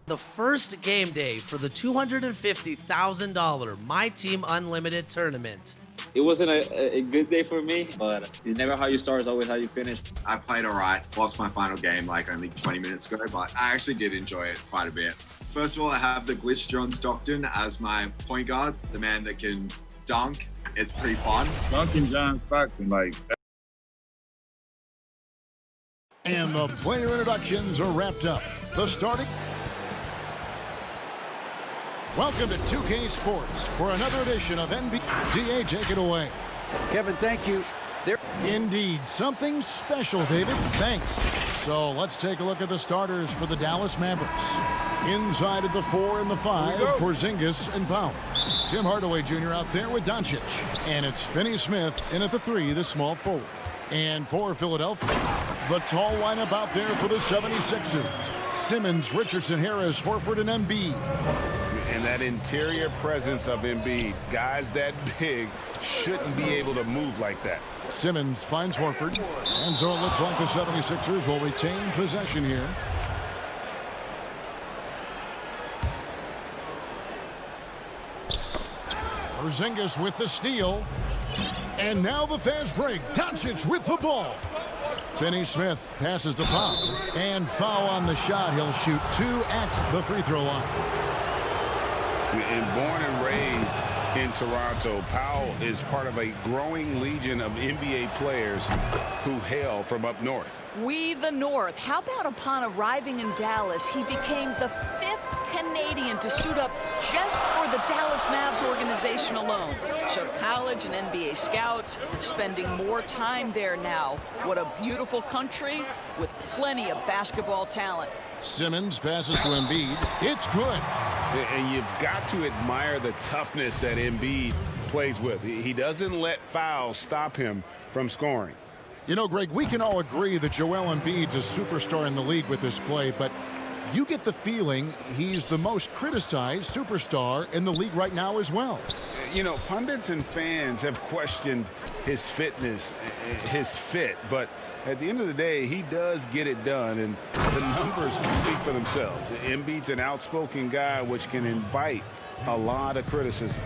The first game day for the $250,000 My Team Unlimited tournament. It wasn't a good day for me, but it's never how you start, it's always how you finish. I played all right. Lost my final game like only 20 minutes ago, but I actually did enjoy it quite a bit. First of all, I have the glitch John Stockton as my point guard, the man that can dunk. It's pretty fun. Dunking John Stockton, like. And the player introductions are wrapped up. The starting. Welcome to 2K Sports for another edition of NBA. DA, take it away. Kevin, thank you. Indeed, something special, David. Thanks. So let's take a look at the starters for the Dallas Mavericks. Inside of the 4 and the 5 for Porzingis and Powell. Tim Hardaway Jr. out there with Doncic. And it's Finney Smith in at the 3, the small forward. And for Philadelphia, the tall lineup out there for the 76ers. Simmons, Richardson, Harris, Horford, and Embiid. And that interior presence of Embiid, guys that big shouldn't be able to move like that. Simmons finds Horford. And so it looks like the 76ers will retain possession here. Porzingis with the steal. And now the fast break. Doncic with the ball. Finney Smith passes to Powell. And foul on the shot. He'll shoot 2 at the free throw line. And born and raised in Toronto, Powell is part of a growing legion of NBA players who hail from up north. We the North. How about upon arriving in Dallas, he became the 5th Canadian to suit up just for the Dallas Mavs organization alone. So college and NBA scouts spending more time there now. What a beautiful country with plenty of basketball talent. Simmons passes to Embiid. It's good. And you've got to admire the toughness that Embiid plays with. He doesn't let fouls stop him from scoring. You know, Greg, we can all agree that Joel Embiid's a superstar in the league with this play, but you get the feeling he's the most criticized superstar in the league right now as well. You know, pundits and fans have questioned his fitness, his fit, but at the end of the day, he does get it done, and the numbers speak for themselves. Embiid's an outspoken guy, which can invite a lot of criticism.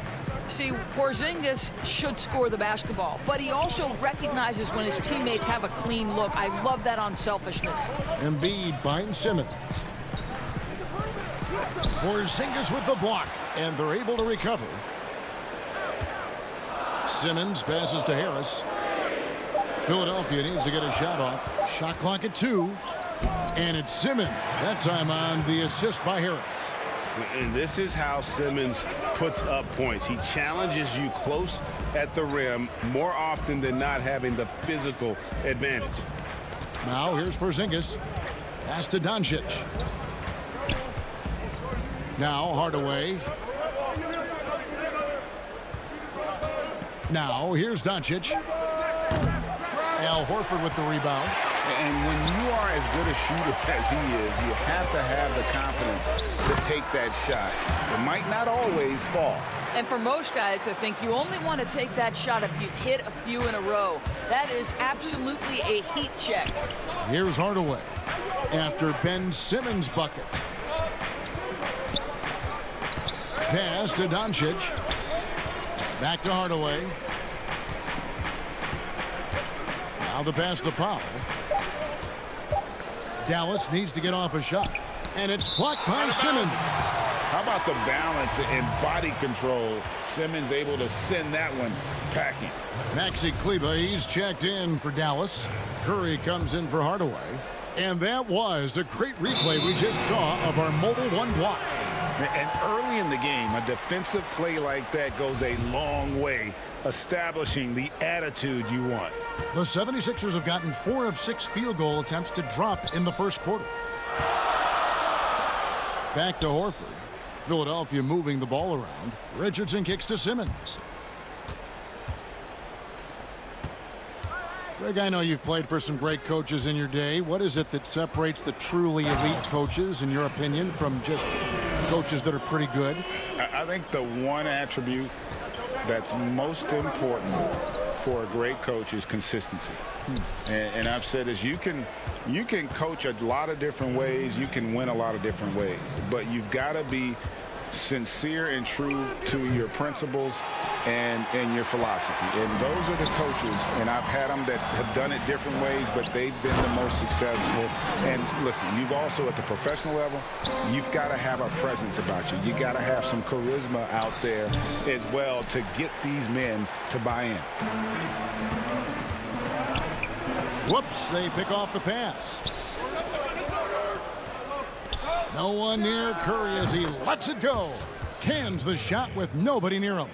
See, Porzingis should score the basketball, but he also recognizes when his teammates have a clean look. I love that unselfishness. Embiid finds Simmons. Porzingis with the block, and they're able to recover. Simmons passes to Harris. Philadelphia needs to get a shot off. Shot clock at 2. And it's Simmons. That time on the assist by Harris. And this is how Simmons puts up points. He challenges you close at the rim more often than not, having the physical advantage. Now here's Porzingis. Pass to Doncic. Now Hardaway. Now here's Doncic. Al Horford with the rebound. And when you are as good a shooter as he is, you have to have the confidence to take that shot. It might not always fall. And for most guys, I think you only want to take that shot if you've hit a few in a row. That is absolutely a heat check. Here's Hardaway after Ben Simmons' bucket. Pass to Doncic. Back to Hardaway. Now the pass to Powell. Dallas needs to get off a shot. And it's blocked by Simmons. How about the balance and body control? Simmons able to send that one packing. Maxi Kleber, he's checked in for Dallas. Curry comes in for Hardaway. And that was a great replay we just saw of our mobile one block. And early in the game, a defensive play like that goes a long way, establishing the attitude you want. The 76ers have gotten 4 of 6 field goal attempts to drop in the first quarter. Back to Horford. Philadelphia moving the ball around. Richardson kicks to Simmons. Greg, I know you've played for some great coaches in your day. What is it that separates the truly elite coaches, in your opinion, from just coaches that are pretty good? I think the one attribute that's most important for a great coach is consistency. And I've said this, you can coach a lot of different ways, you can win a lot of different ways, but you've got to be sincere and true to your principles and your philosophy. And those are the coaches, and I've had them that have done it different ways, but they've been the most successful. And listen, you've also at the professional level, you've got to have a presence about you. You got to have some charisma out there as well to get these men to buy in. Whoops, they pick off the pass. No one near Curry as he lets it go. Cans the shot with nobody near him.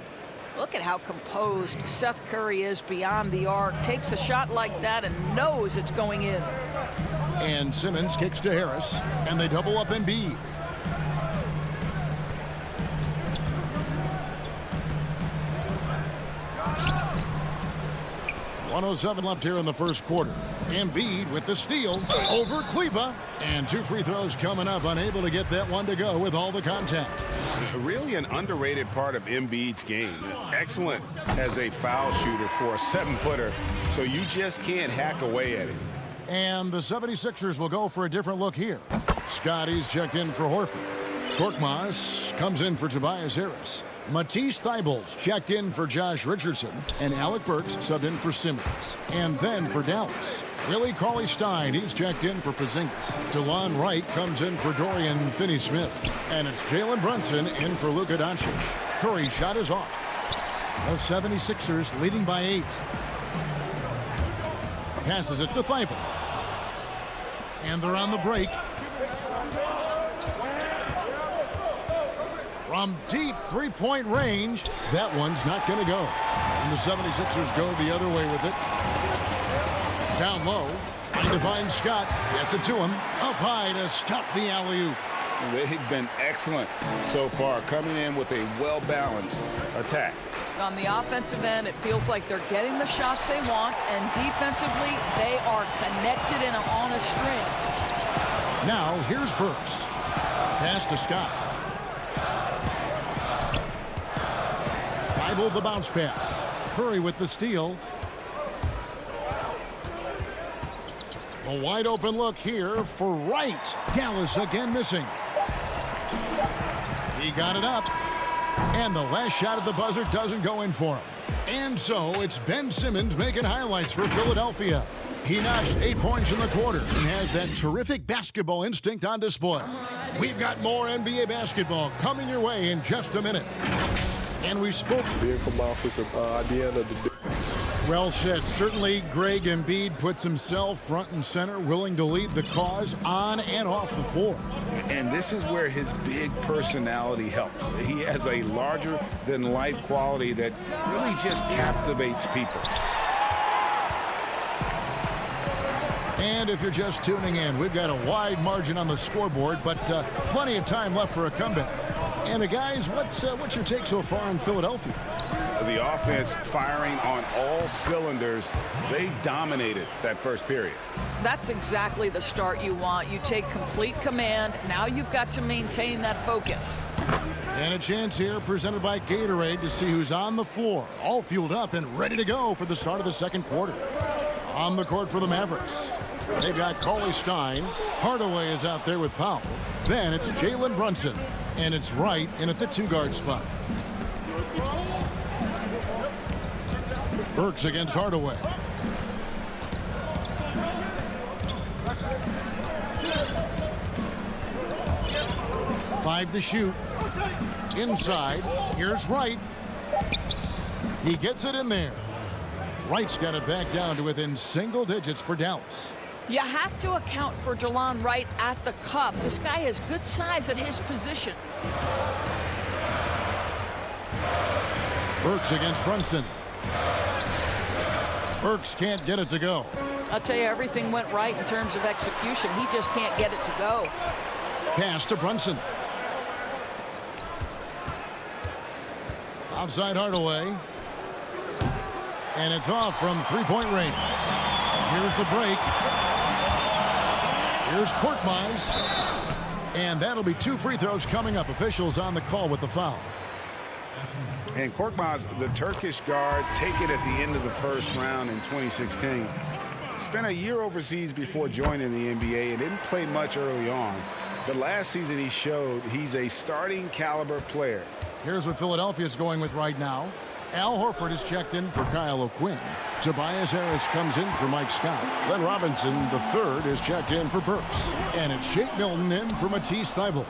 Look at how composed Seth Curry is beyond the arc. Takes a shot like that and knows it's going in. And Simmons kicks to Harris, and they double up Embiid. .107 left here in the first quarter. Embiid with the steal over Kleba. And 2 free throws coming up, unable to get that one to go with all the contact. Really an underrated part of Embiid's game. Excellent as a foul shooter for a 7-footer, so you just can't hack away at it. And the 76ers will go for a different look here. Scotty's checked in for Horford. Korkmaz comes in for Tobias Harris. Matisse Thybulle's checked in for Josh Richardson, and Alec Burks subbed in for Simmons. And then for Dallas, Willie Cauley-Stein, he's checked in for Porzingis. DeLon Wright comes in for Dorian Finney-Smith. And it's Jalen Brunson in for Luka Doncic. Curry's shot is off. The 76ers leading by 8. Passes it to Thibault. And they're on the break. From deep three-point range, that one's not going to go. And the 76ers go the other way with it. Down low, trying to find Scott. Gets it to him. Up high to stuff the alley-oop. They've been excellent so far, coming in with a well-balanced attack. On the offensive end, it feels like they're getting the shots they want, and defensively, they are connected and on a string. Now, here's Burks. Pass to Scott. Thibault the bounce pass. Curry with the steal. A wide open look here for Wright. Dallas again missing. He got it up. And the last shot at the buzzer doesn't go in for him. And so it's Ben Simmons making highlights for Philadelphia. He notched 8 points in the quarter and has that terrific basketball instinct on display. We've got more NBA basketball coming your way in just a minute. And we spoke. Well said. Certainly, Greg Embiid puts himself front and center, willing to lead the cause on and off the floor. And this is where his big personality helps. He has a larger-than-life quality that really just captivates people. And if you're just tuning in, we've got a wide margin on the scoreboard, but plenty of time left for a comeback. And guys, what's your take so far in Philadelphia? The offense firing on all cylinders. They dominated that first period. That's exactly the start you want. You take complete command. Now you've got to maintain that focus. And a chance here presented by Gatorade to see who's on the floor. All fueled up and ready to go for the start of the second quarter. On the court for the Mavericks, they've got Cauley-Stein. Hardaway is out there with Powell. Then it's Jalen Brunson. And it's Wright in at the 2-guard spot. Burks against Hardaway. Five to shoot. Inside. Here's Wright. He gets it in there. Wright's got it back down to within single digits for Dallas. You have to account for DeLon Wright at the cup. This guy has good size at his position. Burks against Brunson. Burks can't get it to go. I'll tell you, everything went right in terms of execution. He just can't get it to go. Pass to Brunson. Outside Hardaway. And it's off from three-point range. Here's the break. Here's Korkmaz. And that'll be 2 free throws coming up. Officials on the call with the foul. And Korkmaz, the Turkish guard, taken at the end of the first round in 2016. Spent a year overseas before joining the NBA and didn't play much early on. But last season he showed he's a starting caliber player. Here's what Philadelphia's going with right now. Al Horford is checked in for Kyle O'Quinn. Tobias Harris comes in for Mike Scott. Glenn Robinson, the third, is checked in for Burks. And it's Shake Milton in for Matisse Thybulle.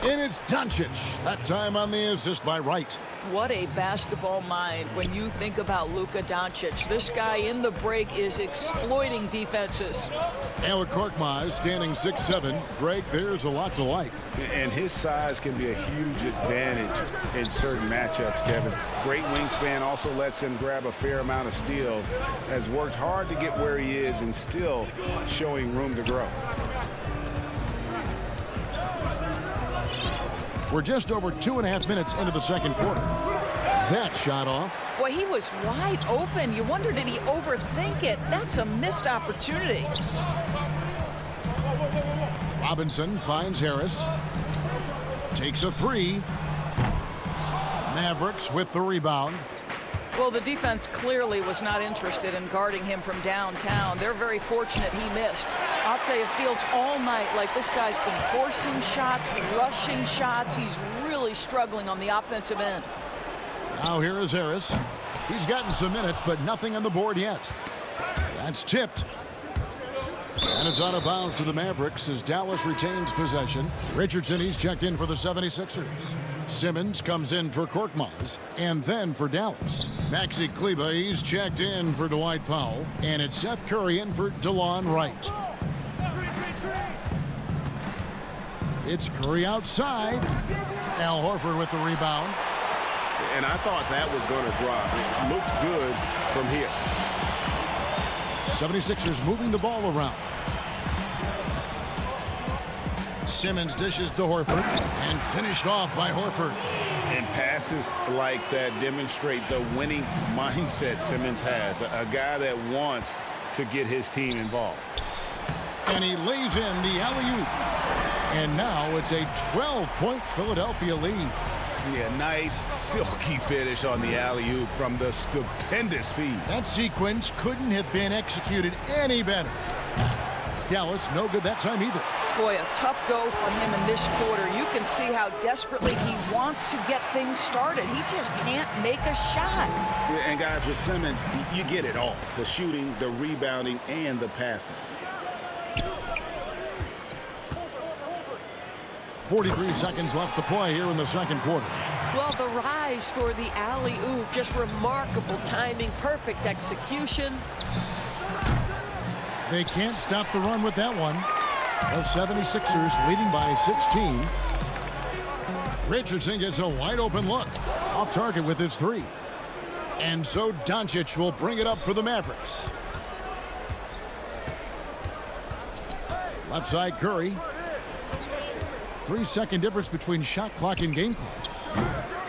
And it's Doncic. That time on the assist by Wright. What a basketball mind when you think about Luka Doncic. This guy in the break is exploiting defenses. And with Korkmaz standing 6'7", Greg, there's a lot to like. And his size can be a huge advantage in certain matchups, Kevin. Great wingspan also lets him grab a fair amount of steals. Has worked hard to get where he is and still showing room to grow. We're just over 2.5 minutes into the second quarter. That shot off. Boy, he was wide open. You wonder, did he overthink it? That's a missed opportunity. Robinson finds Harris. Takes a three. Mavericks with the rebound. Well, the defense clearly was not interested in guarding him from downtown. They're very fortunate he missed. I'll tell you, it feels all night like this guy's been forcing shots, rushing shots. He's really struggling on the offensive end. Now here is Harris. He's gotten some minutes, but nothing on the board yet. That's tipped. And it's out of bounds to the Mavericks as Dallas retains possession. Richardson, he's checked in for the 76ers. Simmons comes in for Korkmaz and then for Dallas. Maxi Kleber, he's checked in for Dwight Powell. And it's Seth Curry in for DeLon Wright. It's Curry outside. Al Horford with the rebound. And I thought that was going to drop. It looked good from here. 76ers moving the ball around. Simmons dishes to Horford and finished off by Horford. And passes like that demonstrate the winning mindset Simmons has. A guy that wants to get his team involved. And he lays in the alley-oop. And now it's a 12-point Philadelphia lead. Yeah, nice silky finish on the alley-oop from the stupendous feed. That sequence couldn't have been executed any better. Dallas no good that time either. Boy, a tough go for him in this quarter. You can see how desperately he wants to get things started. He just can't make a shot. And guys, with Simmons, you get it all. The shooting, the rebounding, and the passing. 43 seconds left to play here in the second quarter. Well, the rise for the alley-oop, just remarkable timing, perfect execution. They can't stop the run with that one. The 76ers leading by 16. Richardson gets a wide open look. Off target with his three. And so Doncic will bring it up for the Mavericks. Left side Curry. 3-second difference between shot clock and game clock.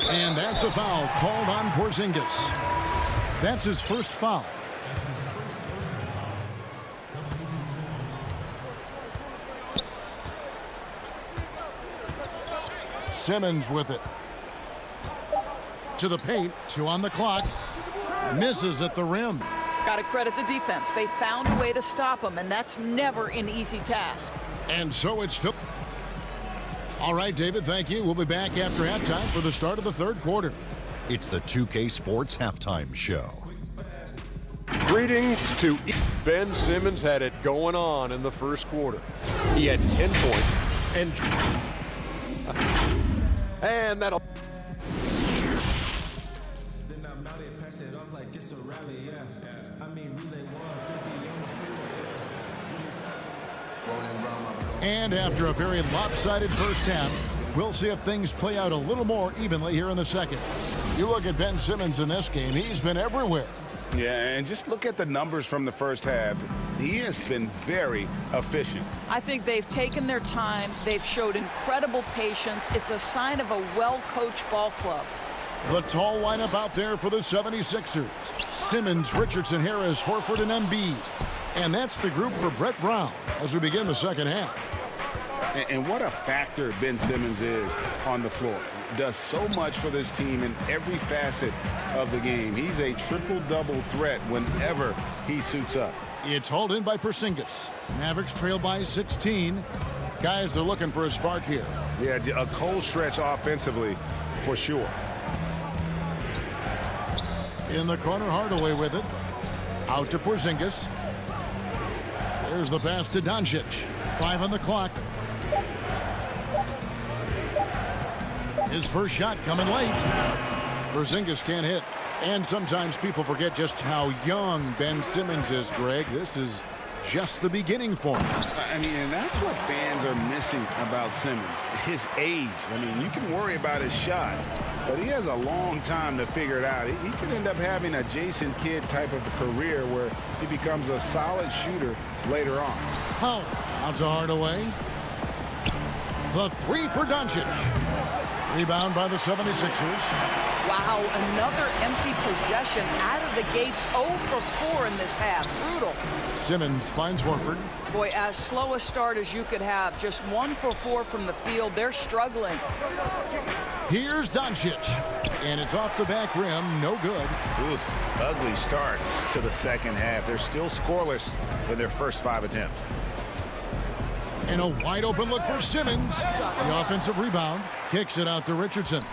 And that's a foul called on Porzingis. That's his first foul. Simmons with it. To the paint, 2 on the clock. Misses at the rim. Got to credit the defense. They found a way to stop him, and that's never an easy task. And so it's Phil. All right, David, thank you. We'll be back after halftime for the start of the third quarter. It's the 2K Sports Halftime Show. Greetings to Ben Simmons. Had it going on in the first quarter. He had 10 points and that'll. And after a very lopsided first half, we'll see if things play out a little more evenly here in the second. You look at Ben Simmons in this game, he's been everywhere. Yeah, and just look at the numbers from the first half. He has been very efficient. I think they've taken their time. They've showed incredible patience. It's a sign of a well-coached ball club. The tall lineup out there for the 76ers. Simmons, Richardson, Harris, Horford, and Embiid. And that's the group for Brett Brown as we begin the second half. And what a factor Ben Simmons is on the floor. Does so much for this team in every facet of the game. He's a triple-double threat whenever he suits up. It's hauled in by Porzingis. Mavericks trail by 16. Guys are looking for a spark here. Yeah, a cold stretch offensively for sure. In the corner, Hardaway with it. Out to Porzingis. There's the pass to Doncic. 5 on the clock. His first shot coming late. Porzingis can't hit. And sometimes people forget just how young Ben Simmons is, Greg. This is just the beginning for him. I mean, and that's what fans are missing about Simmons. His age. I mean, you can worry about his shot, but he has a long time to figure it out. He could end up having a Jason Kidd type of a career where he becomes a solid shooter later on. Oh, out to Hardaway. The three for Doncic. Rebound by the 76ers. Wow, another empty possession out of the gates. 0 for 4 in this half. Brutal. Simmons finds Horford. Boy, as slow a start as you could have. Just 1 for 4 from the field. They're struggling. Here's Doncic. And it's off the back rim. No good. Oof, ugly start to the second half. They're still scoreless in their first 5 attempts. And a wide open look for Simmons. The offensive rebound. Kicks it out to Richardson.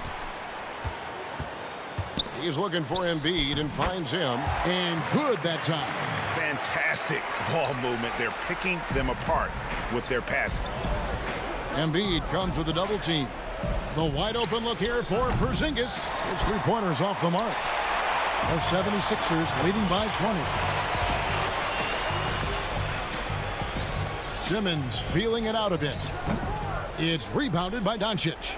He's looking for Embiid and finds him. And good that time. Fantastic ball movement. They're picking them apart with their passing. Embiid comes with a double team. The wide open look here for Porzingis. His three-pointers off the mark. The 76ers leading by 20. Simmons feeling it out a bit. It's rebounded by Doncic.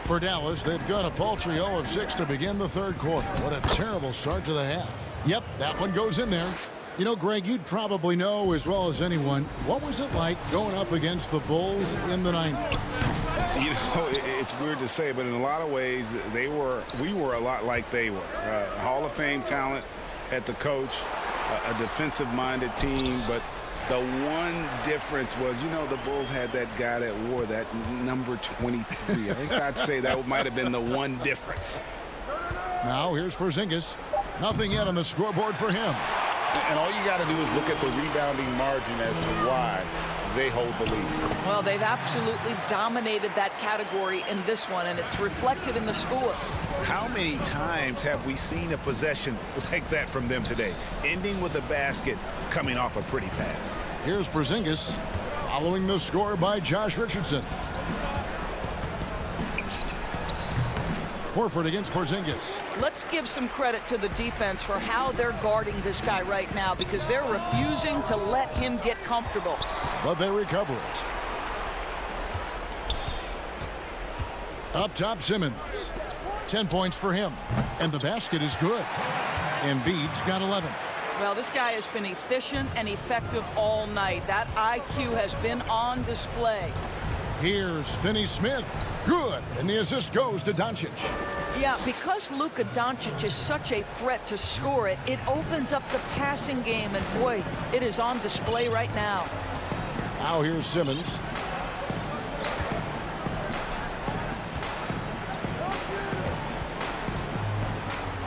For Dallas, they've got a paltry 0 of 6 to begin the third quarter. What a terrible start to the half. Yep, that one goes in there. You know, Greg, you'd probably know as well as anyone, what was it like going up against the Bulls in the 90s? You know, it's weird to say, but in a lot of ways, we were a lot like they were. Hall of Fame talent at the coach, a defensive-minded team, but the one difference was, you know, the Bulls had that guy that wore that number 23. I think I'd say that might have been the one difference. Now here's Porzingis. Nothing yet on the scoreboard for him. And all you got to do is look at the rebounding margin as to why they hold the lead. Well, they've absolutely dominated that category in this one, and it's reflected in the score. How many times have we seen a possession like that from them today, ending with a basket coming off a pretty pass? Here's Porzingis following the score by Josh Richardson. Horford against Porzingis. Let's give some credit to the defense for how they're guarding this guy right now, because they're refusing to let him get comfortable. But they recover it. Up top, Simmons. 10 points for him. And the basket is good. Embiid's got 11. Well, this guy has been efficient and effective all night. That IQ has been on display. Here's Finney-Smith. Good. And the assist goes to Doncic. Yeah, because Luka Doncic is such a threat to score it, it opens up the passing game. And, boy, it is on display right now. Now here's Simmons.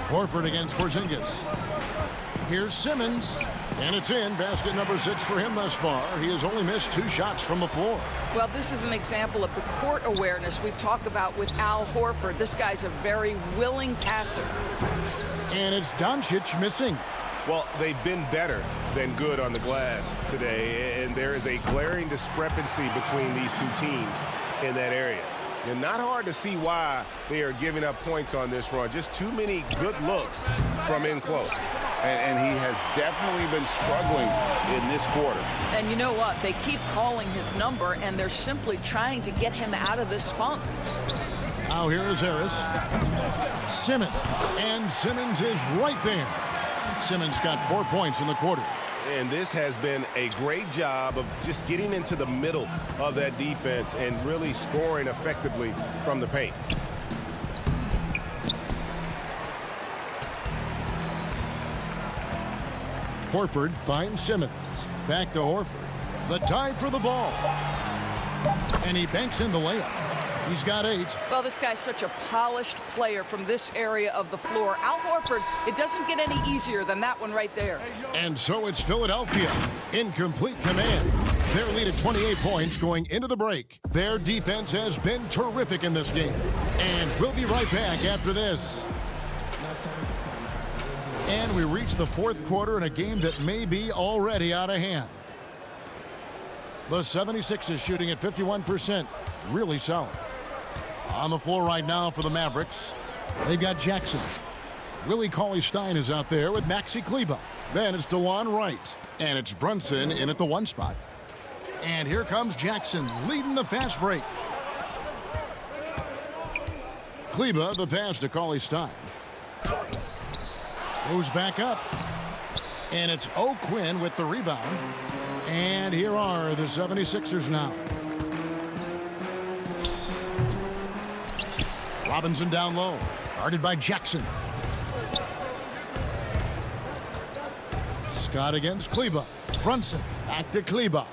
Horford against Porzingis. Here's Simmons. And it's in. Basket number 6 for him thus far. He has only missed 2 shots from the floor. Well, this is an example of the court awareness we talk about with Al Horford. This guy's a very willing passer. And it's Doncic missing. Well, they've been better than good on the glass today, and there is a glaring discrepancy between these two teams in that area. And not hard to see why they are giving up points on this run. Just too many good looks from in close. And he has definitely been struggling in this quarter. And you know what? They keep calling his number, and they're simply trying to get him out of this funk. Now here is Harris. Simmons. And Simmons is right there. Simmons got 4 points in the quarter. And this has been a great job of just getting into the middle of that defense and really scoring effectively from the paint. Horford finds Simmons. Back to Horford. The tie for the ball. And he banks in the layup. He's got 8. Well, this guy's such a polished player from this area of the floor. Al Horford, it doesn't get any easier than that one right there. And so it's Philadelphia in complete command. Their lead at 28 points going into the break. Their defense has been terrific in this game. And we'll be right back after this. And we reach the fourth quarter in a game that may be already out of hand. The 76ers shooting at 51%. Really solid. On the floor right now for the Mavericks, they've got Jackson. Willie Cauley-Stein is out there with Maxi Kleber. Then it's DeLon Wright. And it's Brunson in at the 1 spot. And here comes Jackson leading the fast break. Kleber, the pass to Cauley-Stein. Moves back up. And it's O'Quinn with the rebound. And here are the 76ers now. Robinson down low. Guarded by Jackson. Scott against Kleber. Brunson back to Kleber.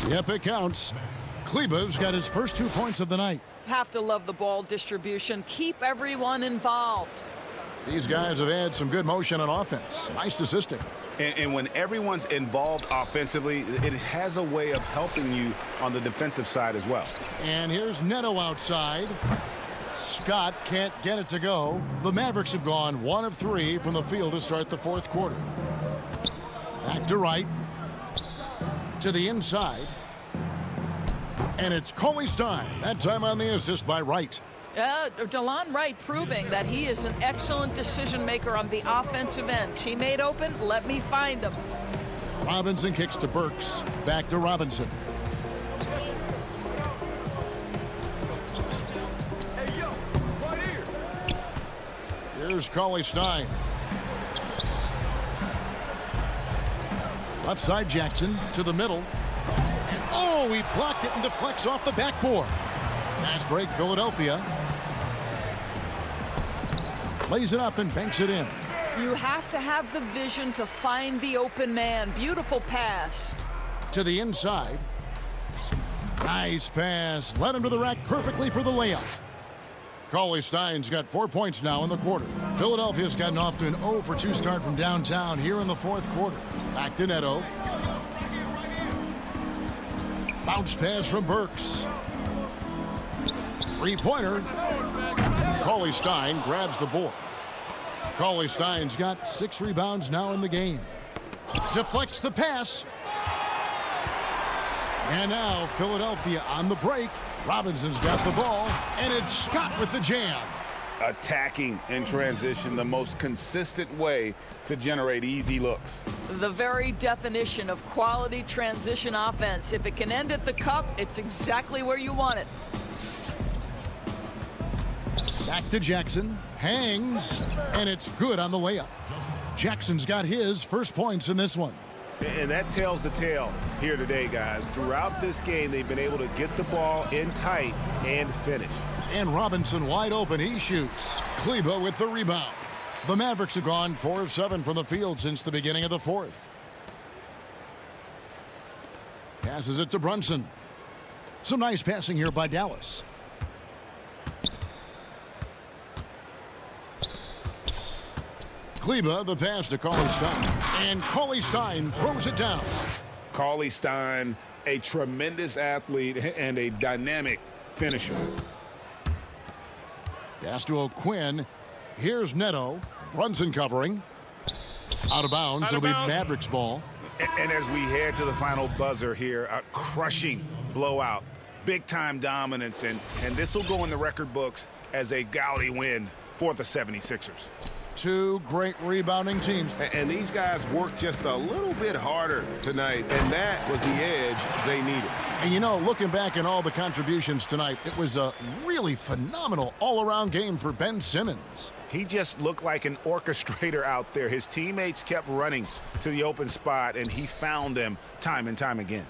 Yep, it counts. Kleber's got his first 2 points of the night. Have to love the ball distribution. Keep everyone involved. These guys have had some good motion on offense. Nice assisting. And when everyone's involved offensively, it has a way of helping you on the defensive side as well. And here's Neto outside. Scott can't get it to go. The Mavericks have gone 1 of 3 from the field to start the fourth quarter. Back to Wright. To the inside. And it's Cauley-Stein. That time on the assist by Wright. DeLon Wright proving that he is an excellent decision maker on the offensive end. Teammate open, let me find him. Robinson kicks to Burks. Back to Robinson. Here's Cauley-Stein. Left side Jackson to the middle. And oh, he blocked it and deflects off the backboard. Fast break Philadelphia. Lays it up and banks it in. You have to have the vision to find the open man. Beautiful pass. To the inside. Nice pass. Led him to the rack perfectly for the layup. Cauley-Stein's got 4 points now in the quarter. Philadelphia's gotten off to an 0 for 2 start from downtown here in the fourth quarter. Back to Neto. Bounce pass from Burks. Three-pointer. Cauley-Stein grabs the board. Cauley-Stein's got 6 rebounds now in the game. Deflects the pass. And now Philadelphia on the break. Robinson's got the ball, and it's Scott with the jam. Attacking in transition, the most consistent way to generate easy looks. The very definition of quality transition offense. If it can end at the cup, it's exactly where you want it. Back to Jackson. Hangs, and it's good on the layup. Jackson's got his first points in this one. And that tells the tale here today, guys. Throughout this game, they've been able to get the ball in tight and finish. And Robinson wide open. He shoots. Kleber with the rebound. The Mavericks have gone 4 of 7 from the field since the beginning of the fourth. Passes it to Brunson. Some nice passing here by Dallas. Kleber, the pass to Cauley-Stein. And Cauley-Stein throws it down. Cauley-Stein, a tremendous athlete and a dynamic finisher. Pass to O'Quinn. Here's Neto. Brunson covering. Out of bounds. It'll be Mavericks ball. And as we head to the final buzzer here, a crushing blowout. Big-time dominance, and this will go in the record books as a gaudy win for the 76ers. 2 great rebounding teams. And these guys worked just a little bit harder tonight, and that was the edge they needed. And you know, looking back at all the contributions tonight, it was a really phenomenal all-around game for Ben Simmons. He just looked like an orchestrator out there. His teammates kept running to the open spot, and he found them time and time again.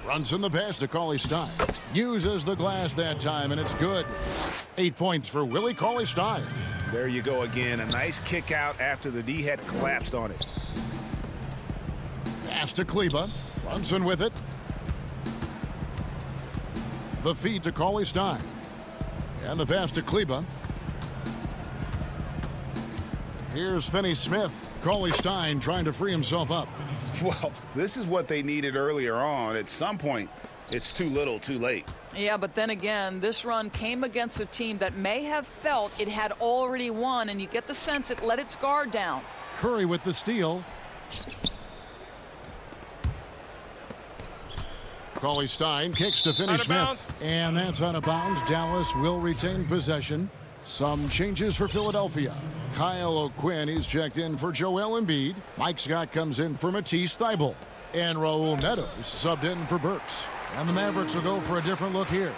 Brunson the pass to Cauley-Stein. Uses the glass that time, and it's good. 8 points for Willie Cauley-Stein. There you go again. A nice kick out after the D had collapsed on it. Pass to Kleber. Brunson with it. The feed to Cauley Stein. And the pass to Kleba. Here's Finney Smith. Cauley Stein trying to free himself up. Well, this is what they needed earlier on. At some point, it's too little, too late. Yeah, but then again, this run came against a team that may have felt it had already won, and you get the sense it let its guard down. Curry with the steal. Cauley Stein kicks to Finney Smith. And that's out of bounds. Dallas will retain possession. Some changes for Philadelphia. Kyle O'Quinn is checked in for Joel Embiid. Mike Scott comes in for Matisse Thybulle. And Raul Neto subbed in for Burks. And the Mavericks will go for a different look here.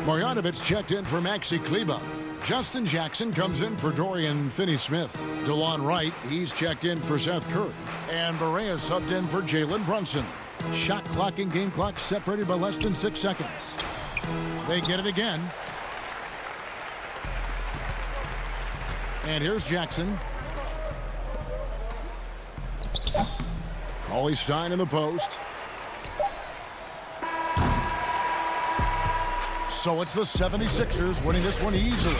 Marjanovic checked in for Maxi Kleba. Justin Jackson comes in for Dorian Finney-Smith. DeLon Wright, he's checked in for Seth Curry. And Barea subbed in for Jalen Brunson. Shot clock and game clock separated by less than 6 seconds. They get it again. And here's Jackson. Cauley Stein in the post. So it's the 76ers winning this one easily.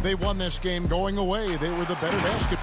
They won this game going away. They were the better basket.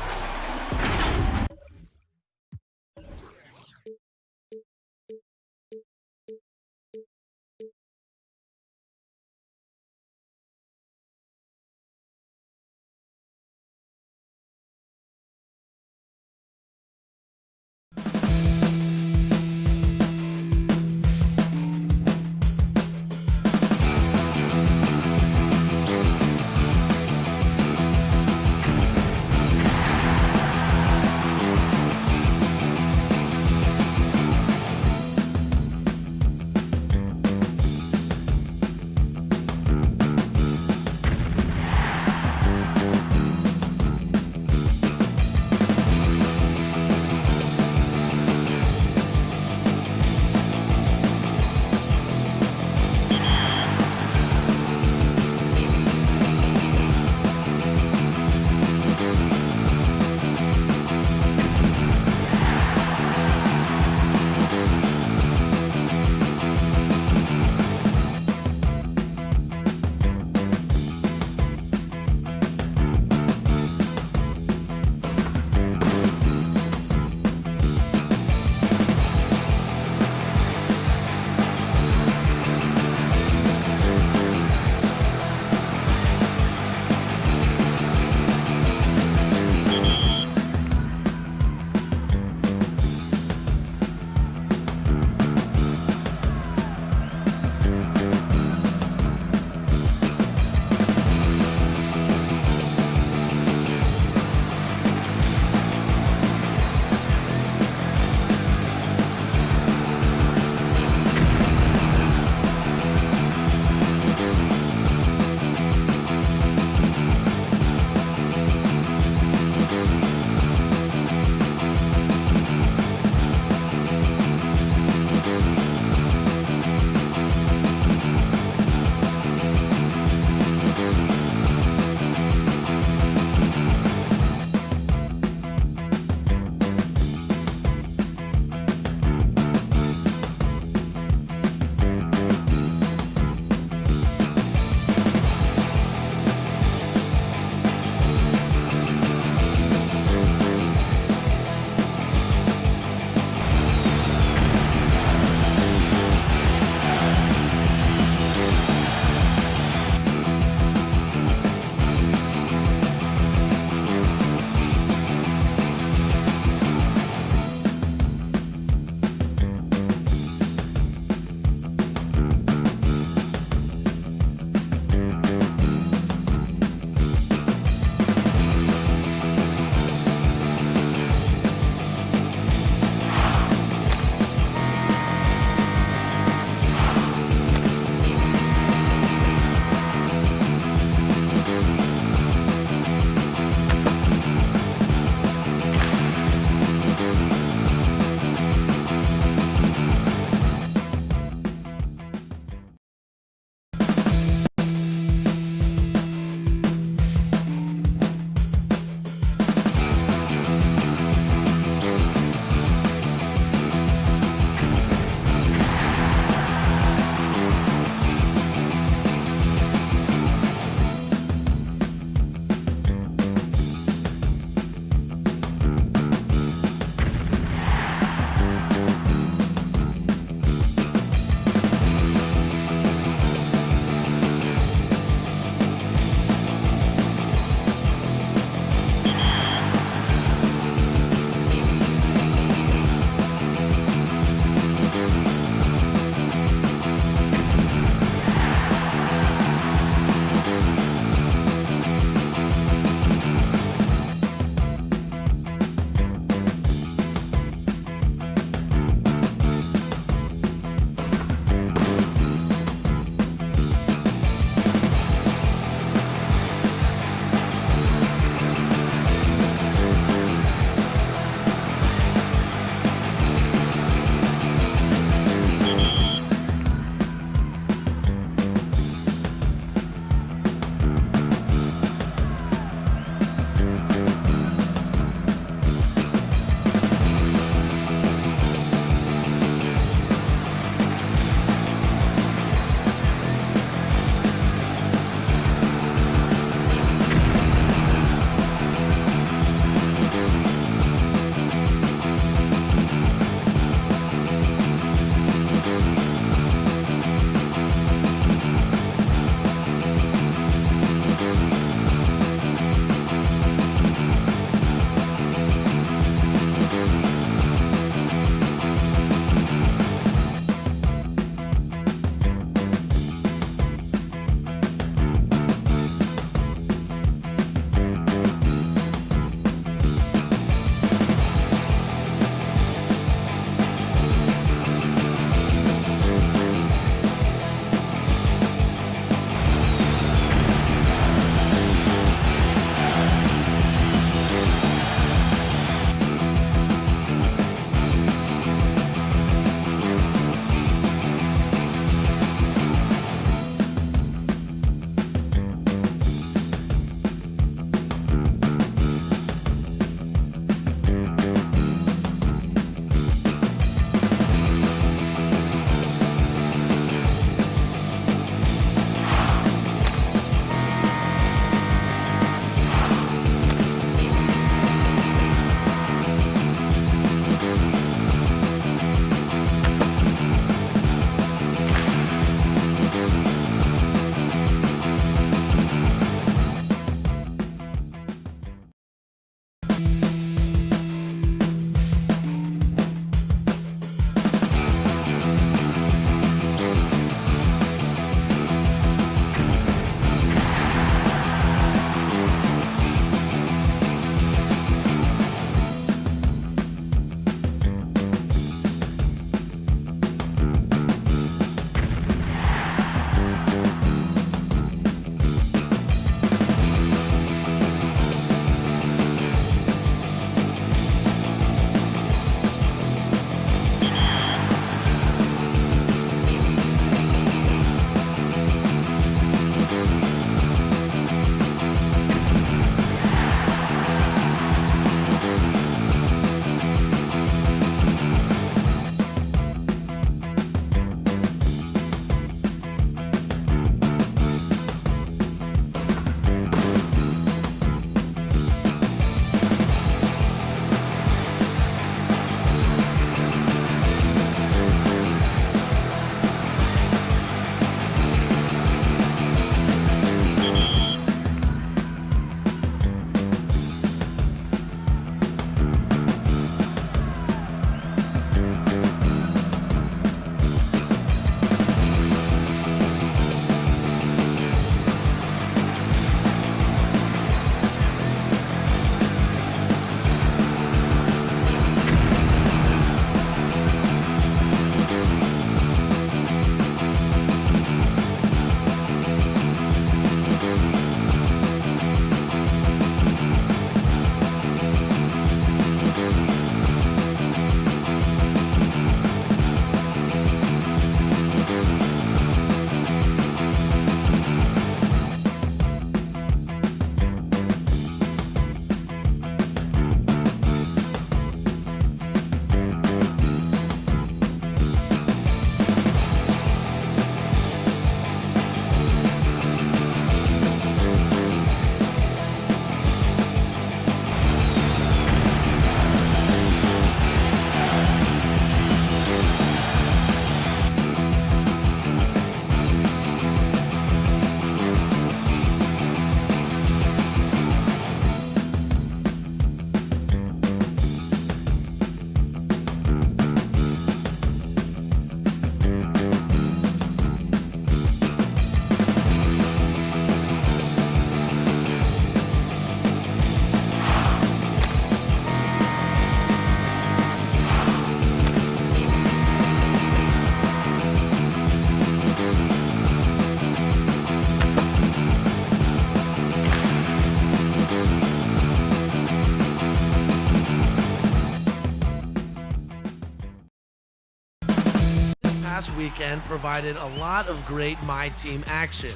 past weekend provided a lot of great My Team action.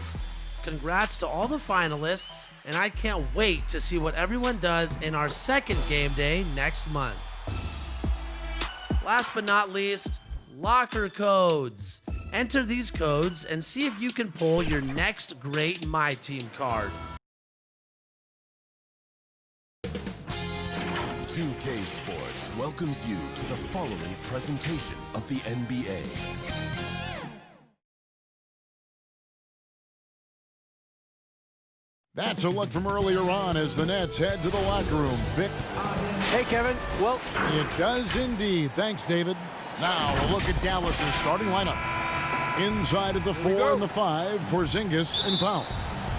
Congrats to all the finalists, and I can't wait to see what everyone does in our second game day next month. Last but not least, locker codes. Enter these codes and see if you can pull your next great My Team card. 2K Sports welcomes you to the following presentation of the NBA. That's a look from earlier on as the Nets head to the locker room. Vic. Hey, Kevin. Well, it does indeed. Thanks, David. Now a look at Dallas's starting lineup. Inside of the 4 and the 5, Porzingis and Powell.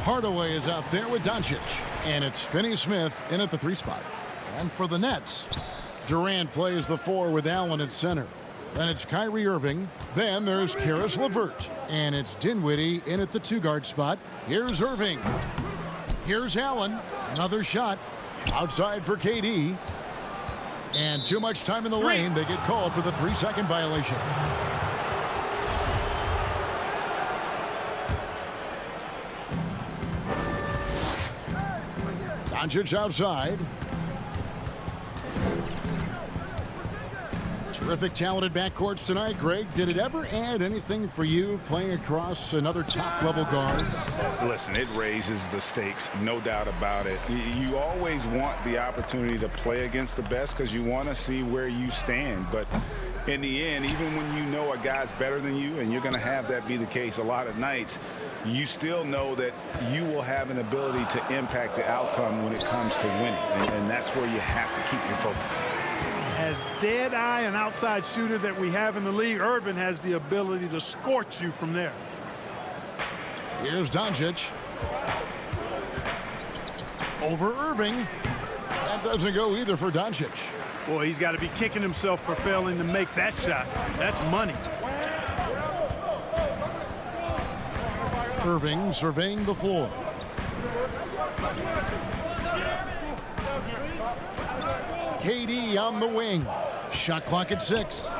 Hardaway is out there with Doncic. And it's Finney-Smith in at the 3 spot. And for the Nets, Durant plays the 4 with Allen at center. Then it's Kyrie Irving. Then there's Karis LeVert. And it's Dinwiddie in at the 2-guard spot. Here's Irving. Here's Allen. Another shot. Outside for KD. And too much time in the lane. They get called for the 3-second violation. Doncic outside. Terrific talented backcourts tonight, Greg. Did it ever add anything for you playing across another top-level guard? Listen, it raises the stakes, no doubt about it. You always want the opportunity to play against the best because you want to see where you stand. But in the end, even when you know a guy's better than you, and you're going to have that be the case a lot of nights, you still know that you will have an ability to impact the outcome when it comes to winning. And that's where you have to keep your focus. As dead-eye and outside shooter that we have in the league, Irvin has the ability to scorch you from there. Here's Doncic. Over Irving. That doesn't go either for Doncic. Boy, he's got to be kicking himself for failing to make that shot. That's money. Irving surveying the floor. KD on the wing. Shot clock at 6. Boy,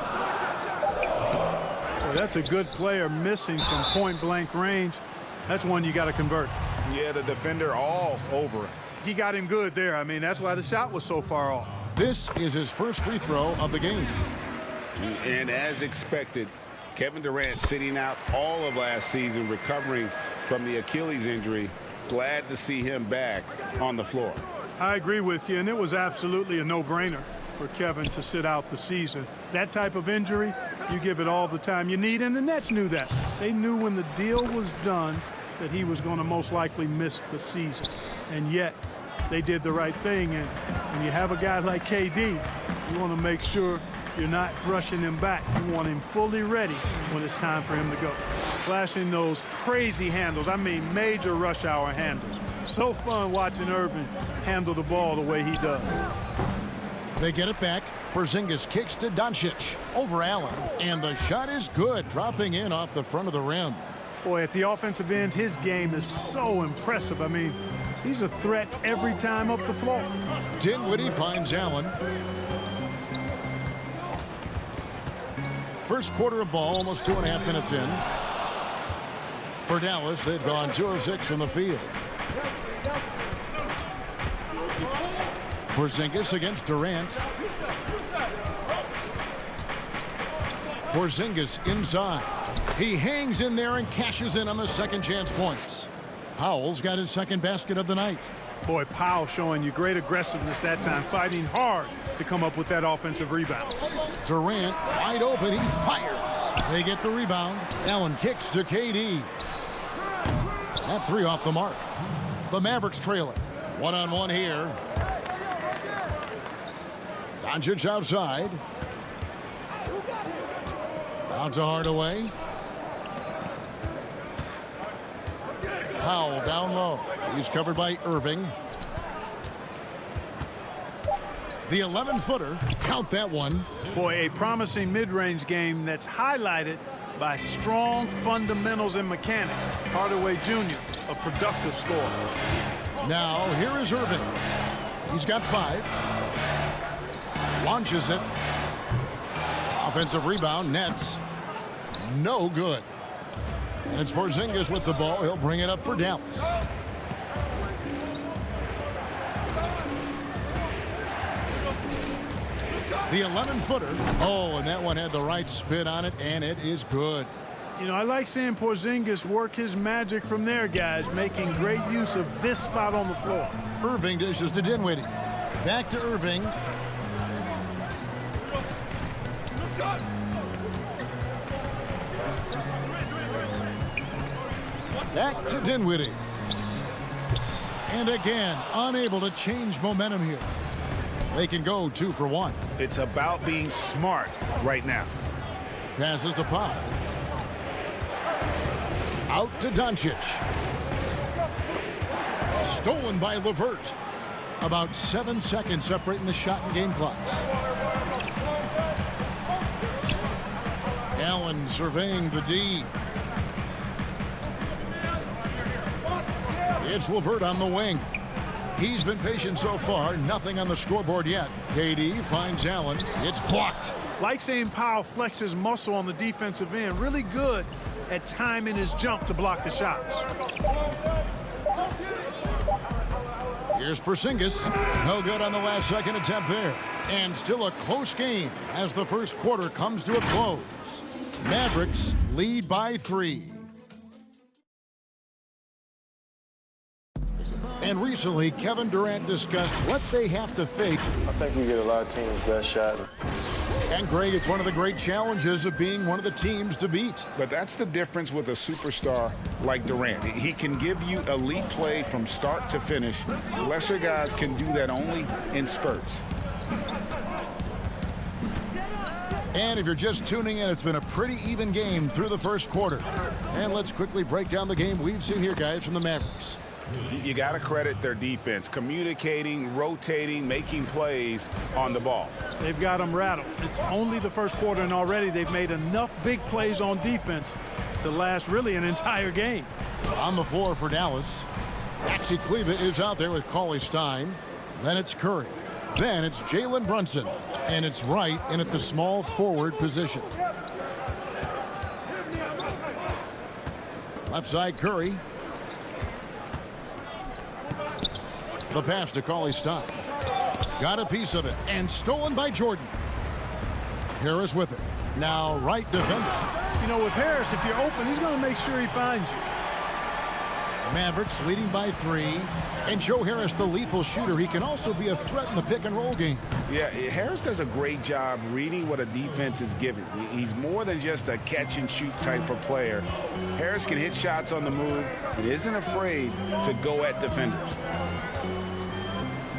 that's a good player missing from point-blank range. That's one you got to convert. Yeah, the defender all over it. He got him good there. I mean, that's why the shot was so far off. This is his first free throw of the game. And as expected, Kevin Durant sitting out all of last season, recovering from the Achilles injury. Glad to see him back on the floor. I agree with you, and it was absolutely a no-brainer for Kevin to sit out the season. That type of injury, you give it all the time you need, and the Nets knew that. They knew when the deal was done that he was going to most likely miss the season. And yet, they did the right thing, and when you have a guy like KD, you want to make sure you're not rushing him back. You want him fully ready when it's time for him to go. Flashing those crazy handles, I mean major rush hour handles. So fun watching Irvin handle the ball the way he does. They get it back. Porzingis kicks to Doncic over Allen. And the shot is good, dropping in off the front of the rim. Boy, at the offensive end, his game is so impressive. I mean, he's a threat every time up the floor. Dinwiddie finds Allen. First quarter of ball, almost 2.5 minutes in. For Dallas, they've gone 2 of 6 from the field. Porzingis against Durant. Porzingis inside. He hangs in there and cashes in on the second chance points. Powell's got his second basket of the night. Boy, Powell showing you great aggressiveness that time, fighting hard to come up with that offensive rebound. Durant wide open, he fires. They get the rebound. Allen kicks to KD. That 3 off the mark. The Mavericks trailing. One-on-one here. Doncic outside. Out to Hardaway. Powell down low. He's covered by Irving. The 11-footer. Count that one. Boy, a promising mid-range game that's highlighted by strong fundamentals and mechanics. Hardaway Jr., a productive scorer. Now, here is Irving. He's got 5. Launches it. Offensive rebound, Nets. No good. And it's Porzingis with the ball. He'll bring it up for Dallas. The 11-footer. Oh, and that one had the right spin on it, and it is good. You know, I like seeing Porzingis work his magic from there, guys, making great use of this spot on the floor. Irving dishes to Dinwiddie. Back to Irving. Back to Dinwiddie. And again, unable to change momentum here. They can go 2 for 1. It's about being smart right now. Passes to Pop. Out to Doncic. Stolen by LeVert. About 7 seconds separating the shot and game clocks. Allen surveying the D. It's LeVert on the wing. He's been patient so far. Nothing on the scoreboard yet. KD finds Allen. It's blocked. Like seeing Powell flex his muscle on the defensive end. Really good at timing his jump to block the shots. Here's Porzingis. No good on the last second attempt there. And still a close game as the first quarter comes to a close. Mavericks lead by 3. And recently, Kevin Durant discussed what they have to fake. I think we get a lot of teams' best shot. And Greg, it's one of the great challenges of being one of the teams to beat. But that's the difference with a superstar like Durant. He can give you elite play from start to finish. Lesser guys can do that only in spurts. And if you're just tuning in, it's been a pretty even game through the first quarter. And let's quickly break down the game we've seen here, guys, from the Mavericks. You got to credit their defense, communicating, rotating, making plays on the ball. They've got them rattled. It's only the first quarter, and already they've made enough big plays on defense to last really an entire game. On the floor for Dallas, Maxi Kleber is out there with Cauley Stein. Then it's Curry. Then it's Jalen Brunson. And it's Wright in at the small forward position. Left side, Curry. The pass to Cauley Stein. Got a piece of it. And stolen by Jordan. Harris with it. Now Wright defending. You know, with Harris, if you're open, he's going to make sure he finds you. Mavericks leading by 3. And Joe Harris, the lethal shooter, he can also be a threat in the pick-and-roll game. Yeah, Harris does a great job reading what a defense is giving. He's more than just a catch-and-shoot type of player. Harris can hit shots on the move. He isn't afraid to go at defenders.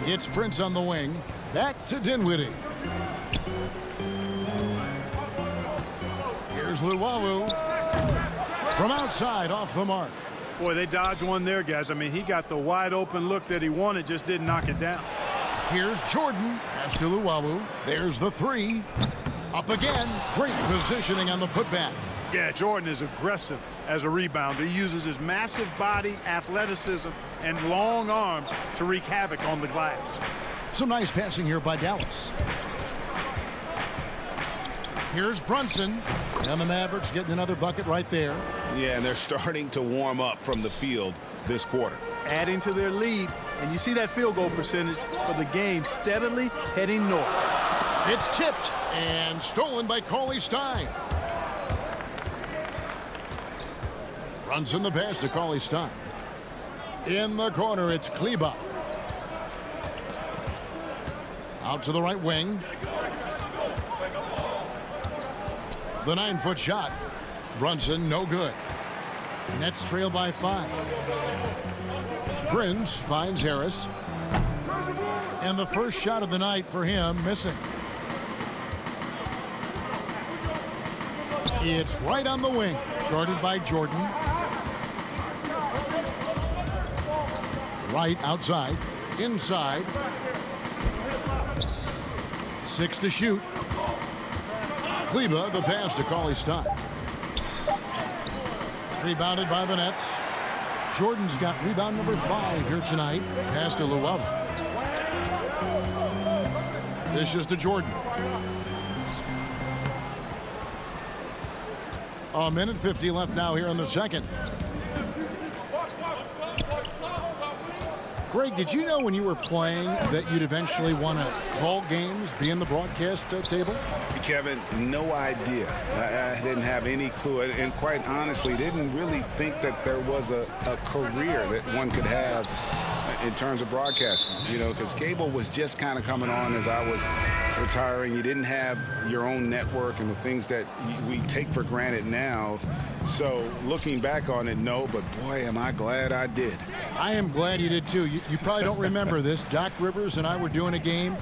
It's Prince on the wing. Back to Dinwiddie. Here's Luwawu. From outside, off the mark. Boy, they dodged one there, guys. I mean, he got the wide-open look that he wanted, just didn't knock it down. Here's Jordan. Pass to Luwawu. There's the 3. Up again. Great positioning on the putback. Yeah, Jordan is aggressive as a rebounder. He uses his massive body, athleticism, and long arms to wreak havoc on the glass. Some nice passing here by Dallas. Here's Brunson. And the Mavericks getting another bucket right there. Yeah, and they're starting to warm up from the field this quarter. Adding to their lead, and you see that field goal percentage for the game steadily heading north. It's tipped and stolen by Cauley Stein. Brunson the pass to Cauley Stein. In the corner, it's Kleber. Out to the right wing. The 9-foot shot. Brunson, no good. Nets trail by 5. Prince finds Harris. And the first shot of the night for him, missing. It's right on the wing, guarded by Jordan. Right outside, inside. 6 to shoot. Kleber, the pass to Cauley Stein. Rebounded by the Nets. Jordan's got rebound number 5 here tonight. Pass to Luwawu. This is to Jordan. A minute 50 left now here in the second. Greg, did you know when you were playing that you'd eventually want to call games, be in the broadcast table? Kevin, no idea. I didn't have any clue, and quite honestly, didn't really think that there was a career that one could have in terms of broadcasting, you know, because cable was just kind of coming on as I was retiring. You didn't have your own network and the things that we take for granted now. So looking back on it, no, but boy, am I glad I did. I am glad you did too. You probably don't remember this. Doc Rivers and I were doing a game.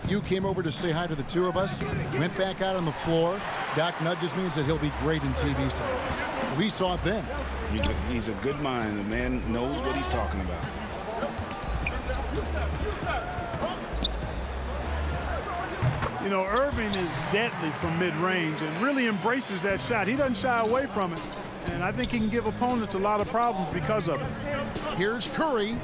You came over to say hi to the two of us, went back out on the floor. Doc nudges me and said he'll be great in TV stuff. We saw it then. He's a good mind. The man knows what he's talking about. You know, Irving is deadly from mid-range and really embraces that shot. He doesn't shy away from it. And I think he can give opponents a lot of problems because of it. Here's Curry.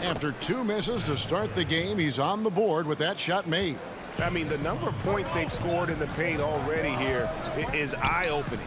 After 2 misses to start the game, he's on the board with that shot made. I mean, the number of points they've scored in the paint already here is eye-opening.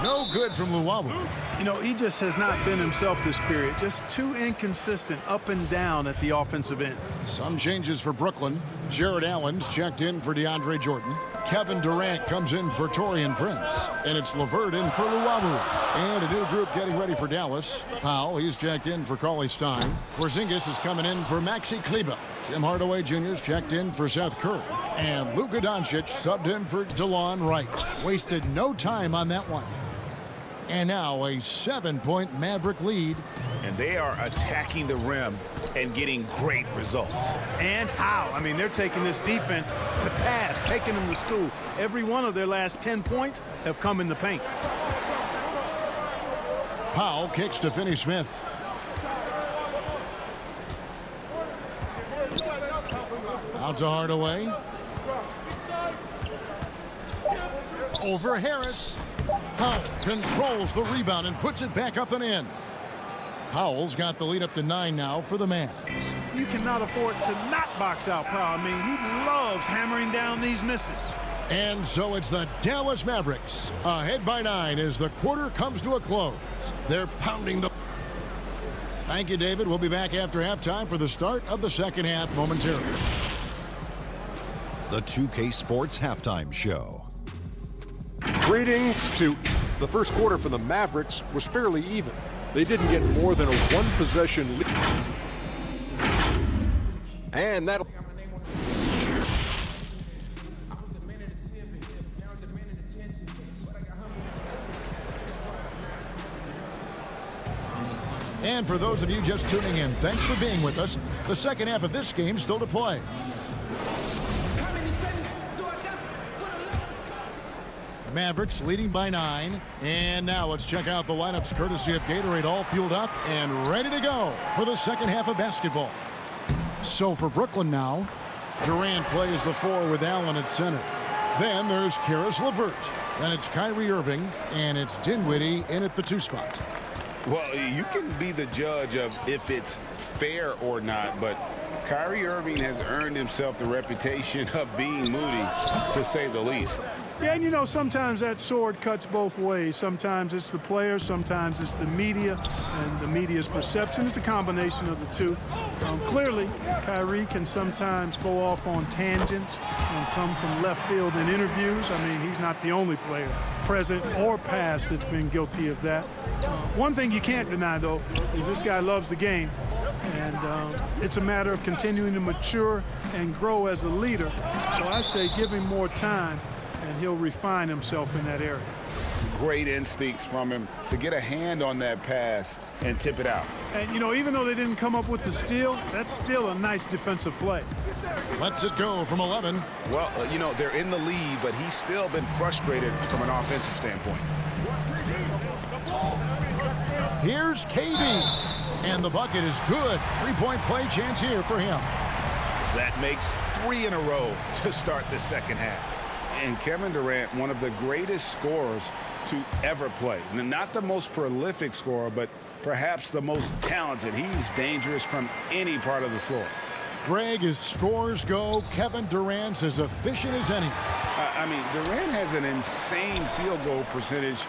No good from Luwawu. You know, he just has not been himself this period. Just too inconsistent up and down at the offensive end. Some changes for Brooklyn. Jared Allen's checked in for DeAndre Jordan. Kevin Durant comes in for Taurean Prince. And it's LeVert in for Luwawu. And a new group getting ready for Dallas. Powell, he's checked in for Cauley Stein. Porzingis is coming in for Maxi Kleber. Tim Hardaway Jr.'s checked in for Seth Curry. And Luka Doncic subbed in for DeLon Wright. Wasted no time on that one. And now a 7-point Maverick lead. And they are attacking the rim and getting great results. And how? I mean, they're taking this defense to task, taking them to school. Every one of their last 10 points have come in the paint. Powell kicks to Finney-Smith. Out to Hardaway. Over Harris. Powell controls the rebound and puts it back up and in. Powell's got the lead up to 9 now for the Mavs. You cannot afford to not box out Powell. I mean, he loves hammering down these misses. And so it's the Dallas Mavericks ahead by 9 as the quarter comes to a close. They're pounding the... Thank you, David. We'll be back after halftime for the start of the second half momentarily. The 2K Sports Halftime Show. Greetings to the first quarter for the Mavericks was fairly even. They didn't get more than a one-possession lead. And that'll... And for those of you just tuning in, thanks for being with us. The second half of this game still to play. Mavericks leading by 9. And now let's check out the lineups courtesy of Gatorade, all fueled up and ready to go for the second half of basketball. So for Brooklyn now, Durant plays the 4 with Allen at center. Then there's Karis LeVert. Then it's Kyrie Irving, and it's Dinwiddie in at the 2 spot. Well, you can be the judge of if it's fair or not, but Kyrie Irving has earned himself the reputation of being moody, to say the least. Yeah, and you know, sometimes that sword cuts both ways. Sometimes it's the players, sometimes it's the media, and the media's perception. It's a combination of the two. Clearly, Kyrie can sometimes go off on tangents and come from left field in interviews. I mean, he's not the only player, present or past, that's been guilty of that. One thing you can't deny, though, is this guy loves the game. And it's a matter of continuing to mature and grow as a leader. So I say give him more time, and he'll refine himself in that area. Great instincts from him to get a hand on that pass and tip it out. And, you know, even though they didn't come up with the steal, that's still a nice defensive play. Lets it go from 11. Well, you know, they're in the lead, but he's still been frustrated from an offensive standpoint. Here's KD. And the bucket is good. 3-point play chance here for him. That makes 3 in a row to start the second half. And Kevin Durant, one of the greatest scorers to ever play. Not the most prolific scorer, but perhaps the most talented. He's dangerous from any part of the floor. Greg, as scores go, Kevin Durant's as efficient as any. I mean, Durant has an insane field goal percentage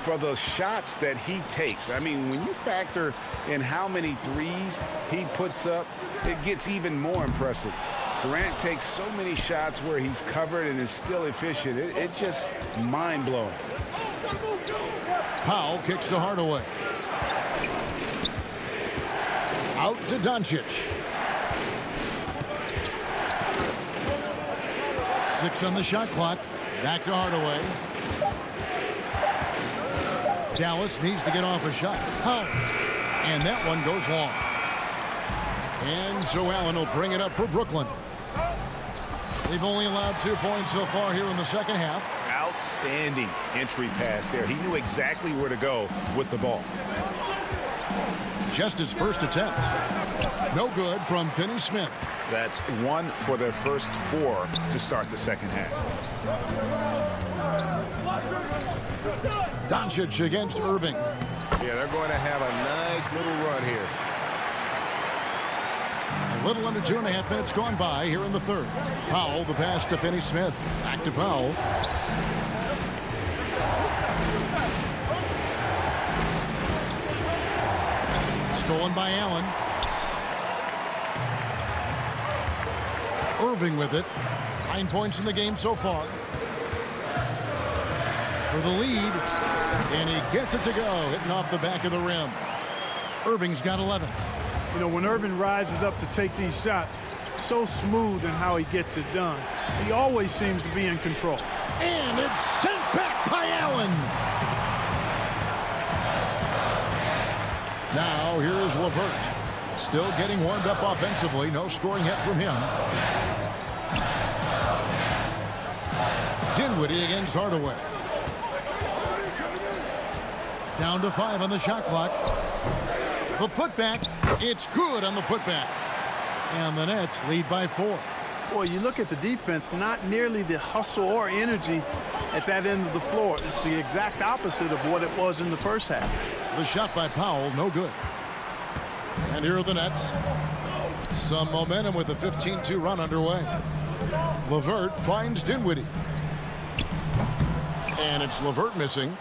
for the shots that he takes. I mean, when you factor in how many threes he puts up, it gets even more impressive. Durant takes so many shots where he's covered and is still efficient. It's just mind-blowing. Powell kicks to Hardaway. Out to Doncic. 6 on the shot clock. Back to Hardaway. Dallas needs to get off a shot. And that one goes long. And so Allen will bring it up for Brooklyn. They've only allowed 2 points so far here in the second half. Outstanding entry pass there. He knew exactly where to go with the ball. Just his first attempt. No good from Finney Smith. That's 1 for their first 4 to start the second half. Doncic against Irving. Yeah, they're going to have a nice little run here. A little under 2.5 minutes gone by here in the third. Powell, the pass to Finney Smith. Back to Powell. Stolen by Allen. Irving with it. 9 points in the game so far. For the lead. And he gets it to go. Hitting off the back of the rim. Irving's got 11. You know, when Irving rises up to take these shots, so smooth in how he gets it done. He always seems to be in control. And it's sent back by Allen. Now here's LeVert. Still getting warmed up offensively. No scoring yet from him. Dinwiddie against Hardaway. Down to 5 on the shot clock. The putback. It's good on the putback. And the Nets lead by 4. Boy, you look at the defense, not nearly the hustle or energy at that end of the floor. It's the exact opposite of what it was in the first half. The shot by Powell, no good. And here are the Nets. Some momentum with a 15-2 run underway. LeVert finds Dinwiddie. And it's LeVert missing.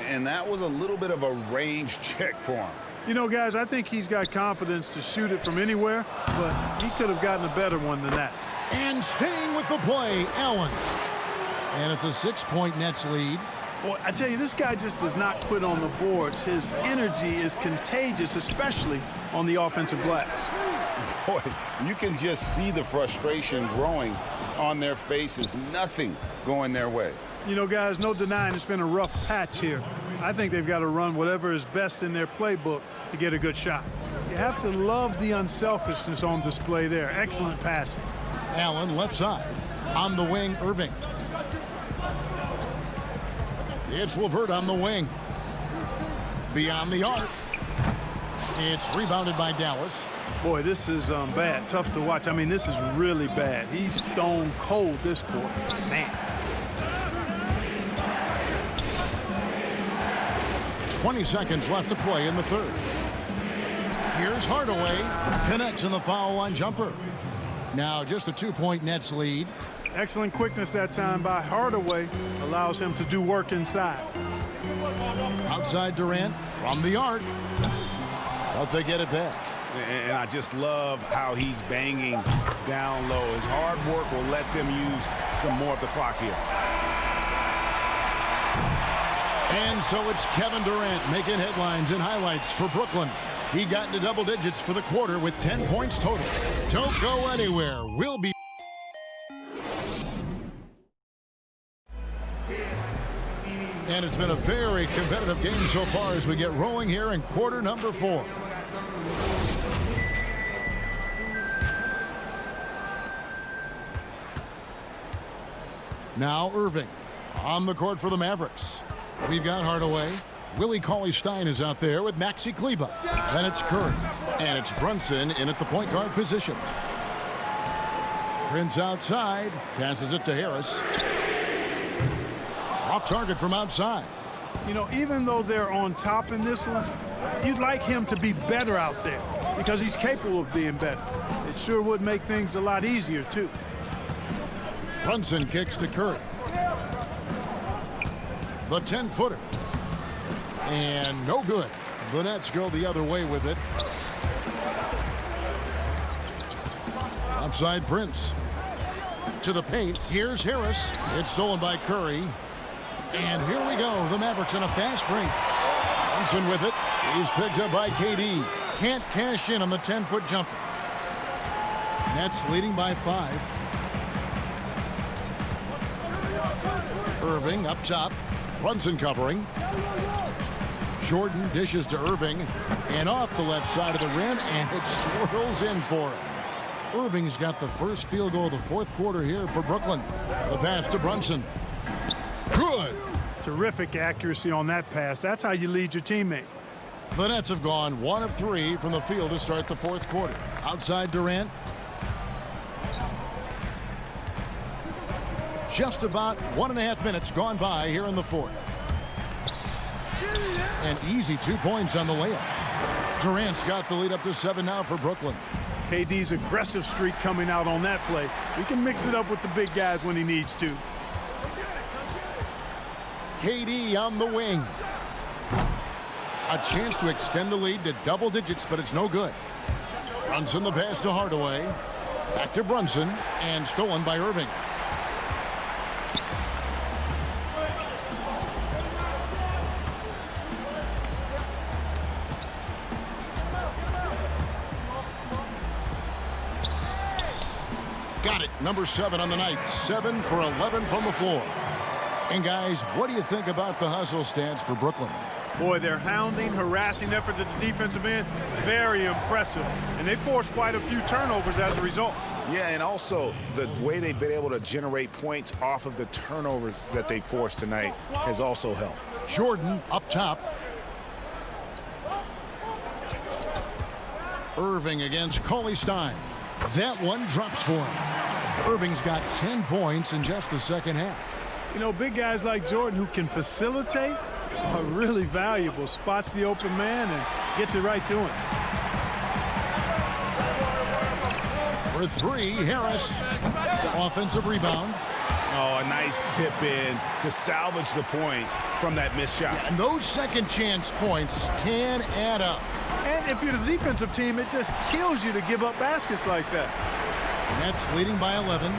And that was a little bit of a range check for him. You know, guys, I think he's got confidence to shoot it from anywhere, but he could have gotten a better one than that. And staying with the play, Allen. And it's a 6-point Nets lead. Boy, I tell you, this guy just does not quit on the boards. His energy is contagious, especially on the offensive glass. Boy, you can just see the frustration growing on their faces. Nothing going their way. You know, guys, no denying it's been a rough patch here. I think they've got to run whatever is best in their playbook to get a good shot. You have to love the unselfishness on display there. Excellent passing. Allen left side. On the wing, Irving. It's LeVert on the wing. Beyond the arc. It's rebounded by Dallas. Boy, this is bad. Tough to watch. I mean, this is really bad. He's stone cold this quarter. Man. 20 seconds left to play in the third. Here's Hardaway. Connects in the foul line jumper. Now just a 2-point Nets lead. Excellent quickness that time by Hardaway. Allows him to do work inside. Outside Durant from the arc. But they get it back. And I just love how he's banging down low. His hard work will let them use some more of the clock here. And so it's Kevin Durant making headlines and highlights for Brooklyn. He got into double digits for the quarter with 10 points total. Don't go anywhere. We'll be. And it's been a very competitive game so far as we get rolling here in quarter number 4. Now Irving on the court for the Mavericks. We've got Hardaway. Willie Cauley-Stein is out there with Maxi Kleber. Then it's Curry. And it's Brunson in at the point guard position. Prince outside. Passes it to Harris. Off target from outside. You know, even though they're on top in this one, you'd like him to be better out there. because he's capable of being better. It sure would make things a lot easier, too. Brunson kicks to Curry. The 10-footer. And no good. The Nets go the other way with it. Outside Prince. To the paint. Here's Harris. It's stolen by Curry. And here we go. The Mavericks on a fast break. Brunson with it. He's picked up by KD. Can't cash in on the 10-foot jumper. Nets leading by 5. Irving up top. Brunson covering. Jordan dishes to Irving. And off the left side of the rim. And it swirls in for him. Irving's got the first field goal of the fourth quarter here for Brooklyn. The pass to Brunson. Good. Terrific accuracy on that pass. That's how you lead your teammate. The Nets have gone 1 of 3 from the field to start the fourth quarter. Outside Durant. Just about 1.5 minutes gone by here in the fourth. An easy 2 points on the layup. Durant's got the lead up to 7 now for Brooklyn. KD's aggressive streak coming out on that play. He can mix it up with the big guys when he needs to. KD on the wing. A chance to extend the lead to double digits, but it's no good. Brunson the pass to Hardaway. Back to Brunson, and stolen by Irving. Got it. Number 7 on the night. 7 for 11 from the floor. And guys, what do you think about the hustle stance for Brooklyn? Boy, their hounding, harassing effort at the defensive end, very impressive. And they forced quite a few turnovers as a result. Yeah, and also the way they've been able to generate points off of the turnovers that they forced tonight has also helped. Jordan up top. Irving against Cauley Stein. That one drops for him. Irving's got 10 points in just the second half. You know, big guys like Jordan who can facilitate are really valuable. Spots the open man and gets it right to him. For 3, Harris. Offensive rebound. Oh, a nice tip in to salvage the points from that missed shot. And those second chance points can add up. And if you're the defensive team, it just kills you to give up baskets like that. Nets leading by 11.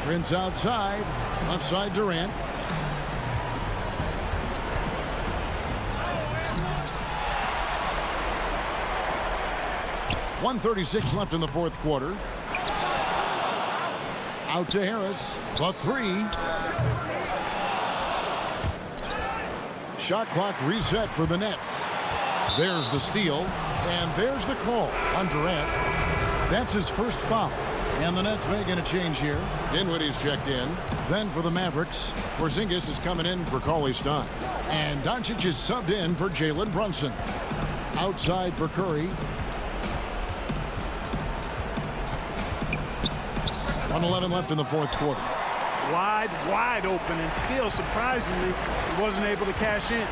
Prince outside. Left side Durant. .136 left in the fourth quarter. Out to Harris. The 3. Shot clock reset for the Nets. There's the steal. And there's the call on Durant. That's his first foul. And the Nets making a change here. Dinwiddie's checked in. Then for the Mavericks, Porzingis is coming in for Cauley Stein. And Doncic is subbed in for Jalen Brunson. Outside for Curry. 1:11 left in the fourth quarter. Wide open, and still, surprisingly, he wasn't able to cash in.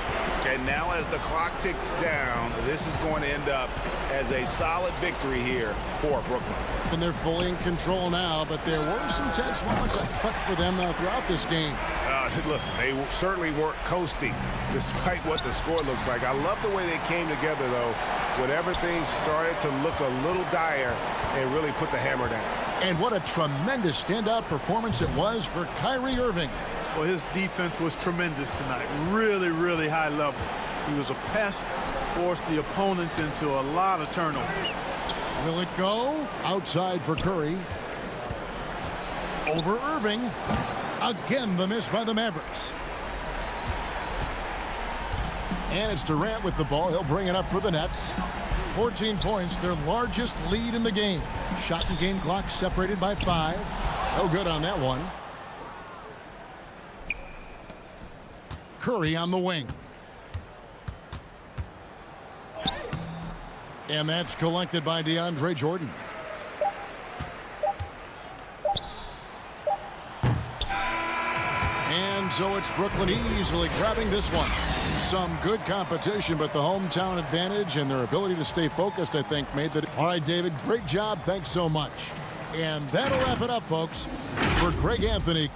And now as the clock ticks down, this is going to end up as a solid victory here for Brooklyn. And they're fully in control now, but there were some tense moments, I thought, for them throughout this game. Listen, they certainly weren't coasting despite what the score looks like. I love the way they came together, though, when everything started to look a little dire and really put the hammer down. And what a tremendous standout performance it was for Kyrie Irving. Well, his defense was tremendous tonight. Really, really high level. He was a pest, forced the opponents into a lot of turnovers. Will it go? Outside for Curry. Over Irving. Again, the miss by the Mavericks. And it's Durant with the ball. He'll bring it up for the Nets. 14 points, their largest lead in the game. Shot and game clock separated by 5. No good on that one. Curry on the wing. And that's collected by DeAndre Jordan. And so it's Brooklyn easily grabbing this one. some good competition, but the hometown advantage and their ability to stay focused, I think, made the... All right, David, great job. Thanks so much. And that'll wrap it up, folks. For Greg Anthony,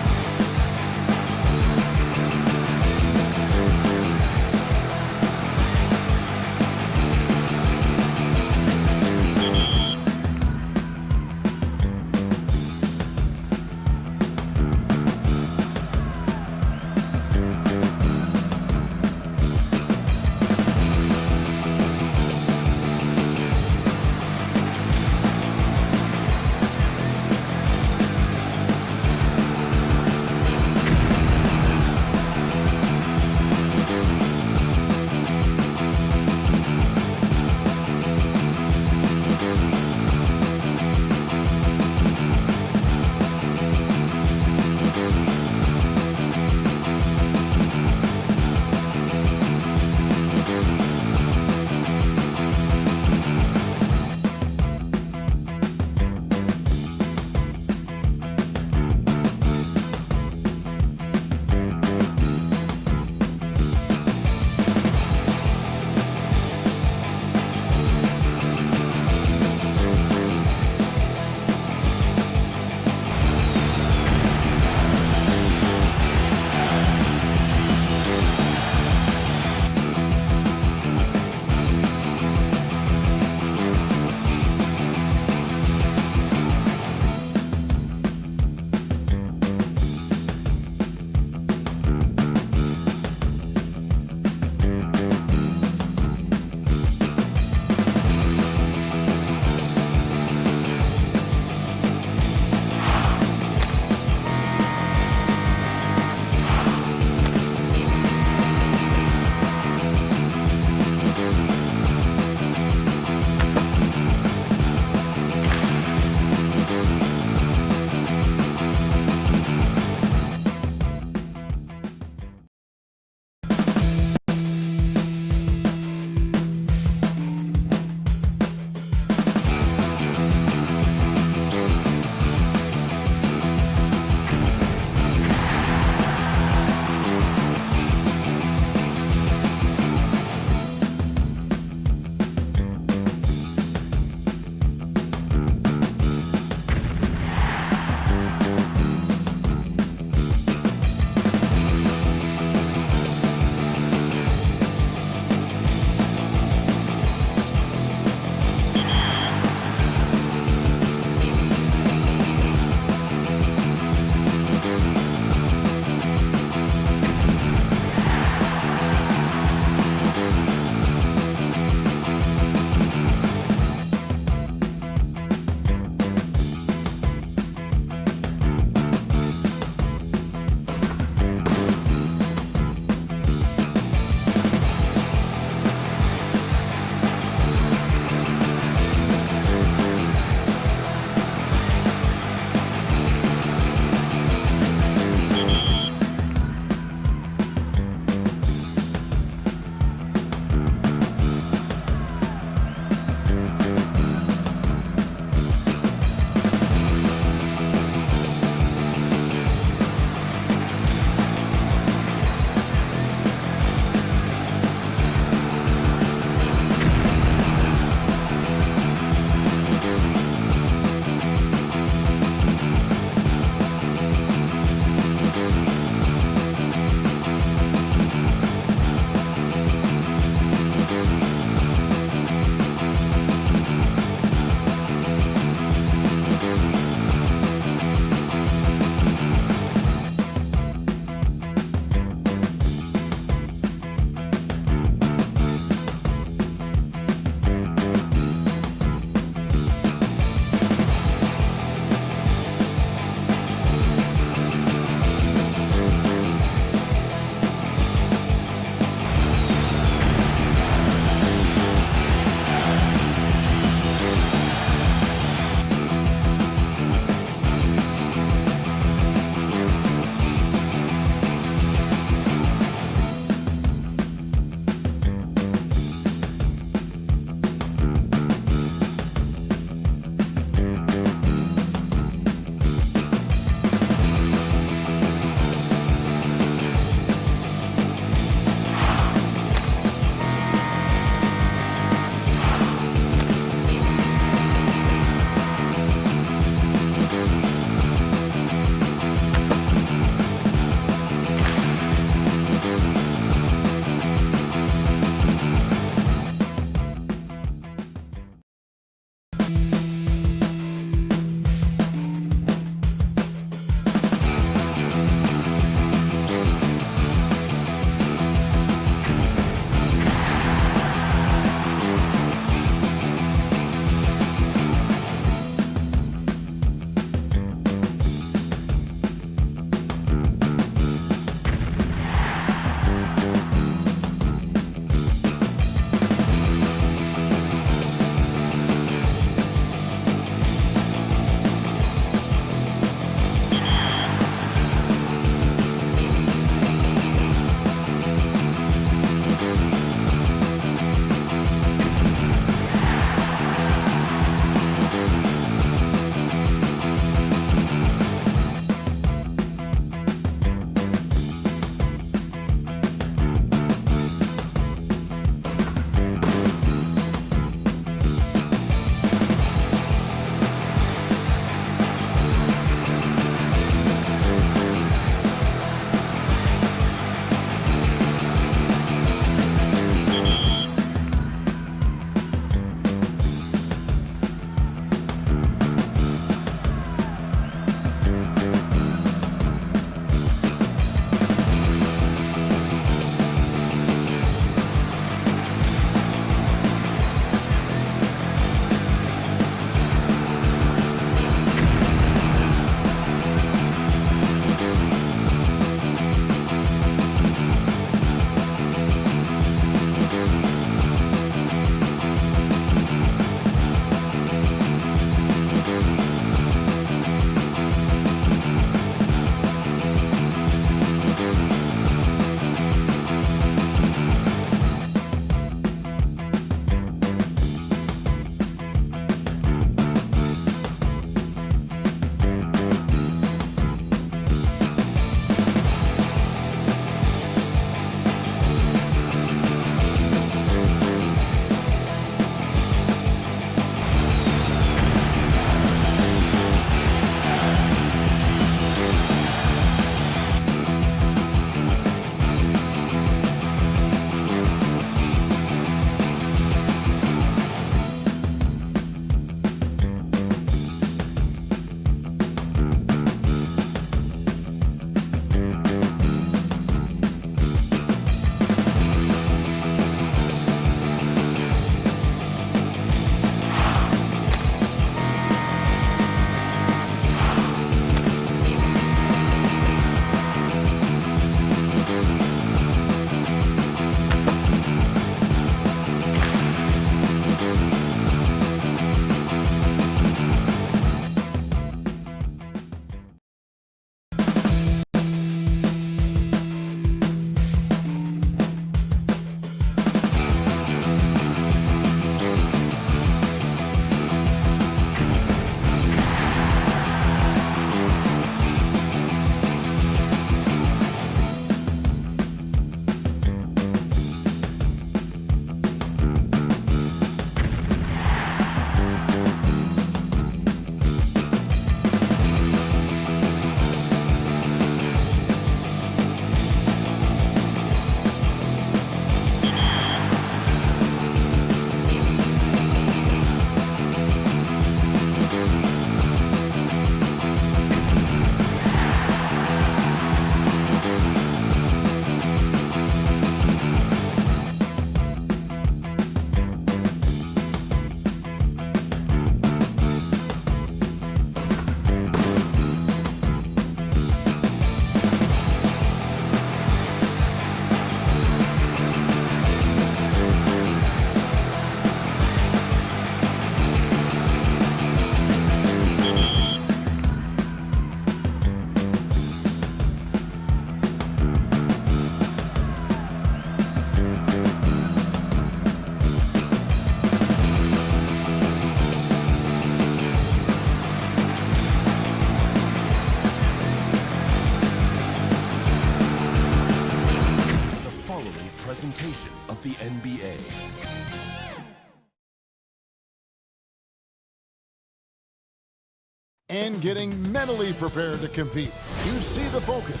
and getting mentally prepared to compete. You see the focus.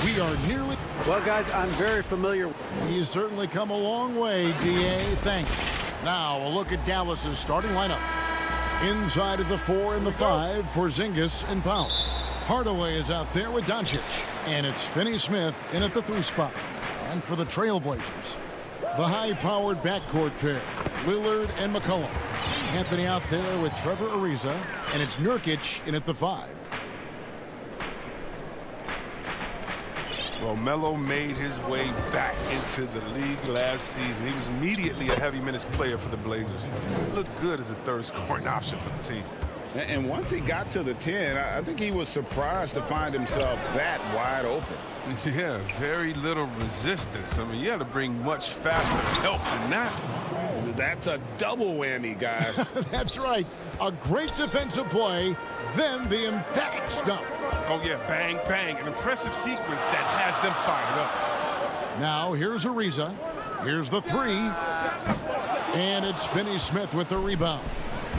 We are nearly... Well, guys, I'm very familiar. He's certainly come a long way, D.A. Thanks. Now, a look at Dallas's starting lineup. Inside of the 4 and the 5, Porzingis and Powell. Hardaway is out there with Doncic. And it's Finney-Smith in at the 3 spot. And for the Trailblazers, the high-powered backcourt pair, Lillard and McCollum. Anthony out there with Trevor Ariza, and it's Nurkic in at the 5. Well, Melo made his way back into the league last season. He was immediately a heavy minutes player for the Blazers. He looked good as a third scoring option for the team. And once he got to the 10, I think he was surprised to find himself that wide open. Yeah, very little resistance. I mean, you had to bring much faster help than that. That's a double whammy, guys. That's right. A great defensive play, then the emphatic stuff. Oh, yeah, bang, bang. An impressive sequence that has them fired up. Now, here's Ariza. Here's the 3. And it's Finney-Smith with the rebound.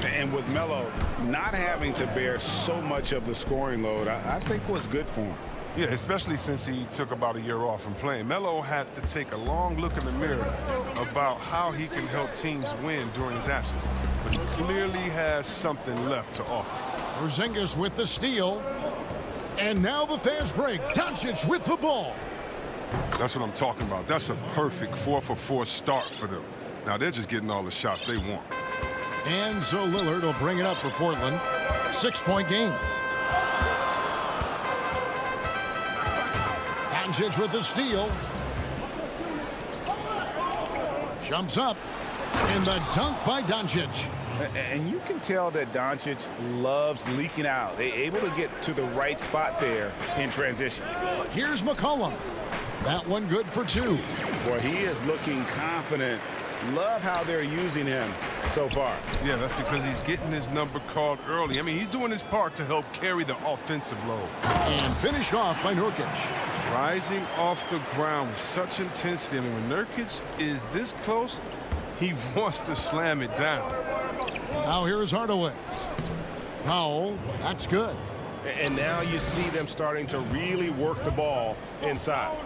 And with Melo not having to bear so much of the scoring load, I think was good for him. Yeah, especially since he took about a year off from playing. Melo had to take a long look in the mirror about how he can help teams win during his absence. But he clearly has something left to offer. Porzingis with the steal. And now the fast break. Doncic with the ball. That's what I'm talking about. That's a perfect 4-for-4 start for them. Now they're just getting all the shots they want. And so Lillard will bring it up for Portland. 6-point game. Doncic with the steal. Jumps up. And the dunk by Doncic. And you can tell that Doncic loves leaking out. They're able to get to the right spot there in transition. Here's McCollum. That one good for 2. Boy, he is looking confident. Love how they're using him so far. Yeah, that's because he's getting his number called early. I mean, he's doing his part to help carry the offensive load. And finished off by Nurkic. Rising off the ground with such intensity. I mean, when Nurkic is this close, he wants to slam it down. Now here's Hardaway. Powell, that's good. And now you see them starting to really work the ball inside.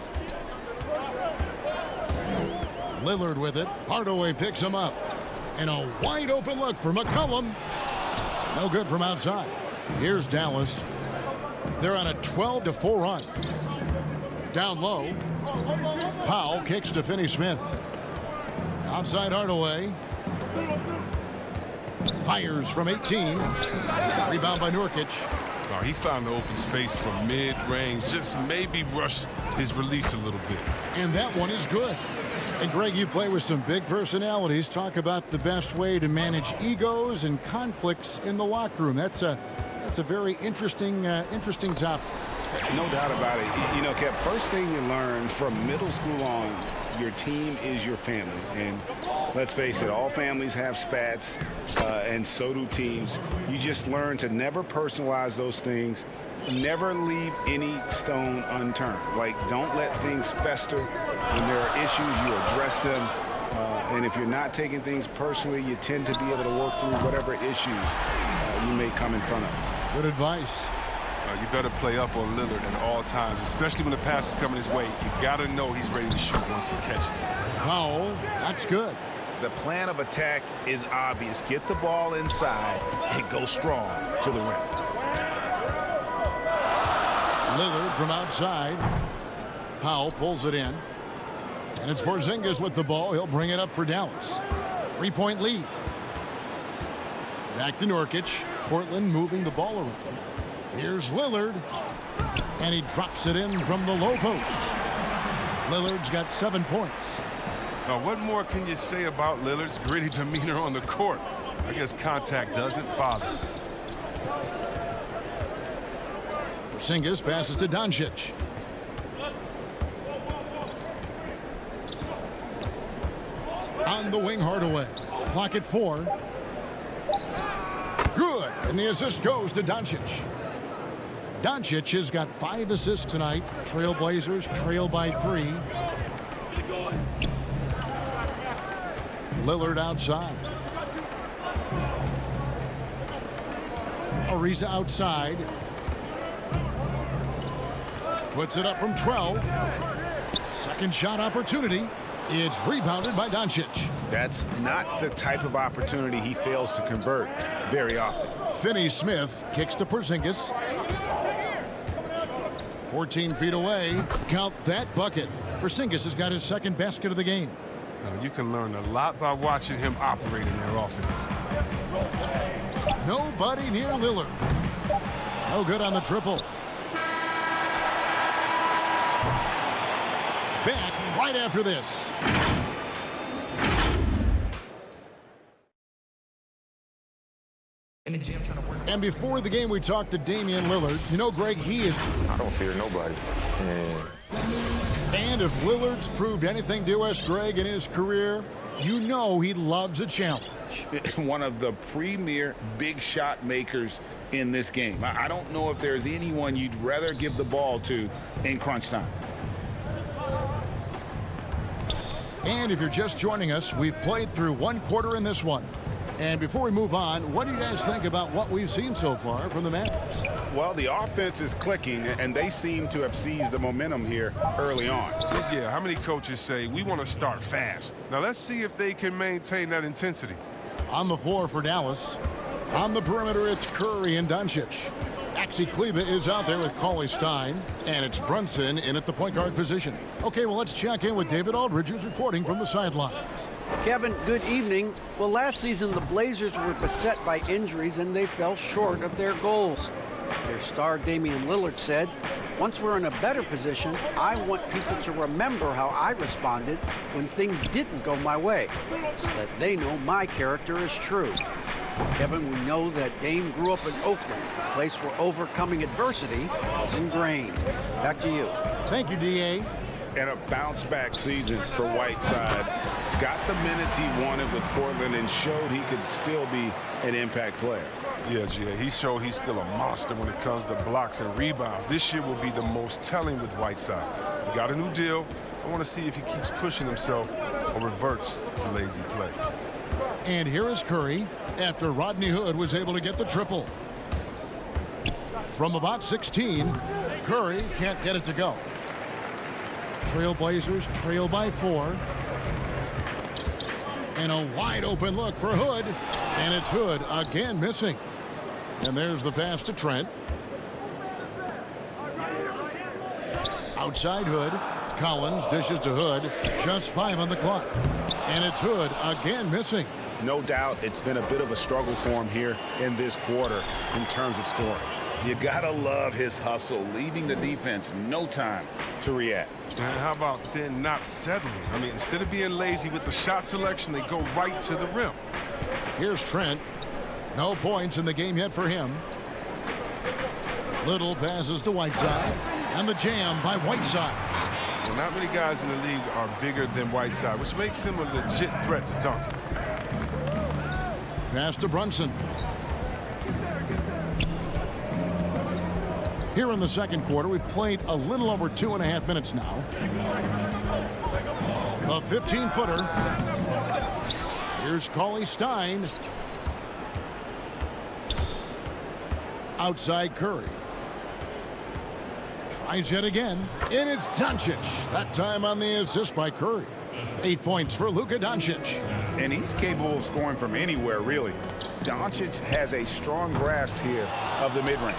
Lillard with it. Hardaway picks him up. And a wide open look for McCollum. No good from outside. Here's Dallas. They're on a 12-4 run. Down low. Powell kicks to Finney-Smith. Outside Hardaway. Fires from 18. Rebound by Nurkic. Oh, he found the open space from mid-range. Just maybe rush his release a little bit. And that one is good. And Greg, you play with some big personalities. Talk about the best way to manage egos and conflicts in the locker room. That's a very interesting topic. No doubt about it. You know, Kev, first thing you learn from middle school on, your team is your family. And let's face it, all families have spats, and so do teams. You just learn to never personalize those things. Never leave any stone unturned. Like, don't let things fester. When there are issues, you address them. And if you're not taking things personally, you tend to be able to work through whatever issues you may come in front of. Good advice. You better play up on Lillard at all times, especially when the pass is coming his way. You got to know he's ready to shoot once he catches it. Powell, that's good. The plan of attack is obvious. Get the ball inside and go strong to the rim. Lillard from outside. Powell pulls it in. And it's Porzingis with the ball. He'll bring it up for Dallas. 3-point lead. Back to Nurkic. Portland moving the ball around. Here's Lillard. And he drops it in from the low post. Lillard's got 7 points. Now, what more can you say about Lillard's gritty demeanor on the court? I guess contact doesn't bother. Porzingis passes to Doncic. On the wing, Hardaway. Clock at 4. Good. And the assist goes to Doncic. Doncic has got 5 assists tonight. Trailblazers trail by 3. Lillard outside. Ariza outside. Puts it up from 12. Second shot opportunity. It's rebounded by Doncic. That's not the type of opportunity he fails to convert very often. Finney-Smith kicks to Porzingis. 14 feet away. Count that bucket. Porzingis has got his second basket of the game. You can learn a lot by watching him operate in their offense. Nobody near Lillard. No good on the triple. Back right after this. And before the game, we talked to Damian Lillard. You know, Greg, he is... I don't fear nobody. And if Lillard's proved anything to us, Greg, in his career, you know he loves a challenge. One of the premier big shot makers in this game. I don't know if there's anyone you'd rather give the ball to in crunch time. And if you're just joining us, we've played through one quarter in this one. And before we move on, what do you guys think about what we've seen so far from the Mavericks? Well, the offense is clicking, and they seem to have seized the momentum here early on. Yeah, how many coaches say we want to start fast? Now let's see if they can maintain that intensity. On the floor for Dallas. On the perimeter, it's Curry and Doncic. Maxi Kleber is out there with Cauley Stein, and it's Brunson in at the point guard position. Okay, well, let's check in with David Aldridge, who's reporting from the sidelines. Kevin, good evening. Well, last season the Blazers were beset by injuries and they fell short of their goals. Their star Damian Lillard said, "Once we're in a better position, I want people to remember how I responded when things didn't go my way, so that they know my character is true." Kevin, we know that Dame grew up in Oakland, a place where overcoming adversity was ingrained. Back to you. Thank you, D.A. And a bounce-back season for Whiteside. Got the minutes he wanted with Portland and showed he could still be an impact player. Yes, yeah, he showed he's still a monster when it comes to blocks and rebounds. This year will be the most telling with Whiteside. He got a new deal. I want to see if he keeps pushing himself or reverts to lazy play. And here is Curry after Rodney Hood was able to get the triple. From about 16, Curry can't get it to go. Trailblazers trail by 4. And a wide open look for Hood. And it's Hood again missing. And there's the pass to Trent. Outside Hood. Collins dishes to Hood. Just 5 on the clock. And it's Hood again missing. No doubt it's been a bit of a struggle for him here in this quarter in terms of scoring. You gotta love his hustle, leaving the defense no time to react. And how about then not settling? I mean, instead of being lazy with the shot selection, they go right to the rim. Here's Trent. No points in the game yet for him. Little passes to Whiteside. And the jam by Whiteside. Well, not many guys in the league are bigger than Whiteside, which makes him a legit threat to dunk. Pass to Brunson. Here in the second quarter, we've played a little over 2.5 minutes now. A 15-footer. Here's Cauley Stein. Outside Curry. Tries yet again. And it's Doncic. That time on the assist by Curry. 8 points for Luka Doncic. And he's capable of scoring from anywhere, really. Doncic has a strong grasp here of the mid-range.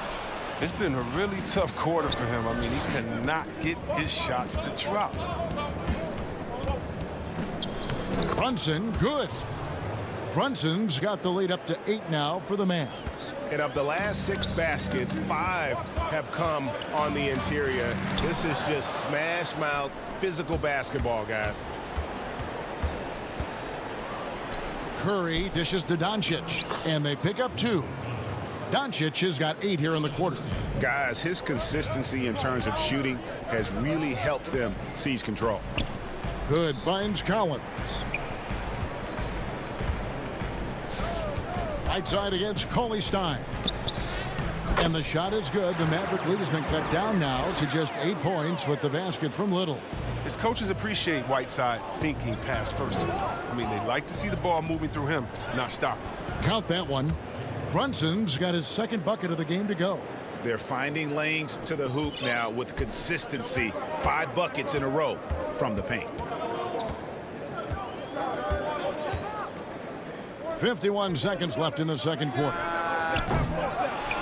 It's been a really tough quarter for him. I mean, he cannot get his shots to drop. Brunson, good. Brunson's got the lead up to 8 now for the Mavs. And of the last 6 baskets, 5 have come on the interior. This is just smash mouth, physical basketball, guys. Curry dishes to Doncic, and they pick up 2. Doncic has got 8 here in the quarter. Guys, his consistency in terms of shooting has really helped them seize control. Hood finds Collins. Right side against Cauley Stein. And the shot is good. The Maverick lead has been cut down now to just 8 points with the basket from Little. His coaches appreciate Whiteside thinking pass first. I mean, they like to see the ball moving through him, not stopping. Count that one. Brunson's got his second bucket of the game to go. They're finding lanes to the hoop now with consistency. 5 buckets in a row from the paint. 51 seconds left in the second quarter.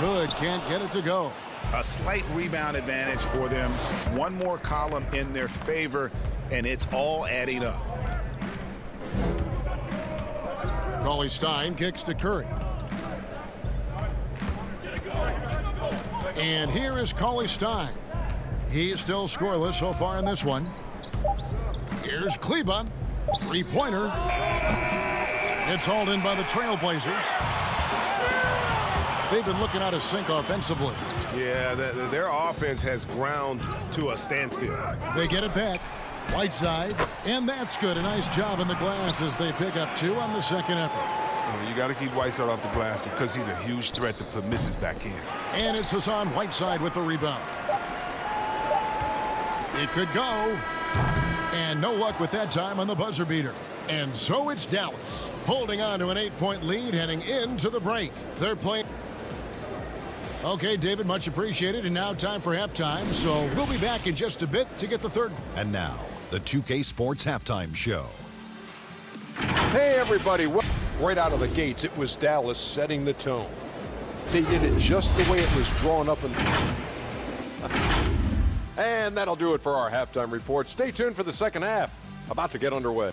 Good, can't get it to go. A slight rebound advantage for them. One more column in their favor, and it's all adding up. Cauley Stein kicks to Curry. And here is Cauley Stein. He's still scoreless so far in this one. Here's Kleba. Three-pointer. It's hauled in by the Trailblazers. They've been looking out of sync offensively. Yeah, their offense has ground to a standstill. They get it back. Whiteside, and that's good. A nice job in the glass as they pick up 2 on the second effort. You got to keep Whiteside off the glass because he's a huge threat to put misses back in. And it's Hassan Whiteside with the rebound. It could go. And no luck with that time on the buzzer beater. And so it's Dallas holding on to an 8-point lead heading into the break. They're playing. Okay, David, much appreciated. And now time for halftime. So we'll be back in just a bit to get the third. And now, the 2K Sports Halftime Show. Hey, everybody. Right out of the gates, it was Dallas setting the tone. They did it just the way it was drawn up. And that'll do it for our halftime report. Stay tuned for the second half. About to get underway.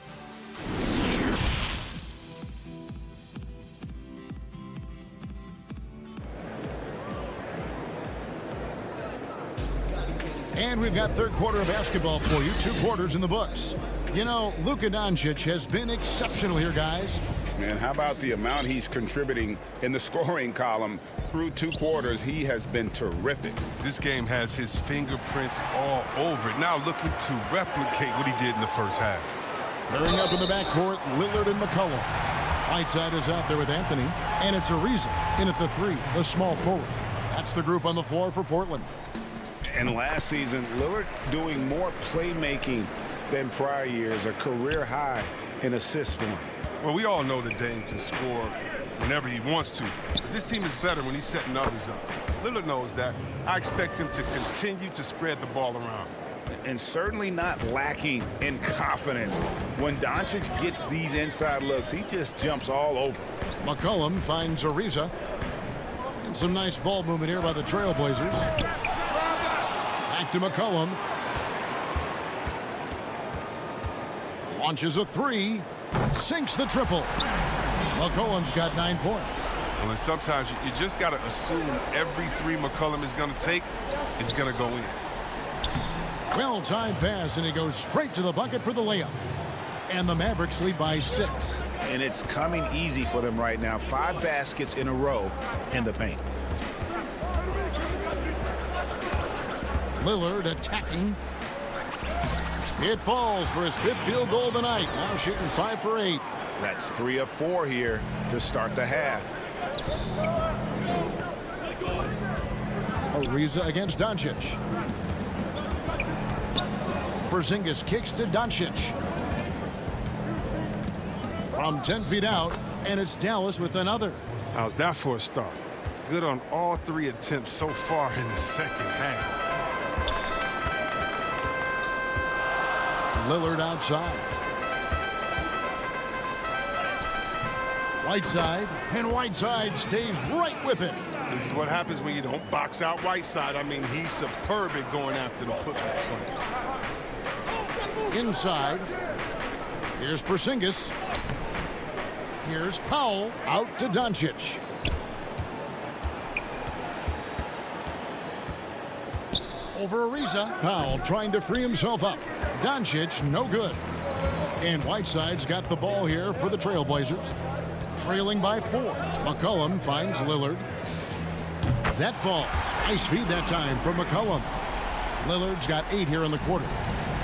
And we've got third quarter of basketball for you. 2 quarters in the books. You know, Luka Doncic has been exceptional here, guys. Man, how about the amount he's contributing in the scoring column through 2 quarters? He has been terrific. This game has his fingerprints all over it. Now looking to replicate what he did in the first half. Clearing up in the backcourt, Lillard and McCollum. Whiteside is out there with Anthony, and it's Ariza in at the 3, the small forward. That's the group on the floor for Portland. And last season, Lillard doing more playmaking than prior years, a career high in assists for him. Well, we all know that Dame can score whenever he wants to. But this team is better when he's setting others up. Lillard knows that. I expect him to continue to spread the ball around. And certainly not lacking in confidence. When Doncic gets these inside looks, he just jumps all over. McCollum finds Ariza. And some nice ball movement here by the Trailblazers. Back to McCollum. Launches a 3. Sinks the triple. McCollum's got 9 points. Well, and sometimes you just got to assume every 3 McCollum is going to take is going to go in. Well-timed pass, and he goes straight to the bucket for the layup. And the Mavericks lead by 6. And it's coming easy for them right now. 5 baskets in a row in the paint. Lillard attacking. It falls for his 5th field goal of the night. Now shooting 5 for 8. That's 3 of 4 here to start the half. Ariza against Doncic. Porzingis kicks to Doncic. From 10 feet out, and it's Dallas with another. How's that for a start? Good on all 3 attempts so far in the second half. Lillard outside. Whiteside, and Whiteside stays right with it. This is what happens when you don't box out Whiteside. I mean, he's superb at going after the putback slam. Inside. Here's Porzingis. Here's Powell out to Doncic. Over Ariza. Powell trying to free himself up. Doncic, no good. And Whiteside's got the ball here for the Trailblazers. Trailing by 4. McCollum finds Lillard. That falls. Nice feed that time from McCollum. Lillard's got 8 here in the quarter.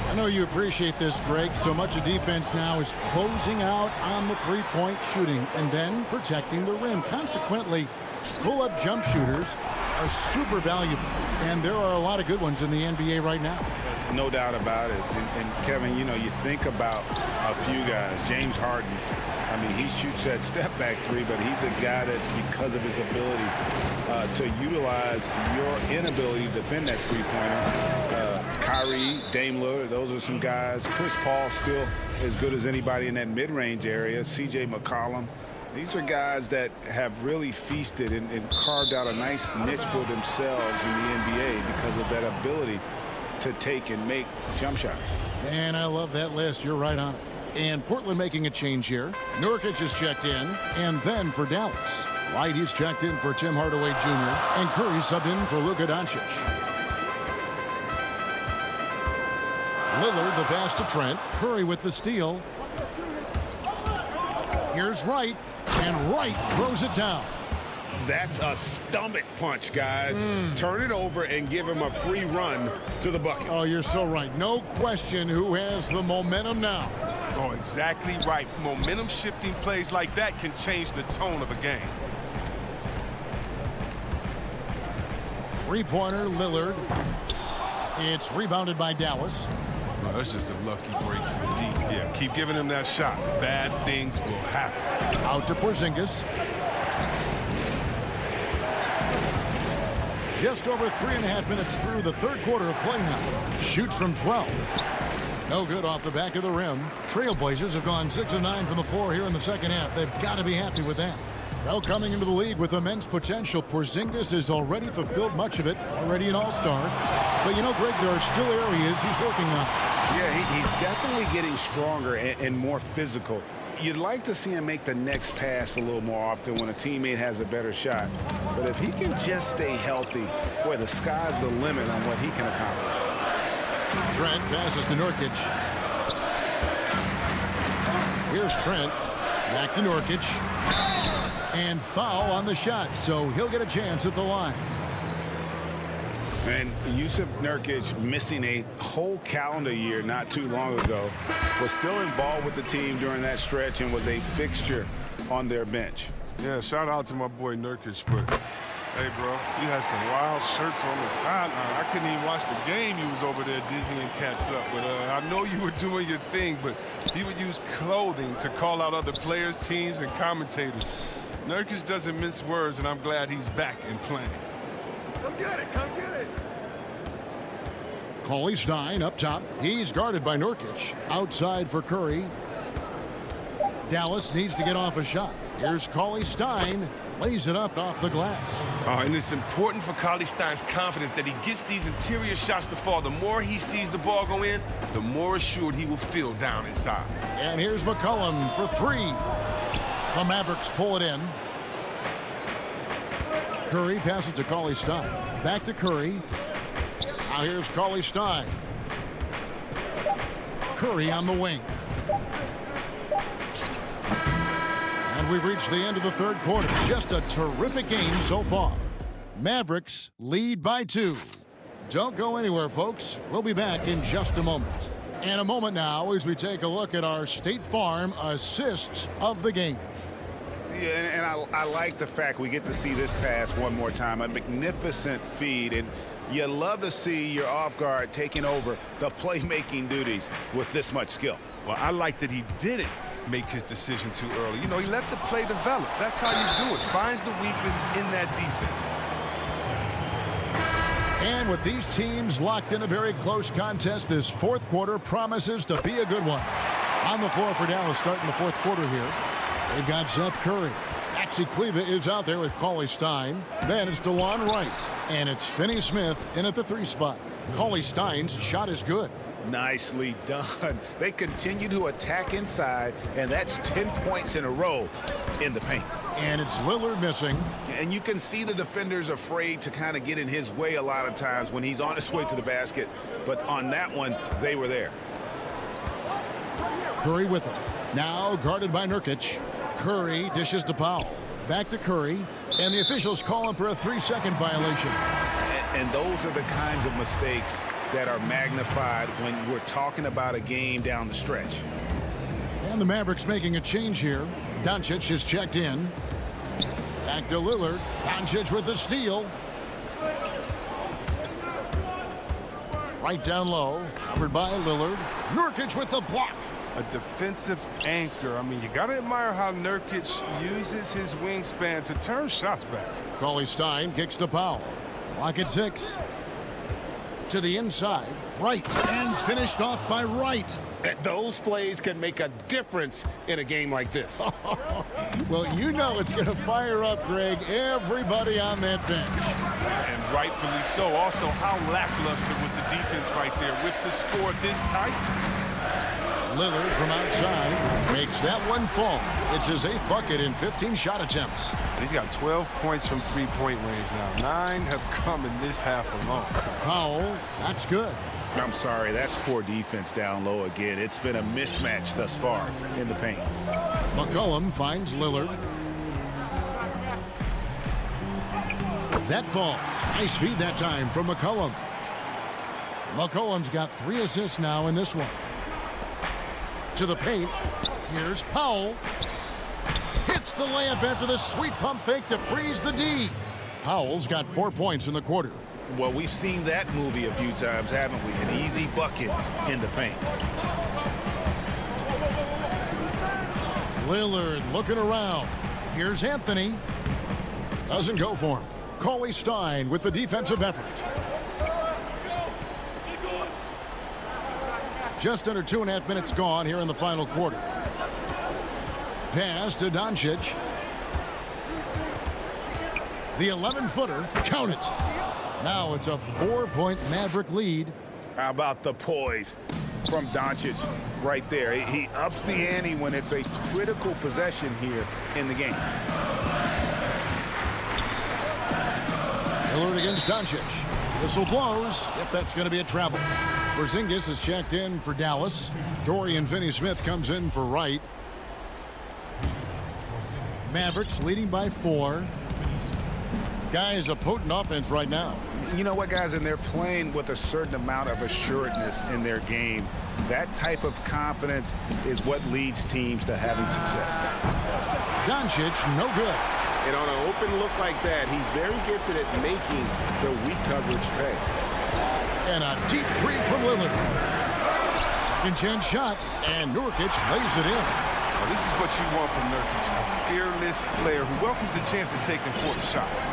I know you appreciate this, Greg. So much of defense now is closing out on the 3-point shooting and then protecting the rim. Consequently, pull-up jump shooters are super valuable. And there are a lot of good ones in the NBA right now. No doubt about it. And Kevin, you know, you think about a few guys. James Harden, I mean, he shoots that step-back three, but he's a guy that, because of his ability to utilize your inability to defend that three-pointer, Kyrie, Dame Lillard, those are some guys. Chris Paul still as good as anybody in that mid-range area. C.J. McCollum. These are guys that have really feasted and carved out a nice niche for themselves in the NBA because of that ability to take and make jump shots. And I love that list. You're right on it. And Portland making a change here. Nurkic is checked in. And then for Dallas, White is checked in for Tim Hardaway Jr. And Curry subbed in for Luka Doncic. Lillard the pass to Trent. Curry with the steal. Here's Wright. And Wright throws it down. That's a stomach punch, guys. Turn it over and give him a free run to the bucket. Oh, you're so right. No question who has the momentum now. Oh, exactly right. Momentum shifting plays like that can change the tone of a game. Three-pointer, Lillard. It's rebounded by Dallas. Oh, that's just a lucky break for the deep. Yeah, keep giving him that shot. Bad things will happen. Out to Porzingis. Just over 3.5 minutes through the third quarter of play now. Shoots from 12. No good off the back of the rim. Trailblazers have gone 6 of 9 from the floor here in the second half. They've got to be happy with that. Well, coming into the league with immense potential, Porzingis has already fulfilled much of it, already an all-star. But, you know, Greg, there are still areas he's working on. Yeah, he's definitely getting stronger and more physical. You'd like to see him make the next pass a little more often when a teammate has a better shot. But if he can just stay healthy, boy, the sky's the limit on what he can accomplish. Trent passes to Nurkic. Here's Trent. Back to Nurkic. And foul on the shot, so he'll get a chance at the line. And Yusuf Nurkic, missing a whole calendar year not too long ago, was still involved with the team during that stretch and was a fixture on their bench. Yeah, shout out to my boy Nurkic, but hey, bro, you had some wild shirts on the sideline. I couldn't even watch the game. You was over there dizzying cats up. But I know you were doing your thing, but he would use clothing to call out other players, teams, and commentators. Nurkic doesn't mince words, and I'm glad he's back and playing. Come get it, come get it. Cauley Stein up top. He's guarded by Nurkic. Outside for Curry. Dallas needs to get off a shot. Here's Cauley Stein. Lays it up off the glass. And it's important for Cauley Stein's confidence that he gets these interior shots to fall. The more he sees the ball go in, the more assured he will feel down inside. And here's McCollum for three. The Mavericks pull it in. Curry passes to Cauley Stein. Back to Curry. Now here's Cauley Stein. Curry on the wing. And we've reached the end of the third quarter. Just a terrific game so far. Mavericks lead by 2. Don't go anywhere, folks. We'll be back in just a moment. And a moment now as we take a look at our State Farm assists of the game. Yeah, and I like the fact we get to see this pass one more time. A magnificent feed, and you love to see your off guard taking over the playmaking duties with this much skill. Well, I like that he didn't make his decision too early. You know, he let the play develop. That's how you do it. Finds the weakness in that defense. And with these teams locked in a very close contest, this fourth quarter promises to be a good one. On the floor for Dallas starting the fourth quarter here. They've got Seth Curry. Maxi Kleber is out there with Cauley Stein. Then it's DeJuan Wright. And it's Finney Smith in at the 3 spot. Cauley Stein's shot is good. Nicely done. They continue to attack inside, and that's 10 points in a row in the paint. And it's Lillard missing. And you can see the defenders afraid to kind of get in his way a lot of times when he's on his way to the basket. But on that one, they were there. Curry with him. Now guarded by Nurkic. Curry dishes to Powell. Back to Curry. And the officials call him for a 3-second violation. And those are the kinds of mistakes that are magnified when we're talking about a game down the stretch. And the Mavericks making a change here. Doncic is checked in. Back to Lillard. Doncic with the steal. Right down low. Covered by Lillard. Nurkic with the block. a defensive anchor. I mean, you got to admire how Nurkic uses his wingspan to turn shots back. Cauley Stein kicks to Powell. Clock at 6. To the inside. Right. And finished off by Wright. Those plays can make a difference in a game like this. Well, you know it's going to fire up, Greg, everybody on that bench. And rightfully so. Also, how lackluster was the defense right there with the score this tight? Lillard from outside makes that one fall. It's his 8th bucket in 15 shot attempts. And he's got 12 points from three-point range now. 9 have come in this half alone. Powell, that's good. I'm sorry, that's poor defense down low again. It's been a mismatch thus far in the paint. McCollum finds Lillard. That falls. Nice feed that time from McCollum. McCollum's got 3 assists now in this one. To the paint. Here's Powell. Hits the layup after the sweet pump fake to freeze the D. Powell's got 4 points in the quarter. Well, we've seen that movie a few times, haven't we? An easy bucket in the paint. Lillard looking around. Here's Anthony. Doesn't go for him. Cauley Stein with the defensive effort. Just under 2.5 minutes gone here in the final quarter. Pass to Doncic. The 11-footer. Count it. Now it's a 4-point Maverick lead. How about the poise from Doncic right there? He ups the ante when it's a critical possession here in the game. Lillard against Doncic. Whistle blows. Yep, that's going to be a travel. Porzingis is checked in for Dallas. Dorian Finney-Smith comes in for Wright. Mavericks leading by 4. Guys, a potent offense right now. You know what, guys, and they're playing with a certain amount of assuredness in their game. That type of confidence is what leads teams to having success. Doncic, no good. And on an open look like that, he's very gifted at making the weak coverage pay. And a deep 3 from Lillard. Second chance shot, and Nurkic lays it in. Well, this is what you want from Nurkic, a fearless player who welcomes the chance to take important shots.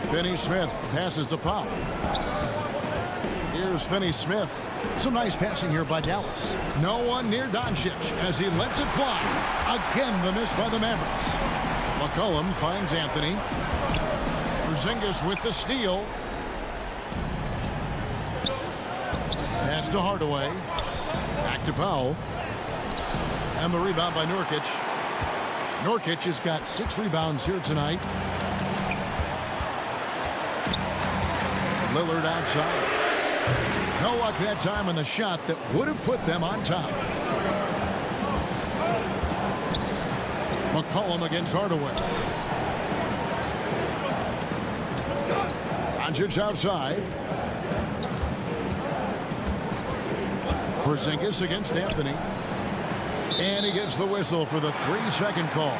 Finney-Smith passes to Powell. Here's Finney-Smith. Some nice passing here by Dallas. No one near Doncic as he lets it fly. Again, the miss by the Mavericks. McCollum finds Anthony. Porzingis with the steal. Pass to Hardaway. Back to Powell. And the rebound by Nurkic. Nurkic has got 6 rebounds here tonight. Lillard outside. No luck that time on the shot that would have put them on top. McCollum against Hardaway. Doncic outside. Porzingis against Anthony. And he gets the whistle for the 3-second call.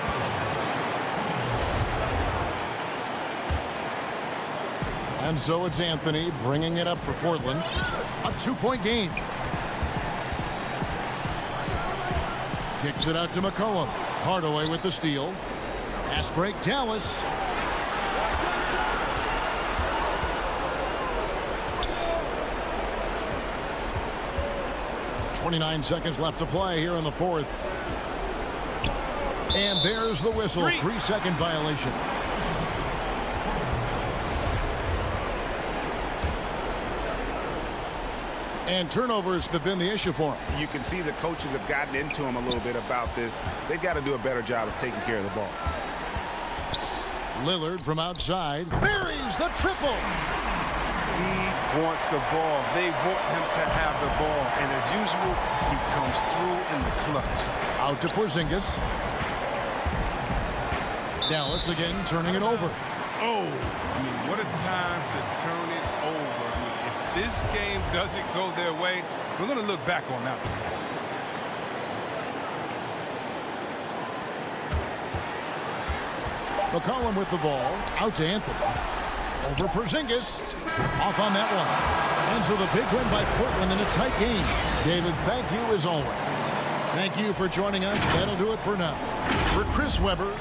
And so it's Anthony bringing it up for Portland. A 2-point game. Kicks it out to McCollum. Hardaway with the steal. Pass break, Dallas. .29 seconds left to play here in the 4th. And there's the whistle. 3-second violation. And turnovers have been the issue for him. You can see the coaches have gotten into him a little bit about this. They've got to do a better job of taking care of the ball. Lillard from outside buries the triple. He wants the ball. They want him to have the ball. And as usual, he comes through in the clutch. Out to Porzingis. Dallas again turning it over. Oh, I mean, what a time to turn it over. I mean, if this game doesn't go their way, we're going to look back on that one. McCollum with the ball. Out to Anthony. Over Porzingis. Off on that one. And so the big win by Portland in a tight game. David, thank you as always. Thank you for joining us. That'll do it for now. For Chris Webber,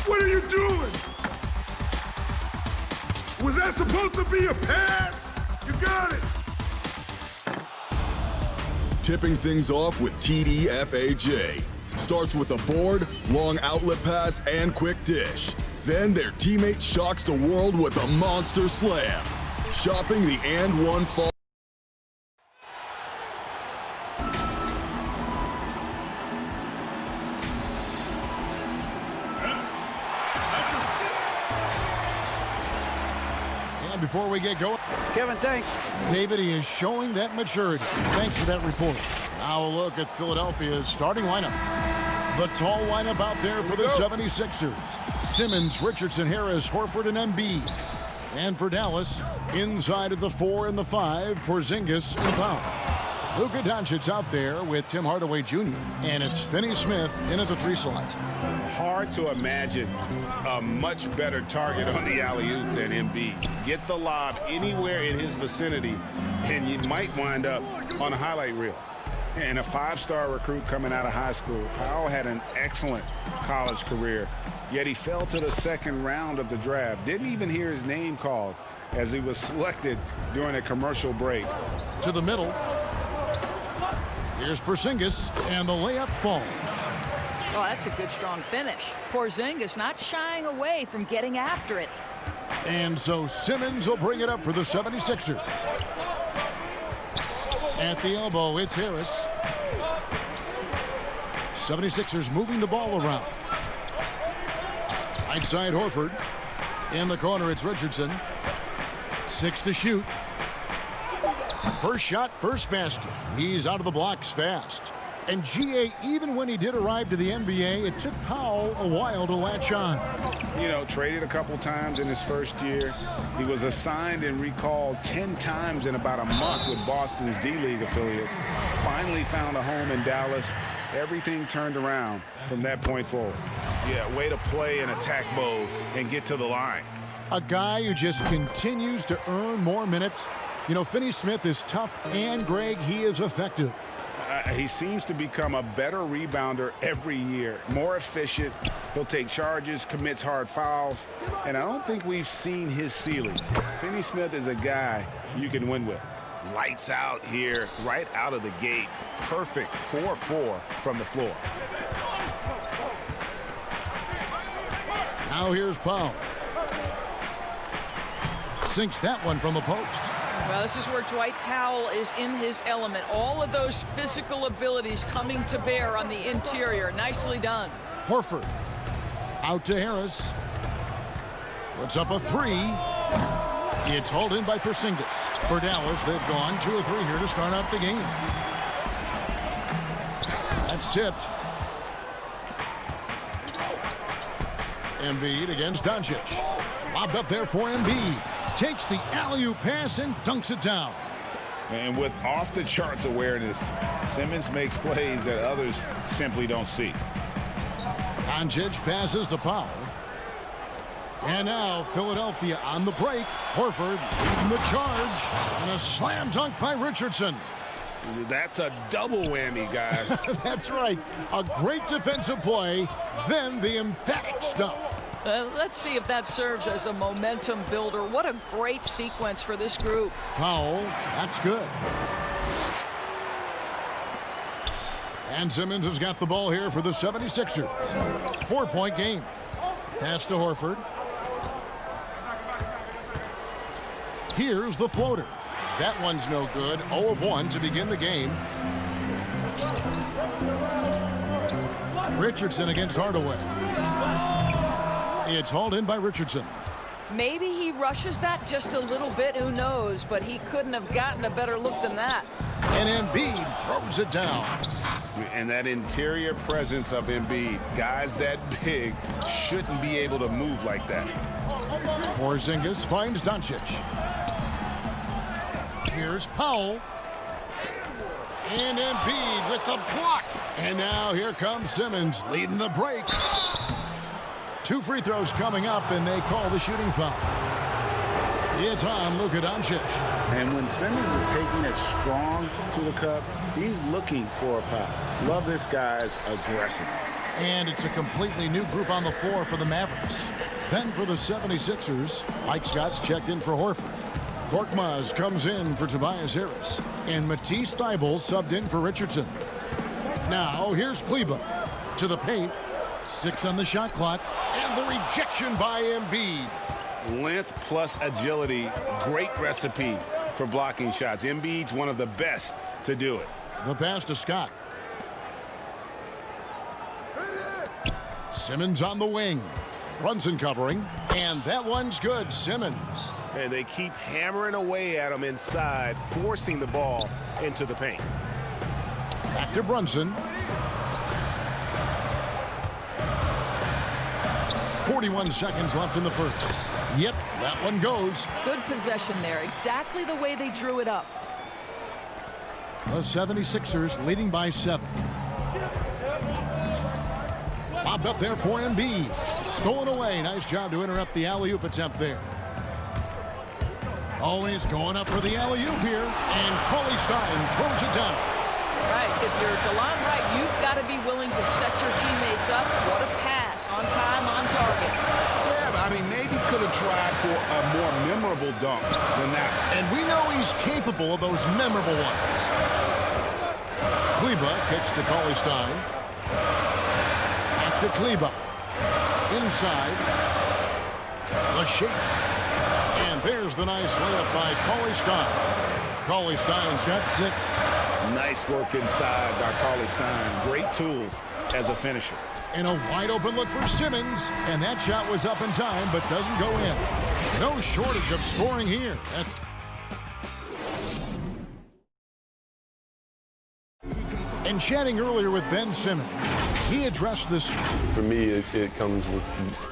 What are you doing? Was that supposed to be a pass? You got it. Tipping things off with TDFAJ. Starts with a board, long outlet pass, and quick dish. Then their teammate shocks the world with a monster slam. Shopping the and one fall. And before we get going, Kevin, thanks. David, he is showing that maturity. Thanks for that report. Now a look at Philadelphia's starting lineup. The tall lineup out there for the 76ers. Simmons, Richardson, Harris, Horford, and Embiid. And for Dallas, inside of the 4 and the 5, Porzingis and Powell. Luka Doncic out there with Tim Hardaway Jr. And it's Finney Smith in at the 3 slot. Hard to imagine a much better target on the alley-oop than Embiid. Get the lob anywhere in his vicinity, and you might wind up on a highlight reel. And a 5-star recruit coming out of high school, Powell had an excellent college career, yet he fell to the 2nd round of the draft. Didn't even hear his name called as he was selected during a commercial break. To the middle. Here's Porzingis, and the layup falls. Oh, that's a good, strong finish. Porzingis not shying away from getting after it. And so Simmons will bring it up for the 76ers. At the elbow, it's Harris. 76ers moving the ball around. Right side, Horford. In the corner, it's Richardson. 6 to shoot. First shot, first basket. He's out of the blocks fast. And GA, even when he did arrive to the NBA, it took Powell a while to latch on. You know, traded a couple times in his first year. He was assigned and recalled 10 times in about a month with Boston's D-League affiliate. Finally found a home in Dallas. Everything turned around from that point forward. Yeah, way to play in attack mode and get to the line. A guy who just continues to earn more minutes. You know, Finney Smith is tough, and Greg, he is effective. He seems to become a better rebounder every year, more efficient. He'll take charges, commits hard fouls, and I don't think we've seen his ceiling. Finney Smith is a guy you can win with. Lights out here, right out of the gate. Perfect 4-4 from the floor. Now here's Powell. Sinks that one from the post. Well, this is where Dwight Powell is in his element. All of those physical abilities coming to bear on the interior. Nicely done. Horford out to Harris. Puts up a 3. It's hauled in by Porzingis. For Dallas, they've gone 2 of 3 here to start out the game. That's tipped. Embiid against Doncic. Lobbed up there for Embiid. Takes the alley-oop pass and dunks it down. And with off-the-charts awareness, Simmons makes plays that others simply don't see. Doncic passes to Powell. And now Philadelphia on the break. Horford leading the charge. And a slam dunk by Richardson. That's a double whammy, guys. That's right. A great defensive play, then the emphatic stuff. Let's see if that serves as a momentum builder. What a great sequence for this group. Powell, that's good. And Simmons has got the ball here for the 76ers. 4-point game. Pass to Horford. Here's the floater. That one's no good. 0 of 1 to begin the game. Richardson against Hardaway. It's hauled in by Richardson. Maybe he rushes that just a little bit, who knows, but he couldn't have gotten a better look than that. And Embiid throws it down. And that interior presence of Embiid, guys that big shouldn't be able to move like that. Porzingis finds Doncic. Here's Powell. And Embiid with the block. And now here comes Simmons leading the break. 2 free throws coming up, and they call the shooting foul. It's on Luka Doncic. And when Simmons is taking it strong to the cup, he's looking for a foul. Love this guy's aggressive. And it's a completely new group on the floor for the Mavericks. Then for the 76ers, Mike Scott's checked in for Horford. Korkmaz comes in for Tobias Harris. And Matisse Thybulle subbed in for Richardson. Now here's Kleber to the paint. 6 on the shot clock. And the rejection by Embiid. Length plus agility, great recipe for blocking shots. Embiid's one of the best to do it. The pass to Scott. Simmons on the wing. Brunson covering. And that one's good. Simmons. And they keep hammering away at him inside, forcing the ball into the paint. Back to Brunson. 41 seconds left in the first. Yep, that one goes. Good possession there. Exactly the way they drew it up. The 76ers leading by 7. Bobbed up there for Embiid. Stolen away. Nice job to interrupt the alley-oop attempt there. Always going up for the alley-oop here. And Cauley Stein throws it down. Right. If you're DeLon Wright, you've got to be willing to set your teammates up. What a pass. On time, on target. Yeah, but I mean, maybe could have tried for a more memorable dunk than that. And we know he's capable of those memorable ones. Kleber kicks to Cauley Stein. Back to Kleber. Inside. The shake. And there's the nice layup by Cauley Stein. Cauley Stein's got 6. Nice work inside by Cauley Stein. Great tools as a finisher. And a wide open look for Simmons. And that shot was up in time, but doesn't go in. No shortage of scoring here. And chatting earlier with Ben Simmons, he addressed this. For me, it comes with...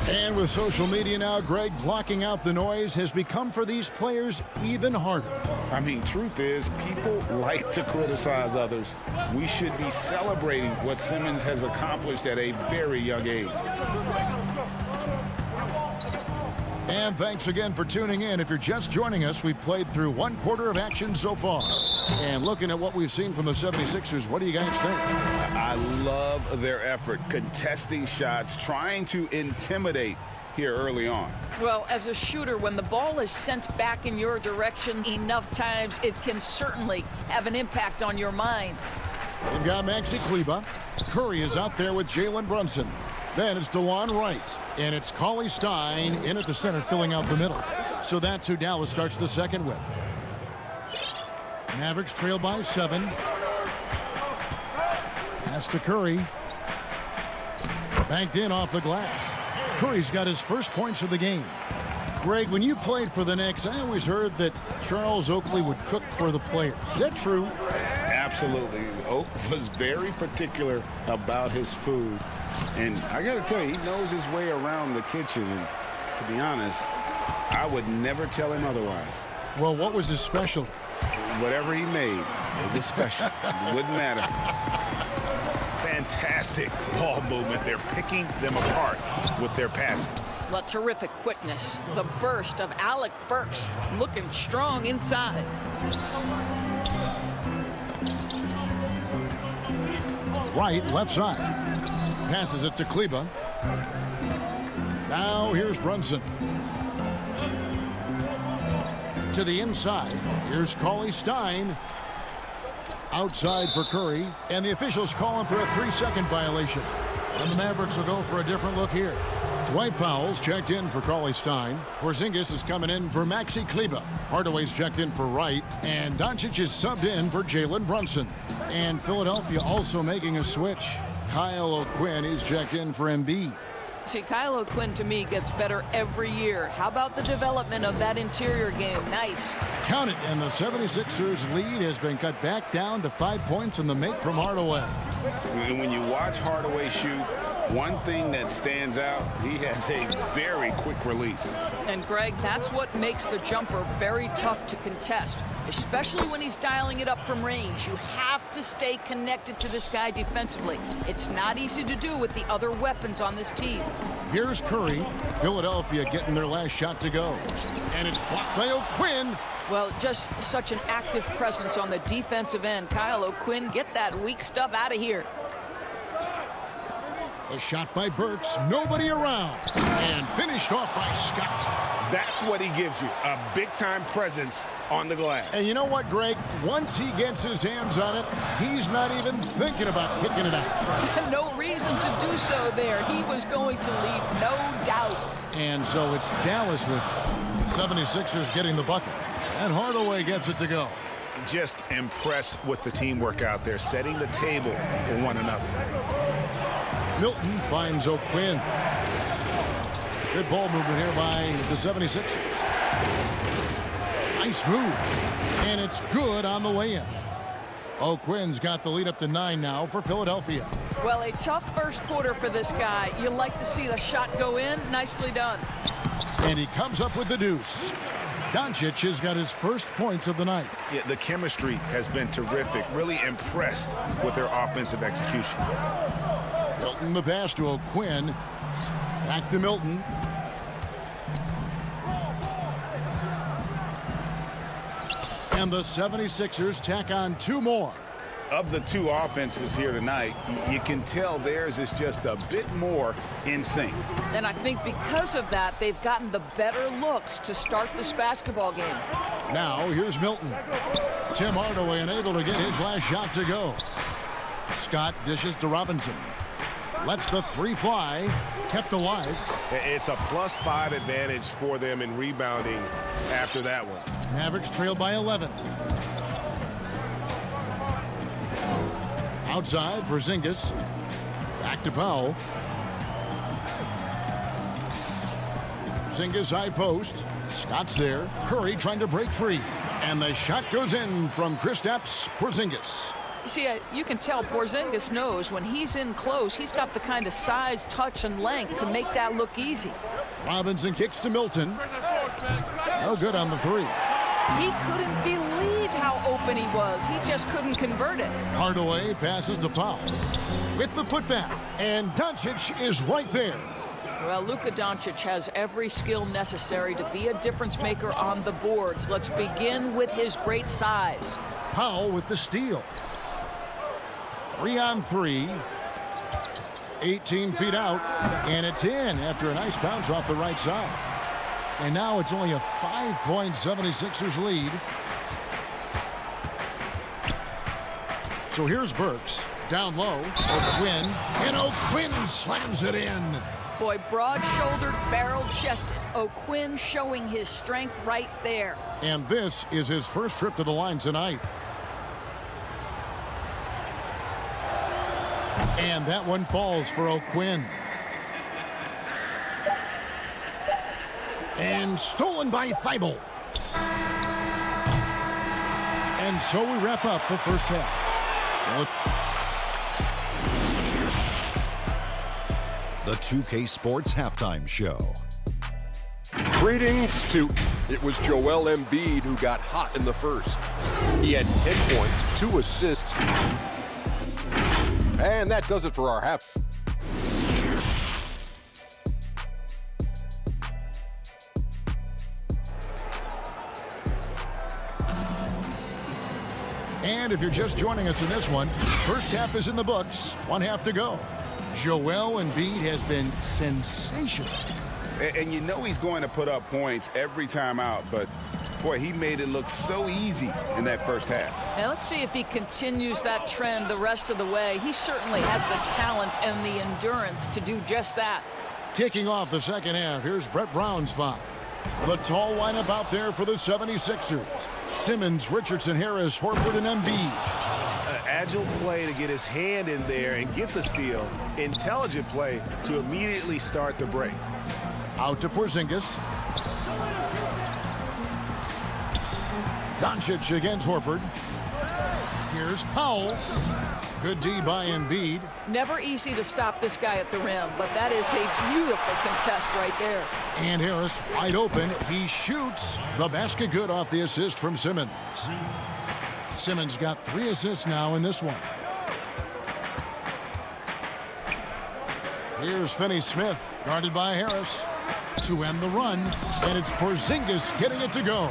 And with social media now, Greg, blocking out the noise has become for these players even harder. I mean, truth is, people like to criticize others. We should be celebrating what Simmons has accomplished at a very young age. And thanks again for tuning in. If you're just joining us, we've played through 1 quarter of action so far. And looking at what we've seen from the 76ers, what do you guys think? I love their effort, contesting shots, trying to intimidate here early on. Well, as a shooter, when the ball is sent back in your direction enough times, it can certainly have an impact on your mind. They've got Maxi Kleber. Curry is out there with Jalen Brunson. Then it's DeLon Wright. And it's Cauley Stein in at the center, filling out the middle. So that's who Dallas starts the second with. Mavericks trail by 7. Pass to Curry. Banked in off the glass. Curry's got his first points of the game. Greg, when you played for the Knicks, I always heard that Charles Oakley would cook for the players. Is that true? Absolutely. Oak was very particular about his food. And I got to tell you, he knows his way around the kitchen. And to be honest, I would never tell him otherwise. Well, what was his special? Whatever he made, it was special. It wouldn't matter. Fantastic ball movement. They're picking them apart with their passing. Well, terrific quickness. The burst of Alec Burks looking strong inside. Right, left side. Passes it to Kleber. Now here's Brunson. To the inside. Here's Cauley Stein. Outside for Curry. And the officials call him for a 3-second violation. And the Mavericks will go for a different look here. Dwight Powell's checked in for Cauley Stein. Porzingis is coming in for Maxi Kleber. Hardaway's checked in for Wright. And Doncic is subbed in for Jalen Brunson. And Philadelphia also making a switch. Kyle O'Quinn is checked in for Embiid. See, Kyle O'Quinn, to me, gets better every year. How about the development of that interior game? Nice. Count it, and the 76ers lead has been cut back down to 5 points in the make from Hardaway. When you watch Hardaway shoot, one thing that stands out, he has a very quick release. And, Greg, that's what makes the jumper very tough to contest, especially when he's dialing it up from range. You have to stay connected to this guy defensively. It's not easy to do with the other weapons on this team. Here's Curry. Philadelphia getting their last shot to go. And it's blocked by O'Quinn. Well, just such an active presence on the defensive end. Kyle O'Quinn, get that weak stuff out of here. A shot by Burks, nobody around, and finished off by Scott. That's what he gives you, a big-time presence on the glass. And you know what, Greg? Once he gets his hands on it, he's not even thinking about kicking it out. No reason to do so there. He was going to lead, no doubt. And so it's Dallas with the 76ers getting the bucket. And Hardaway gets it to go. Just impressed with the teamwork out there, setting the table for one another. Milton finds O'Quinn. Good ball movement here by the 76ers. Nice move. And it's good on the way in. O'Quinn's got the lead up to 9 now for Philadelphia. Well, a tough first quarter for this guy. You like to see the shot go in. Nicely done. And he comes up with the deuce. Doncic has got his first points of the night. Yeah, the chemistry has been terrific. Really impressed with their offensive execution. Milton the pass to O'Quinn. Back to Milton. And the 76ers tack on 2 more. Of the 2 offenses here tonight, you can tell theirs is just a bit more in sync. And I think because of that, they've gotten the better looks to start this basketball game. Now, here's Milton. Tim Hardaway unable to get his last shot to go. Scott dishes to Robinson. Lets the 3 fly. Kept alive. It's a +5 advantage for them in rebounding after that one. Mavericks trail by 11. Outside, Porzingis. Back to Powell. Porzingis high post. Scott's there. Curry trying to break free. And the shot goes in from Kristaps Porzingis. See, you can tell Porzingis knows when he's in close, he's got the kind of size, touch, and length to make that look easy. Robinson kicks to Milton. No good on the 3. He couldn't believe how open he was. He just couldn't convert it. Hardaway passes to Powell with the putback. And Doncic is right there. Well, Luka Doncic has every skill necessary to be a difference maker on the boards. Let's begin with his great size. Powell with the steal. 3 on 3. 18 feet out. And it's in after a nice bounce off the right side. And now it's only a 5-point 76ers lead. So here's Burks. Down low. O'Quinn. And O'Quinn slams it in. Boy, broad-shouldered, barrel-chested. O'Quinn showing his strength right there. And this is his first trip to the line tonight. And that one falls for O'Quinn. And stolen by Thibault. And so we wrap up the first half. The 2K Sports Halftime Show. Greetings to... It was Joel Embiid who got hot in the first. He had 10 points, 2 assists. And that does it for our half. And if you're just joining us in this one, first half is in the books. 1 half to go. Joel Embiid has been sensational. And you know he's going to put up points every time out, but boy, he made it look so easy in that first half. Now let's see if he continues that trend the rest of the way. He certainly has the talent and the endurance to do just that. Kicking off the second half, here's Brett Brown's foul. The tall lineup out there for the 76ers. Simmons, Richardson, Harris, Horford, and Embiid. Agile play to get his hand in there and get the steal. Intelligent play to immediately start the break. Out to Porzingis. Doncic against Horford. Here's Powell. Good D by Embiid. Never easy to stop this guy at the rim, but that is a beautiful contest right there. And Harris wide open. He shoots. The basket good off the assist from Simmons. Simmons got 3 assists now in this one. Here's Finney-Smith, guarded by Harris. To end the run, and it's Porzingis getting it to go.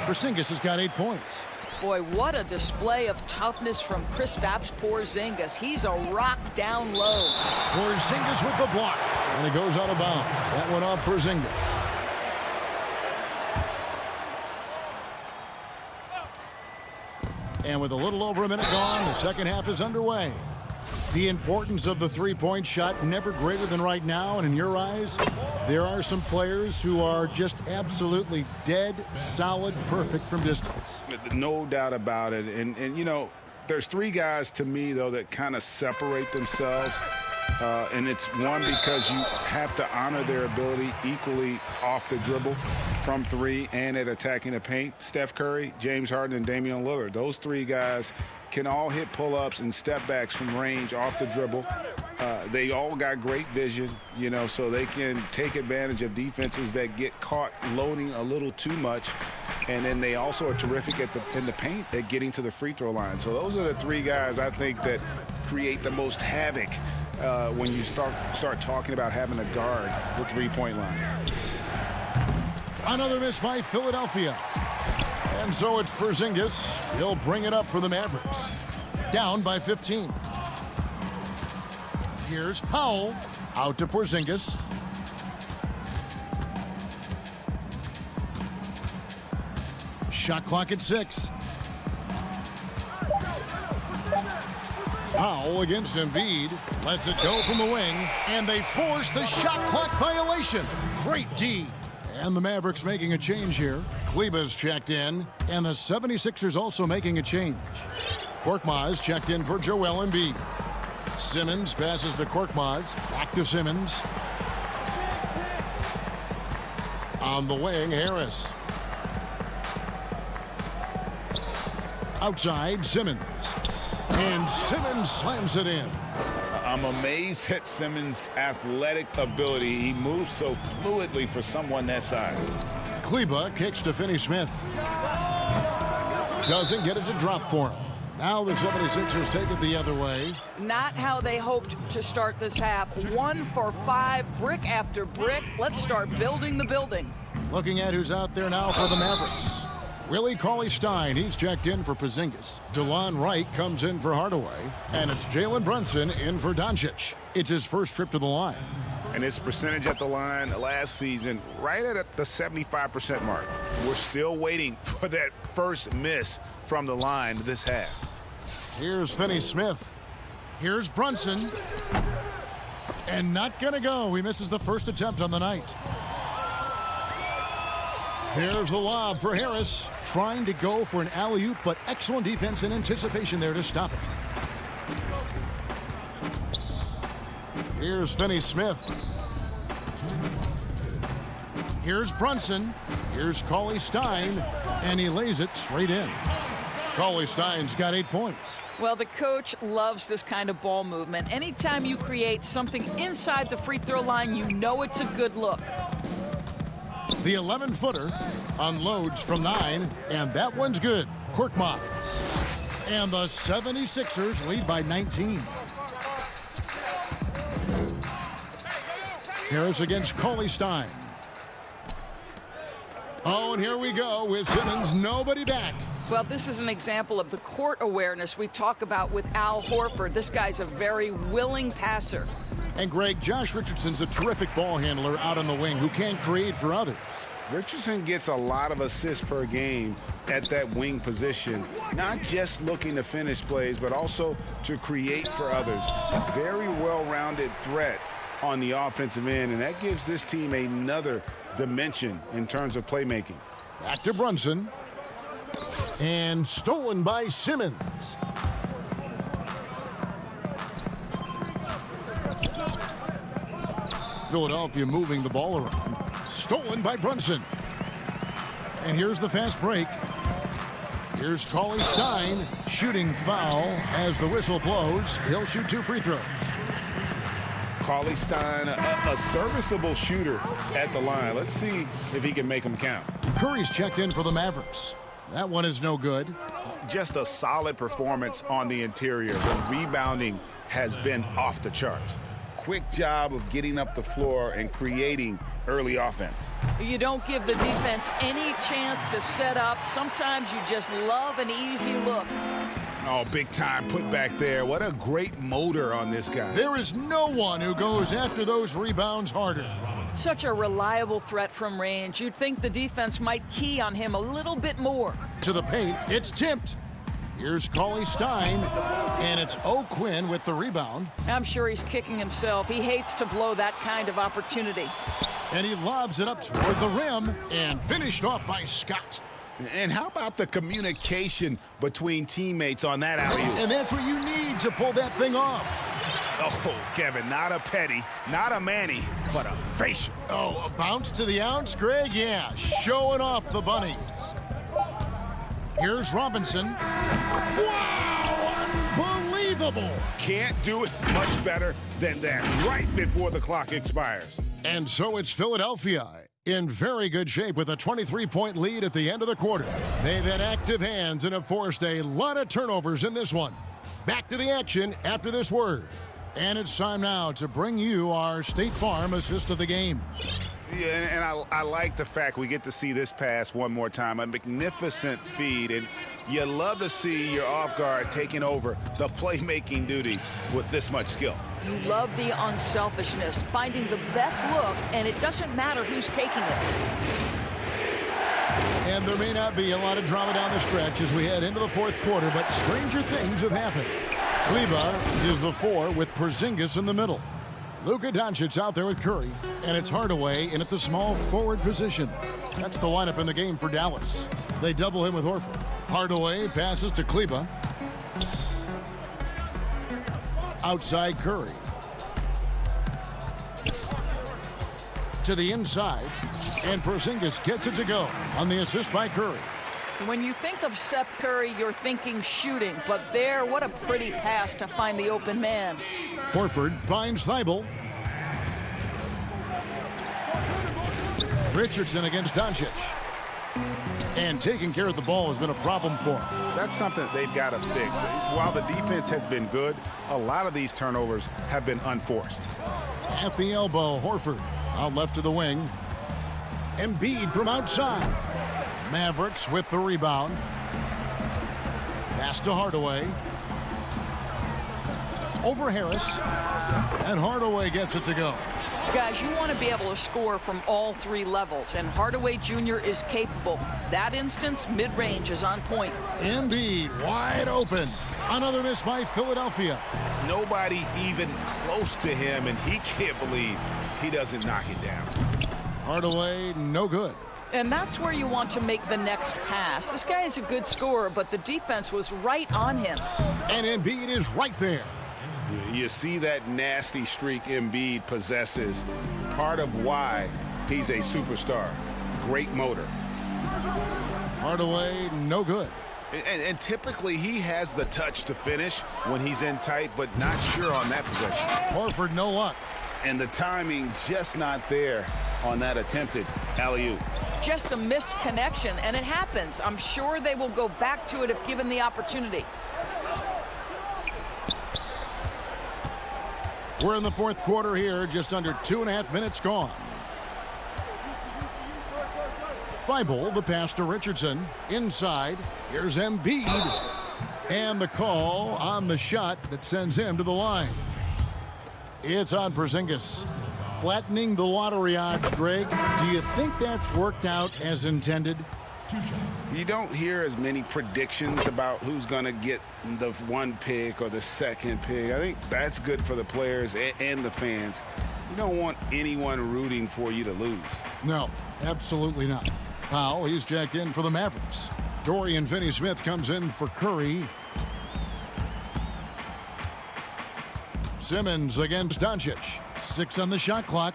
Porzingis has got 8 points. Boy, what a display of toughness from Kristaps Porzingis. He's a rock down low. Porzingis with the block. And it goes out of bounds. That went off Porzingis. And with a little over a minute gone, the second half is underway. The importance of the three-point shot never greater than right now. And in your eyes, there are some players who are just absolutely dead, solid, perfect from distance. No doubt about it. And you know, there's three guys to me, though, that kind of separate themselves. And it's one, because you have to honor their ability equally off the dribble, from three, and at attacking the paint. Steph Curry, James Harden, and Damian Lillard. Those three guys can all hit pull-ups and step-backs from range off the dribble. They all got great vision, you know, so they can take advantage of defenses that get caught loading a little too much. And then they also are terrific in the paint at getting to the free throw line. So those are the three guys I think that create the most havoc when you start talking about having a guard the three-point line. Another miss by Philadelphia. And so it's Porzingis. He'll bring it up for the Mavericks. Down by 15. Here's Powell. Out to Porzingis. Shot clock at 6. Powell against Embiid. Lets it go from the wing. And they force the shot clock violation. Great D. And the Mavericks making a change here. Kleba's checked in. And the 76ers also making a change. Korkmaz checked in for Joel Embiid. Simmons passes to Korkmaz. Back to Simmons. On the wing, Harris. Outside, Simmons. And Simmons slams it in. I'm amazed at Simmons' athletic ability. He moves so fluidly for someone that size. Kleba kicks to Finney-Smith. Doesn't get it to drop for him. Now the 76ers take it the other way. Not how they hoped to start this half. 1 for 5, brick after brick. Let's start building the building. Looking at who's out there now for the Mavericks. Willie Cauley-Stein, he's checked in for Porzingis. DeLon Wright comes in for Hardaway. And it's Jalen Brunson in for Doncic. It's his first trip to the line. And his percentage at the line last season, right at the 75% mark. We're still waiting for that first miss from the line this half. Here's Finney-Smith. Here's Brunson. And not gonna go. He misses the first attempt on the night. Here's the lob for Harris. Trying to go for an alley-oop, but excellent defense and anticipation there to stop it. Here's Finney-Smith. Here's Brunson. Here's Cauley-Stein. And he lays it straight in. Cauley-Stein's got 8 points. Well, the coach loves this kind of ball movement. Anytime you create something inside the free throw line, you know it's a good look. The 11-footer unloads from 9, and that one's good. Korkmaz. And the 76ers lead by 19. Harris against Cauley-Stein. Oh, and here we go with Simmons, nobody back. Well, this is an example of the court awareness we talk about with Al Horford. This guy's a very willing passer. And Greg, Josh Richardson's a terrific ball handler out on the wing who can create for others. Richardson gets a lot of assists per game at that wing position, not just looking to finish plays, but also to create for others. A very well-rounded threat on the offensive end, and that gives this team another dimension in terms of playmaking. Back to Brunson. And stolen by Simmons. Philadelphia moving the ball around. Stolen by Brunson. And here's the fast break. Here's Cauley-Stein. Shooting foul as the whistle blows. He'll shoot 2 free throws. Cauley-Stein, a serviceable shooter at the line. Let's see if he can make them count. Curry's checked in for the Mavericks. That one is no good. Just a solid performance on the interior. The rebounding has been off the charts. quick job of getting up the floor and creating early offense. You don't give the defense any chance to set up. Sometimes you just love an easy look. Oh, big time put back there. What a great motor on this guy. There is no one who goes after those rebounds harder. Such a reliable threat from range. You'd think the defense might key on him a little bit more. To the paint, it's tipped. Here's Cauley Stein, and it's O'Quinn with the rebound. I'm sure he's kicking himself. He hates to blow that kind of opportunity. And he lobs it up toward the rim and finished off by Scott. And how about the communication between teammates on that alley-oop? And that's what you need to pull that thing off. Oh, Kevin, not a petty, not a Manny, but a facial. Oh, a bounce to the ounce, Greg? Yeah, showing off the bunnies. Here's Robinson. Wow, unbelievable. Can't do it much better than that right before the clock expires. And so it's Philadelphia in very good shape with a 23-point lead at the end of the quarter. They've had active hands and have forced a lot of turnovers in this one. Back to the action after this word. And it's time now to bring you our State Farm assist of the game. Yeah, and I like the fact we get to see this pass one more time. A magnificent feed, and you love to see your off guard taking over the playmaking duties with this much skill. You love the unselfishness, finding the best look, and it doesn't matter who's taking it. And there may not be a lot of drama down the stretch as we head into the fourth quarter, but stranger things have happened. Kleba is the 4 with Porzingis in the middle. Luka Doncic out there with Curry, and it's Hardaway in at the small forward position. That's the lineup in the game for Dallas. They double him with Horford. Hardaway passes to Kleba. Outside Curry. To the inside, and Porzingis gets it to go on the assist by Curry. When you think of Seth Curry, you're thinking shooting, but there, what a pretty pass to find the open man. Horford finds Thibault. Richardson against Doncic. And taking care of the ball has been a problem for him. That's something that they've got to fix. While the defense has been good, a lot of these turnovers have been unforced. At the elbow, Horford out left to the wing. Embiid from outside. Mavericks with the rebound. Pass to Hardaway. Over Harris. And Hardaway gets it to go. Guys, you want to be able to score from all 3 levels, and Hardaway Jr. is capable. That instance, mid-range is on point. Embiid wide open. Another miss by Philadelphia. Nobody even close to him, and he can't believe he doesn't knock it down. Hardaway, no good. And that's where you want to make the next pass. This guy is a good scorer, but the defense was right on him. And Embiid is right there. You see that nasty streak Embiid possesses. Part of why he's a superstar. Great motor. Hardaway, no good. And typically he has the touch to finish when he's in tight, but not sure on that possession. Horford, no luck. And the timing just not there on that attempted alley-oop. Just a missed connection, and it happens. I'm sure they will go back to it if given the opportunity. We're in the fourth quarter here, just under 2.5 minutes gone. Thibault, the pass to Richardson. Inside, here's Embiid. And the call on the shot that sends him to the line. It's on Porzingis. Flattening the lottery odds, Greg. Do you think that's worked out as intended? You don't hear as many predictions about who's going to get the 1 pick or the 2nd pick. I think that's good for the players and the fans. You don't want anyone rooting for you to lose. No, absolutely not. Powell, he's jacked in for the Mavericks. Dorian Finney-Smith comes in for Curry. Simmons against Doncic. 6 on the shot clock.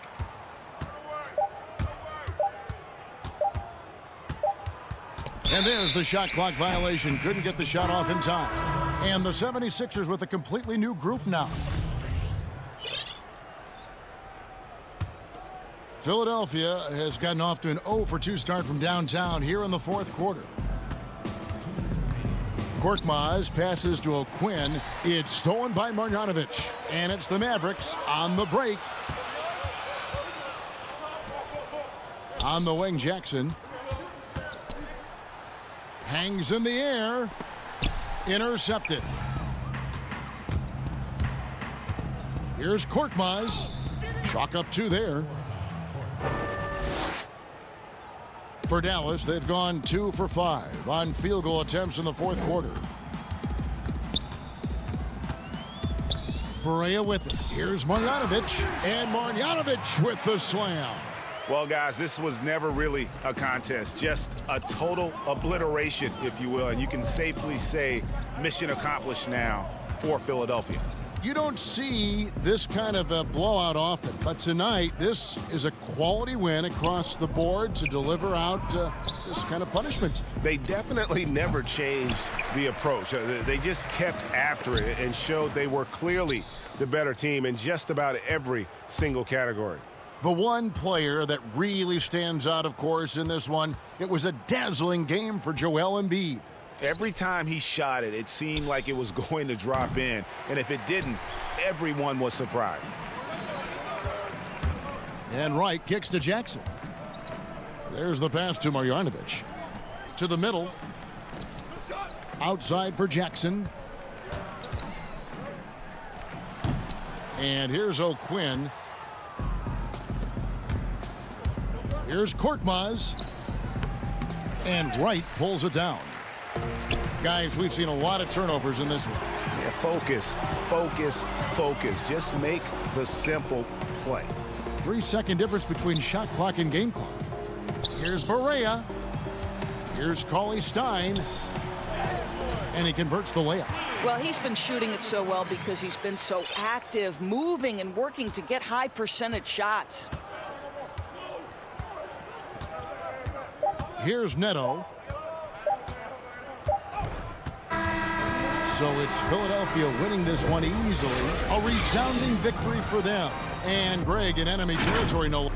And there's the shot clock violation. Couldn't get the shot off in time. And the 76ers with a completely new group now. Philadelphia has gotten off to an 0 for 2 start from downtown here in the fourth quarter. Korkmaz passes to O'Quinn. It's stolen by Marjanovic. And it's the Mavericks on the break. On the wing, Jackson. Hangs in the air. Intercepted. Here's Korkmaz. Chalk up 2 there. For Dallas, they've gone 2 for 5 on field goal attempts in the fourth quarter. Barea with it. Here's Marjanovic. And Marjanovic with the slam. Well, guys, this was never really a contest, just a total obliteration, if you will. And you can safely say mission accomplished now for Philadelphia. You don't see this kind of a blowout often, but tonight this is a quality win across the board to deliver out this kind of punishment. They definitely never changed the approach. They just kept after it and showed they were clearly the better team in just about every single category. The one player that really stands out, of course, in this one, it was a dazzling game for Joel Embiid. Every time he shot it, it seemed like it was going to drop in. And if it didn't, everyone was surprised. And Wright kicks to Jackson. There's the pass to Marjanovic. To the middle. Outside for Jackson. And here's O'Quinn. Here's Korkmaz. And Wright pulls it down. Guys, we've seen a lot of turnovers in this one. Yeah, focus, focus, focus. Just make the simple play. 3-second difference between shot clock and game clock. Here's Barea. Here's Cauley Stein. And he converts the layup. Well, he's been shooting it so well because he's been so active, moving and working to get high percentage shots. Here's Neto. So it's Philadelphia winning this one easily. A resounding victory for them. And Greg in enemy territory, no.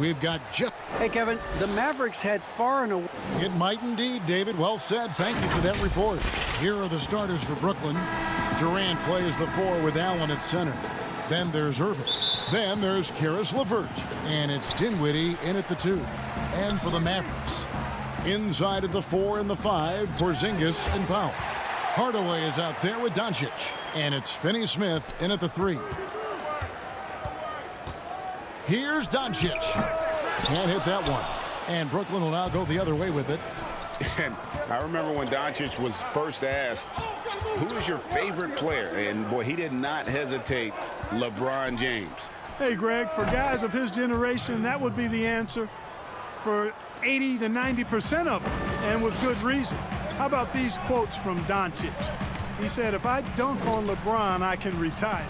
we've got Jeff. Hey, Kevin, the Mavericks head far and away. It might indeed, David. Well said. Thank you for that report. Here are the starters for Brooklyn. Durant plays the 4 with Allen at center. Then there's Irving. Then there's Karis LeVert. And it's Dinwiddie in at the 2. And for the Mavericks, inside of the 4 and the 5, Porzingis and Powell. Hardaway is out there with Doncic. And it's Finney-Smith in at the 3. Here's Doncic. Can't hit that one. And Brooklyn will now go the other way with it. And I remember when Doncic was first asked, who is your favorite player? And boy, he did not hesitate. LeBron James. Hey, Greg, for guys of his generation, that would be the answer for 80 to 90% of them, and with good reason. How about these quotes from Doncic? He said, if I dunk on LeBron, I can retire.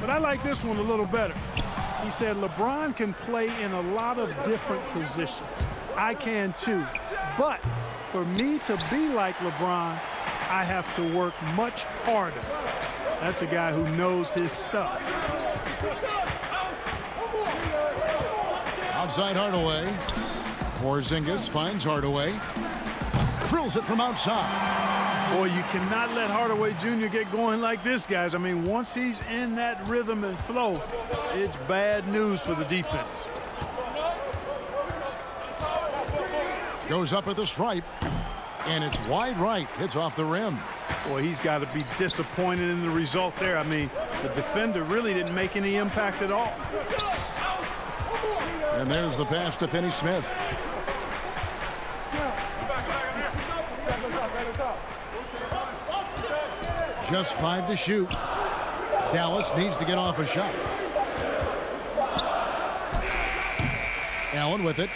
But I like this one a little better. He said, LeBron can play in a lot of different positions. I can too. But for me to be like LeBron, I have to work much harder. That's a guy who knows his stuff. Outside Hardaway. Porzingis finds Hardaway. Drills it from outside. Boy, you cannot let Hardaway Jr. get going like this, guys. I mean, once he's in that rhythm and flow, it's bad news for the defense. Goes up at the stripe, and it's wide right. Hits off the rim. Boy, he's got to be disappointed in the result there. I mean, the defender really didn't make any impact at all. And there's the pass to Finney-Smith. Just 5 to shoot. Dallas needs to get off a shot. Allen with it.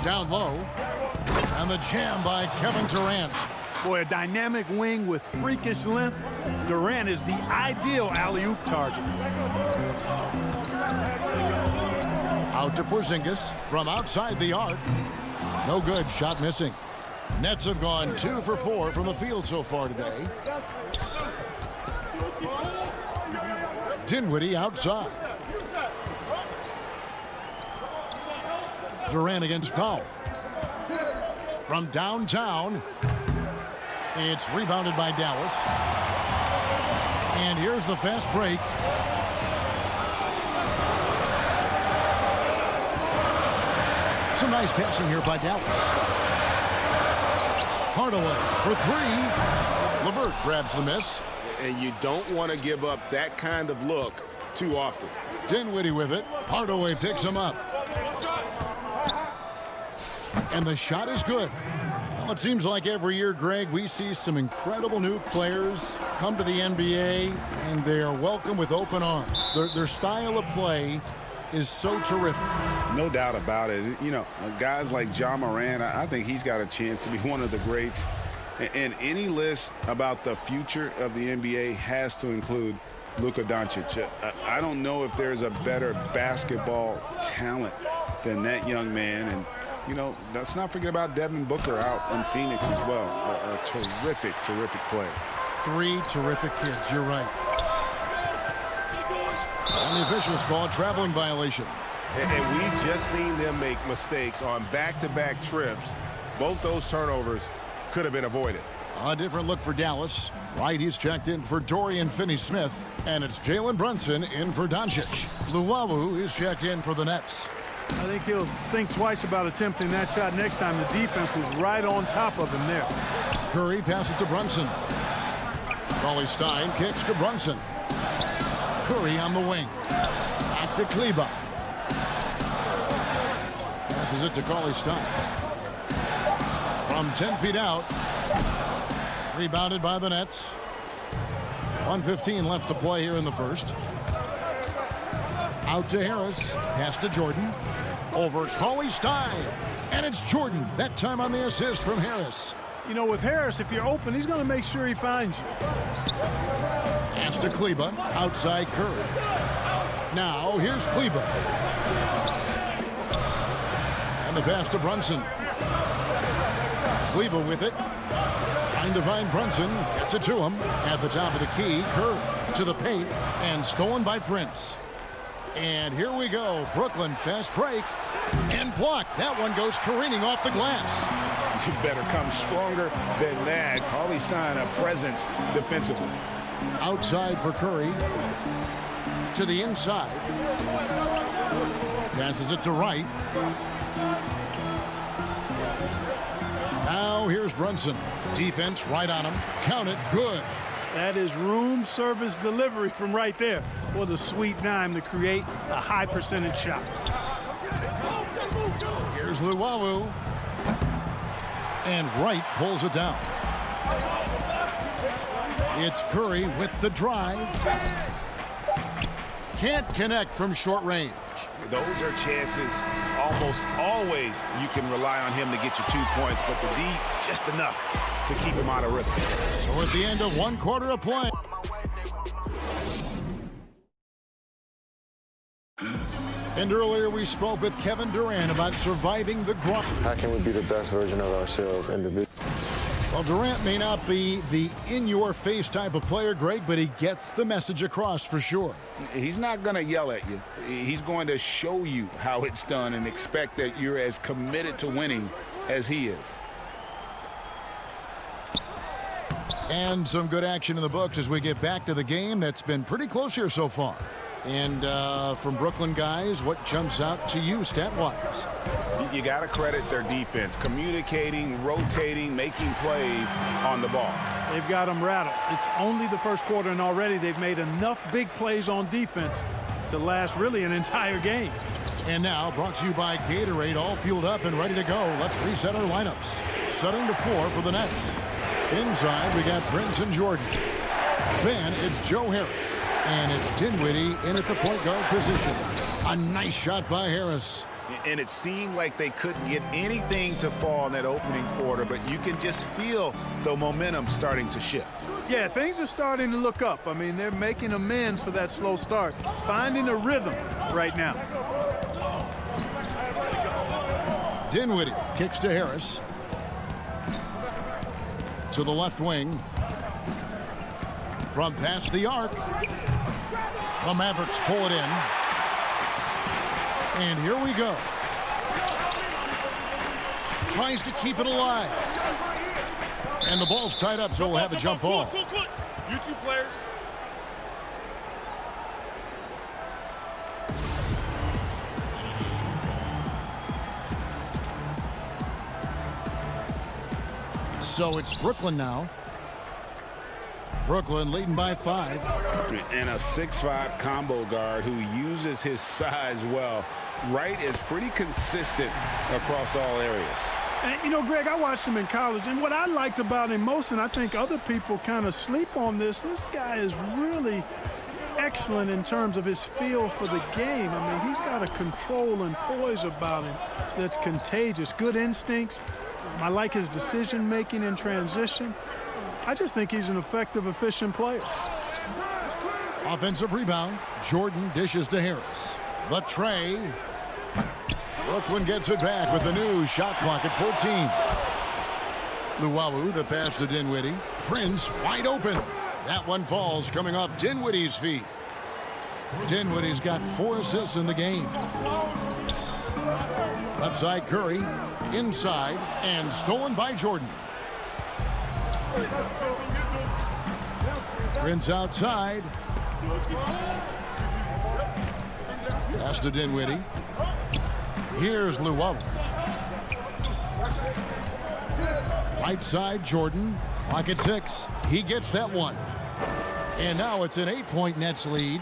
Down low. And the jam by Kevin Durant. Boy, a dynamic wing with freakish length. Durant is the ideal alley-oop target. Out to Porzingis from outside the arc. No good. Shot missing. Nets have gone 2 for 4 from the field so far today. Dinwiddie outside. Durant against Powell. From downtown, it's rebounded by Dallas. And here's the fast break. Some nice passing here by Dallas. Hardaway for 3. LeVert grabs the miss. And you don't want to give up that kind of look too often. Dinwiddie with it. Hardaway picks him up. And the shot is good. Well, it seems like every year, Greg, we see some incredible new players come to the NBA, and they are welcome with open arms. Their style of play is so terrific. No doubt about it. You know, guys like Ja Morant, I think he's got a chance to be one of the greats. And any list about the future of the NBA has to include Luka Doncic. I don't know if there's a better basketball talent than that young man. And, you know, let's not forget about Devin Booker out in Phoenix as well. A terrific, terrific player. 3 terrific kids. You're right. And the officials call a traveling violation. And we've just seen them make mistakes on back-to-back trips. Both those turnovers could have been avoided. A different look for Dallas. Right, he's checked in for Dorian Finney-Smith. And it's Jalen Brunson in for Doncic. Luwawu is checked in for the Nets. I think he'll think twice about attempting that shot next time. The defense was right on top of him there. Curry passes to Brunson. Cauley-Stein kicks to Brunson. Curry on the wing. Back to Kleber. Passes it to Cauley-Stein. From 10 feet out. Rebounded by the Nets. 1:15 left to play here in the first. Out to Harris. Pass to Jordan. Over Cauley-Stein. And it's Jordan. That time on the assist from Harris. You know, with Harris, if you're open, he's going to make sure he finds you. Pass to Kleber. Outside Curry. Now, here's Kleber. And the pass to Brunson. Kleber with it. Trying to find Brunson. Gets it to him. At the top of the key, Curry to the paint. And stolen by Prince. And here we go. Brooklyn fast break and blocked. That one goes careening off the glass. You better come stronger than that. Cauley Stein, a presence defensively. Outside for Curry. To the inside. Passes it to Wright. Now here's Brunson. Defense right on him. Count it. Good. That is room service delivery from right there. What a sweet dime to create a high percentage shot. Here's Luwawu. And Wright pulls it down. It's Curry with the drive. Can't connect from short range. Those are chances almost always you can rely on him to get you 2 points, but the D just enough to keep him out of rhythm. So at the end of 1 quarter of play. And earlier we spoke with Kevin Durant about surviving the grind. How can we be the best version of ourselves individually? Well, Durant may not be the in-your-face type of player, Greg, but he gets the message across for sure. He's not going to yell at you. He's going to show you how it's done and expect that you're as committed to winning as he is. And some good action in the books as we get back to the game that's been pretty close here so far. And from Brooklyn guys, what jumps out to you stat-wise? You got to credit their defense, communicating, rotating, making plays on the ball. They've got them rattled. It's only the first quarter, and already they've made enough big plays on defense to last really an entire game. And now, brought to you by Gatorade, all fueled up and ready to go. Let's reset our lineups. Setting the floor for the Nets. Inside, we got Prince and Jordan. Then it's Joe Harris. And it's Dinwiddie in at the point guard position. A nice shot by Harris. And it seemed like they couldn't get anything to fall in that opening quarter, but you can just feel the momentum starting to shift. Yeah, things are starting to look up. I mean, they're making amends for that slow start, finding a rhythm right now. Dinwiddie kicks to Harris. To the left wing. From past the arc. The Mavericks pull it in. And here we go. Tries to keep it alive. And the ball's tied up, so we'll have a jump ball. You two players. So it's Brooklyn now. Brooklyn leading by 5. And a 6'5" combo guard who uses his size well. Wright is pretty consistent across all areas. And, you know, Greg, I watched him in college, and what I liked about him most, and I think other people kind of sleep on this guy is really excellent in terms of his feel for the game. I mean, he's got a control and poise about him that's contagious. Good instincts. I like his decision-making in transition. I just think he's an effective, efficient player. Offensive rebound. Jordan dishes to Harris. The tray. Brooklyn gets it back with the new shot clock at 14. Luwawu, the pass to Dinwiddie. Prince wide open. That one falls coming off Dinwiddie's feet. Dinwiddie's got 4 assists in the game. Left side Curry. Inside and stolen by Jordan. Prince outside. Pass to Dinwiddie. Here's Luwawu. Right side Jordan. Clock at 6. He gets that one. And now it's an 8-point Nets lead.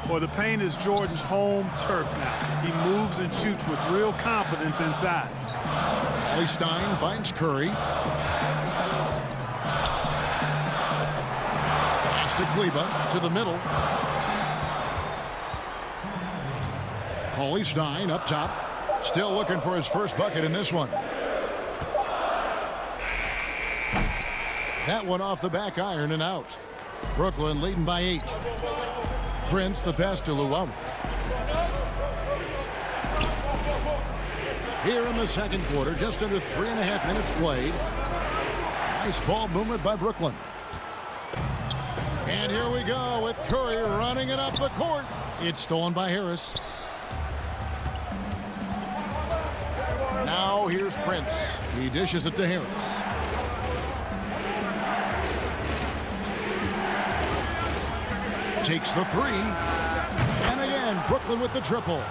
Well, the paint is Jordan's home turf now. He moves and shoots with real confidence inside. Cauley Stein finds Curry. Pass to Kleba to the middle. Cauley Stein up top. Still looking for his first bucket in this one. That one off the back iron and out. Brooklyn leading by 8. Prince the pass to Luwawu. Here in the second quarter, just under 3.5 minutes played. Nice ball movement by Brooklyn. And here we go with Curry running it up the court. It's stolen by Harris. Now here's Prince. He dishes it to Harris. Takes the three. And again, Brooklyn with the triple.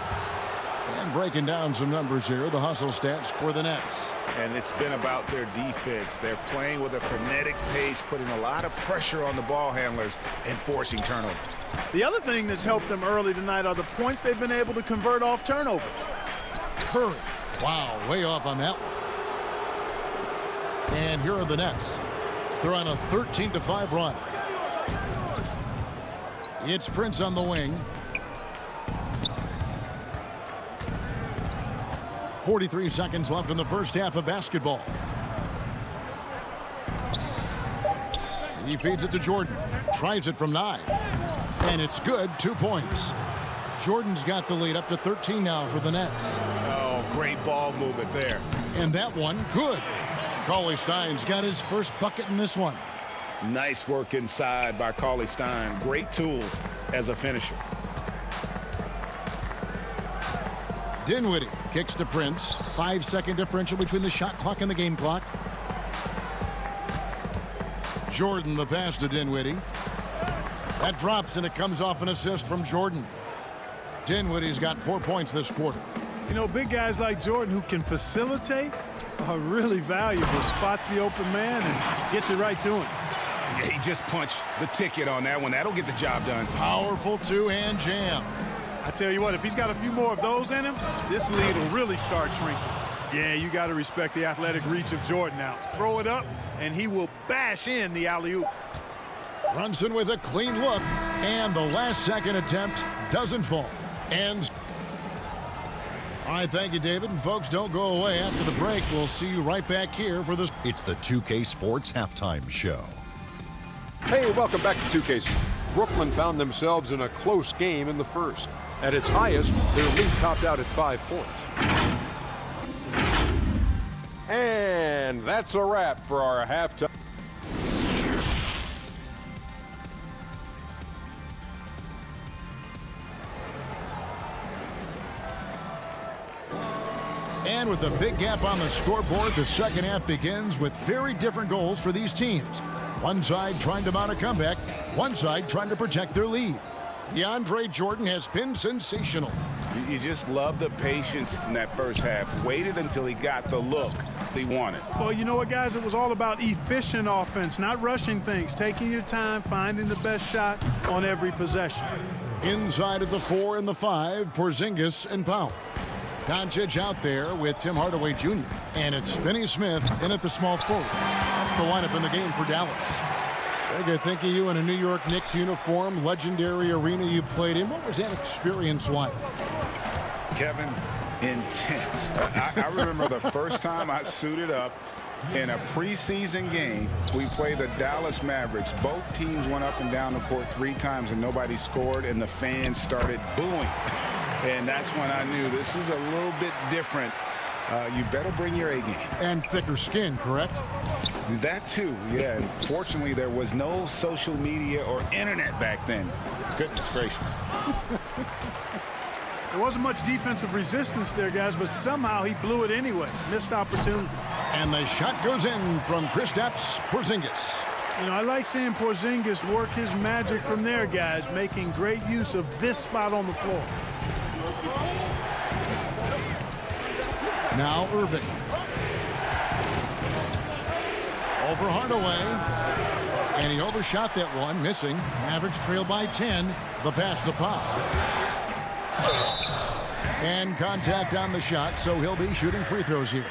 And breaking down some numbers here, the hustle stats for the Nets. And it's been about their defense. They're playing with a frenetic pace, putting a lot of pressure on the ball handlers and forcing turnovers. The other thing that's helped them early tonight are the points they've been able to convert off turnovers. Curry. Wow, way off on that one. And here are the Nets. They're on a 13-5 run. It's Prince on the wing. 43 seconds left in the first half of basketball. He feeds it to Jordan. Tries it from 9. And it's good. 2 points. Jordan's got the lead up to 13 now for the Nets. Oh, great ball movement there. And that one, good. Cauley-Stein's got his first bucket in this one. Nice work inside by Cauley-Stein. Great tools as a finisher. Dinwiddie kicks to Prince. 5-second differential between the shot clock and the game clock. Jordan the pass to Dinwiddie. That drops and it comes off an assist from Jordan. Dinwiddie's got 4 points this quarter. You know, big guys like Jordan who can facilitate are really valuable. Spots the open man and gets it right to him. Yeah, he just punched the ticket on that one. That'll get the job done. Powerful two-hand jam. I tell you what, if he's got a few more of those in him, this lead will really start shrinking. Yeah, you got to respect the athletic reach of Jordan now. Throw it up, and he will bash in the alley-oop. Brunson with a clean look, and the last second attempt doesn't fall. And all right, thank you, David. And folks, don't go away. After the break, we'll see you right back here for this. It's the 2K Sports Halftime Show. Hey, welcome back to 2K. Brooklyn found themselves in a close game in the first. At its highest, their lead topped out at 5 points. And that's a wrap for our halftime. And with a big gap on the scoreboard, the second half begins with very different goals for these teams. One side trying to mount a comeback, one side trying to protect their lead. DeAndre Jordan has been sensational. You just love the patience in that first half. Waited until he got the look he wanted. Well, you know what, guys? It was all about efficient offense, not rushing things, taking your time, finding the best shot on every possession. Inside of the 4 and the 5, Porzingis and Powell. Doncic out there with Tim Hardaway Jr. And it's Finney Smith in at the small forward. That's the lineup in the game for Dallas. Greg, I think of you in a New York Knicks uniform, legendary arena you played in. What was that experience like? Kevin, intense. I remember the first time I suited up in a preseason game. We played the Dallas Mavericks. Both teams went up and down the court 3 times and nobody scored, and the fans started booing. And that's when I knew this is a little bit different. You better bring your A game. And thicker skin, correct? That too, yeah. And fortunately, there was no social media or internet back then. Goodness gracious. There wasn't much defensive resistance there, guys, but somehow he blew it anyway. Missed opportunity. And the shot goes in from Kristaps Porzingis. You know, I like seeing Porzingis work his magic from there, guys, making great use of this spot on the floor. Now Irving. Over Hardaway. And he overshot that one, missing. Mavericks trail by 10. The pass to Powell. And contact on the shot, so he'll be shooting free throws here.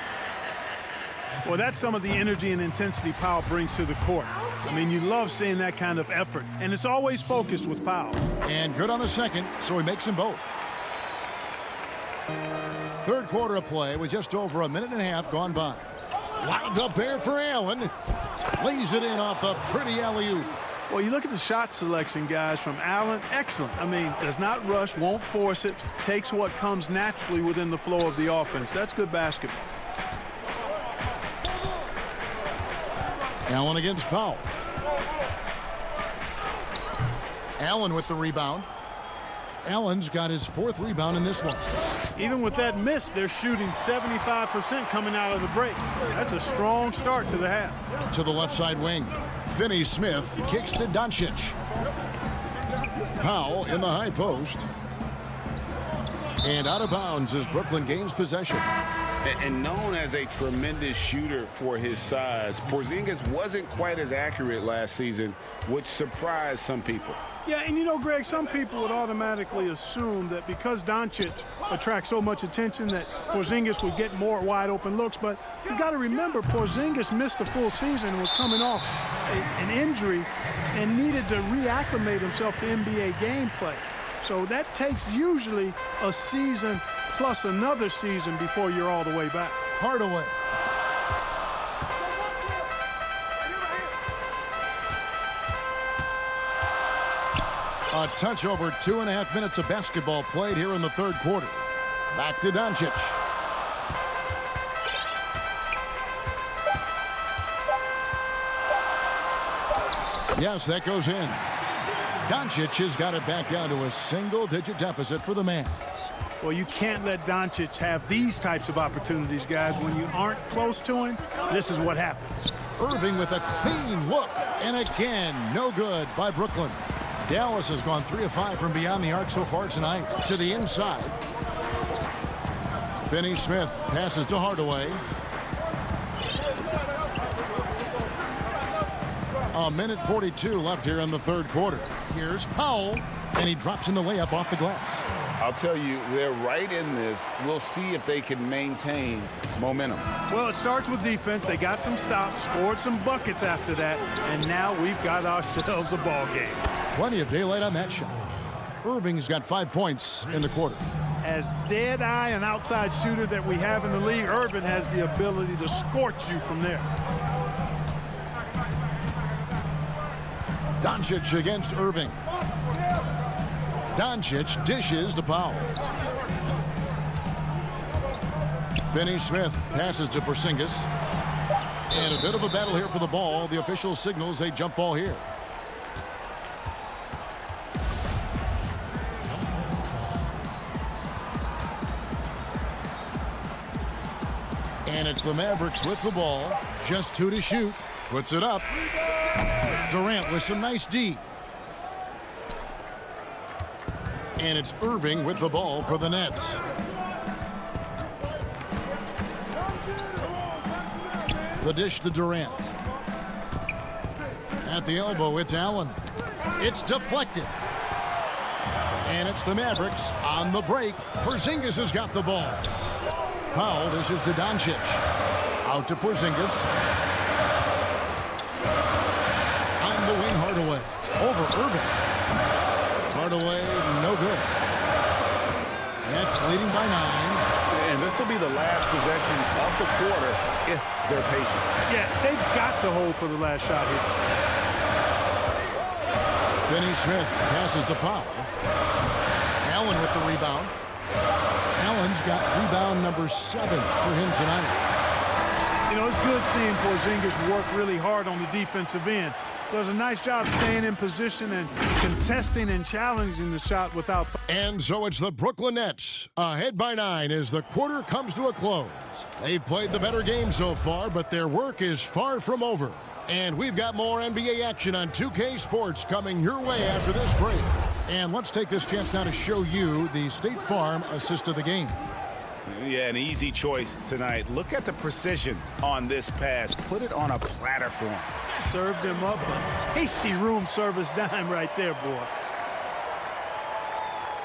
Well, that's some of the energy and intensity Powell brings to the court. I mean, you love seeing that kind of effort, and it's always focused with Powell. And good on the second, so he makes them both. Third quarter of play with just over a minute and a half gone by. Wound up there for Allen. Lays it in off a pretty alley-oop. Well, you look at the shot selection, guys, from Allen. Excellent. I mean, does not rush, won't force it, takes what comes naturally within the flow of the offense. That's good basketball. Allen against Powell. Allen with the rebound. Allen's got his 4th rebound in this one. Even with that miss, they're shooting 75% coming out of the break. That's a strong start to the half. To the left side wing, Finney Smith kicks to Doncic. Powell in the high post. And out of bounds as Brooklyn gains possession. And known as a tremendous shooter for his size, Porzingis wasn't quite as accurate last season, which surprised some people. Yeah, and you know, Greg, some people would automatically assume that because Doncic attracts so much attention that Porzingis would get more wide open looks. But you got to remember, Porzingis missed a full season and was coming off an injury and needed to reacclimate himself to NBA gameplay. So that takes usually a season plus another season before you're all the way back. Hardaway. A touch over 2.5 minutes of basketball played here in the 3rd quarter. Back to Doncic. Yes, that goes in. Doncic has got it back down to a single-digit deficit for the Mavs. Well, you can't let Doncic have these types of opportunities, guys. When you aren't close to him, this is what happens. Irving with a clean look, and again, no good by Brooklyn. Dallas has gone 3 of 5 from beyond the arc so far tonight. To the inside. Finney Smith passes to Hardaway. A minute 42 left here in the 3rd quarter. Here's Powell, and he drops in the layup off the glass. I'll tell you, they're right in this. We'll see if they can maintain momentum. Well, it starts with defense. They got some stops, scored some buckets after that, and now we've got ourselves a ball game. Plenty of daylight on that shot. Irving's got 5 points in the quarter. As dead-eye and outside shooter that we have in the league, Irving has the ability to scorch you from there. Doncic against Irving. Doncic dishes to Powell. Finney Smith passes to Porzingis. And a bit of a battle here for the ball. The official signals a jump ball here. And it's the Mavericks with the ball. Just 2 to shoot. Puts it up. Durant with some nice D. And it's Irving with the ball for the Nets. The dish to Durant. At the elbow, it's Allen. It's deflected. And it's the Mavericks on the break. Porzingis has got the ball. Powell dishes to Doncic. Out to Porzingis. On the wing, Hardaway. Over Irving. Hardaway, no good. Nets leading by 9. And this will be the last possession of the quarter if they're patient. Yeah, they've got to hold for the last shot here. Finney Smith passes to Powell. Allen with the rebound. Allen's got rebound number 7 for him tonight. You know, it's good seeing Porzingis work really hard on the defensive end. Does a nice job staying in position and contesting and challenging the shot without. And so it's the Brooklyn Nets ahead by 9 as the quarter comes to a close. They've played the better game so far, but their work is far from over. And we've got more NBA action on 2K Sports coming your way after this break. And let's take this chance now to show you the State Farm assist of the game. Yeah, an easy choice tonight. Look at the precision on this pass. Put it on a platter for him. Served him up a tasty room service dime right there, boy.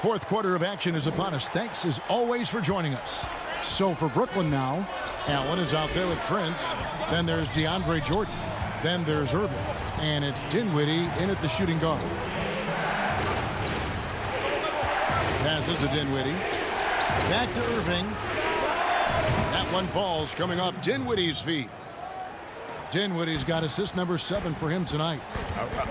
4th quarter of action is upon us. Thanks as always for joining us. So for Brooklyn now, Allen is out there with Prince. Then there's DeAndre Jordan. Then there's Irving. And it's Dinwiddie in at the shooting guard. Passes to Dinwiddie. Back to Irving. That one falls coming off Dinwiddie's feet. Dinwiddie's got assist number 7 for him tonight.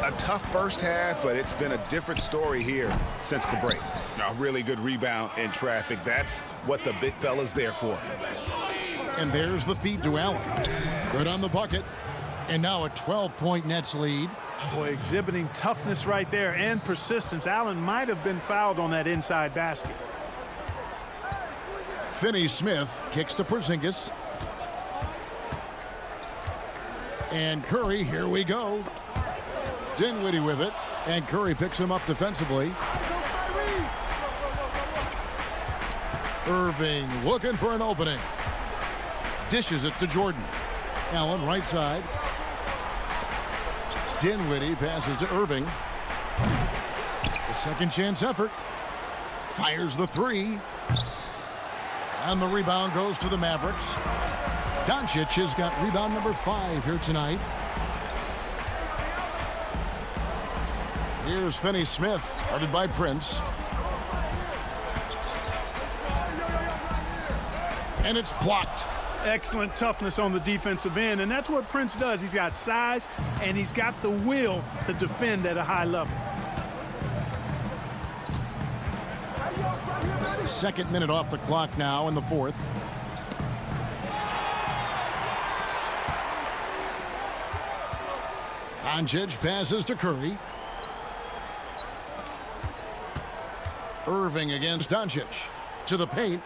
A tough first half, but it's been a different story here since the break. A really good rebound in traffic. That's what the big fella's there for. And there's the feed to Allen. Good on the bucket. And now a 12-point Nets lead. Boy, exhibiting toughness right there and persistence. Allen might have been fouled on that inside basket. Finney-Smith kicks to Porzingis. And Curry, here we go. Dinwiddie with it, and Curry picks him up defensively. Irving looking for an opening. Dishes it to Jordan. Allen right side. Dinwiddie passes to Irving. The second chance effort. Fires the three. And the rebound goes to the Mavericks. Doncic has got rebound number 5 here tonight. Here's Finney-Smith, guarded by Prince. And it's blocked. Excellent toughness on the defensive end, and that's what Prince does. He's got size, and he's got the will to defend at a high level. Second minute off the clock now in the fourth. Doncic passes to Curry. Irving against Doncic. To the paint.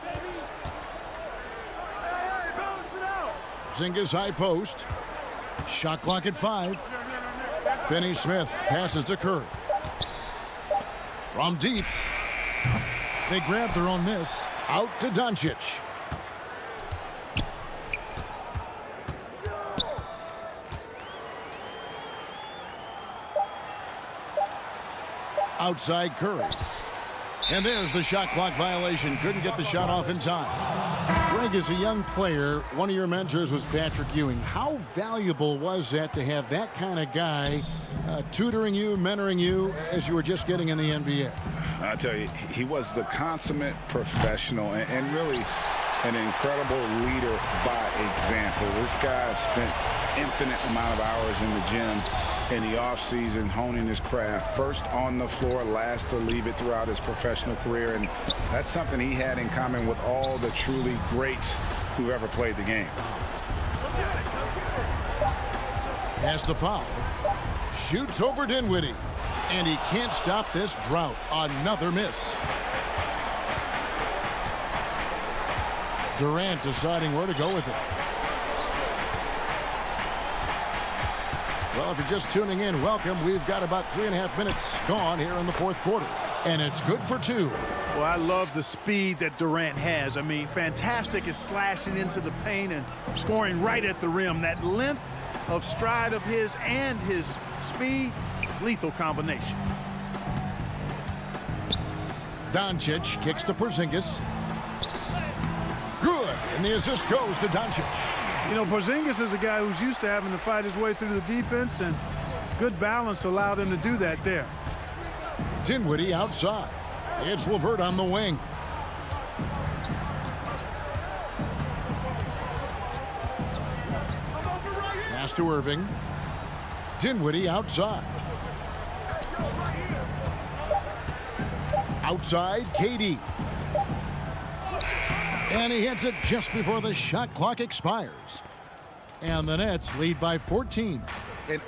Porzingis high post. Shot clock at 5. Finney-Smith passes to Curry. From deep. They grab their own miss. Out to Doncic. Outside Curry. And there's the shot clock violation. Couldn't get the shot off in time. Greg, as a young player, one of your mentors was Patrick Ewing. How valuable was that to have that kind of guy tutoring you, mentoring you as you were just getting in the NBA? I tell you, he was the consummate professional and really an incredible leader by example. This guy spent infinite amount of hours in the gym in the offseason honing his craft. First on the floor, last to leave it throughout his professional career. And that's something he had in common with all the truly greats who ever played the game. Pass the Powell. Shoots over Dinwiddie. And he can't stop this drought. Another miss. Durant deciding where to go with it. Well, if you're just tuning in, welcome. We've got about 3.5 minutes gone here in the fourth quarter. And it's good for 2. Well, I love the speed that Durant has. I mean, fantastic is slashing into the paint and scoring right at the rim. That length of stride of his and his speed, lethal combination. Doncic kicks to Porzingis. Good. And the assist goes to Doncic. You know, Porzingis is a guy who's used to having to fight his way through the defense, and good balance allowed him to do that there. Dinwiddie outside. It's LeVert on the wing. Pass to Irving. Dinwiddie outside. Outside, KD. And he hits it just before the shot clock expires. And the Nets lead by 14.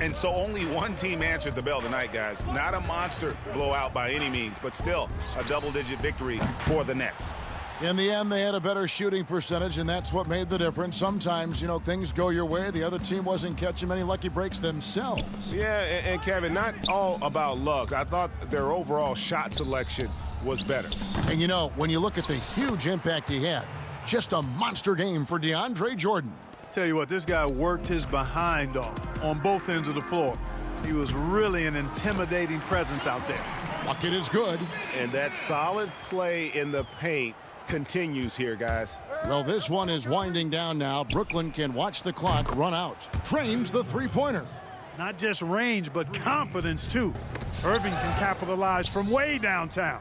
And so only one team answered the bell tonight, guys. Not a monster blowout by any means, but still a double-digit victory for the Nets. In the end, they had a better shooting percentage, and that's what made the difference. Sometimes, you know, things go your way. The other team wasn't catching many lucky breaks themselves. Yeah, and Kevin, not all about luck. I thought their overall shot selection was better. And, you know, when you look at the huge impact he had, just a monster game for DeAndre Jordan. Tell you what, this guy worked his behind off on both ends of the floor. He was really an intimidating presence out there. Bucket is good. And that solid play in the paint continues here, guys. Well, this one is winding down now. Brooklyn can watch the clock run out. Drains the three-pointer. Not just range, but confidence, too. Irving can capitalize from way downtown.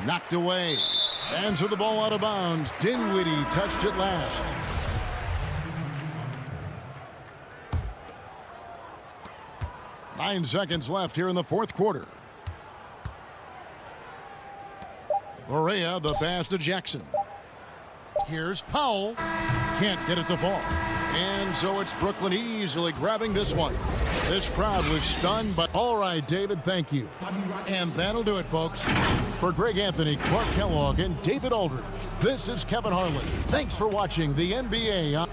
Knocked away. Hands with the ball out of bounds. Dinwiddie touched it last. Nine seconds left here in the fourth quarter. Barea, the pass to Jackson. Here's Powell. can't get it to fall. And so it's Brooklyn easily grabbing this one. This crowd was stunned, but all right, David, thank you. And that'll do it, folks. For Greg Anthony, Clark Kellogg, and David Aldridge, this is Kevin Harlan. Thanks for watching the NBA.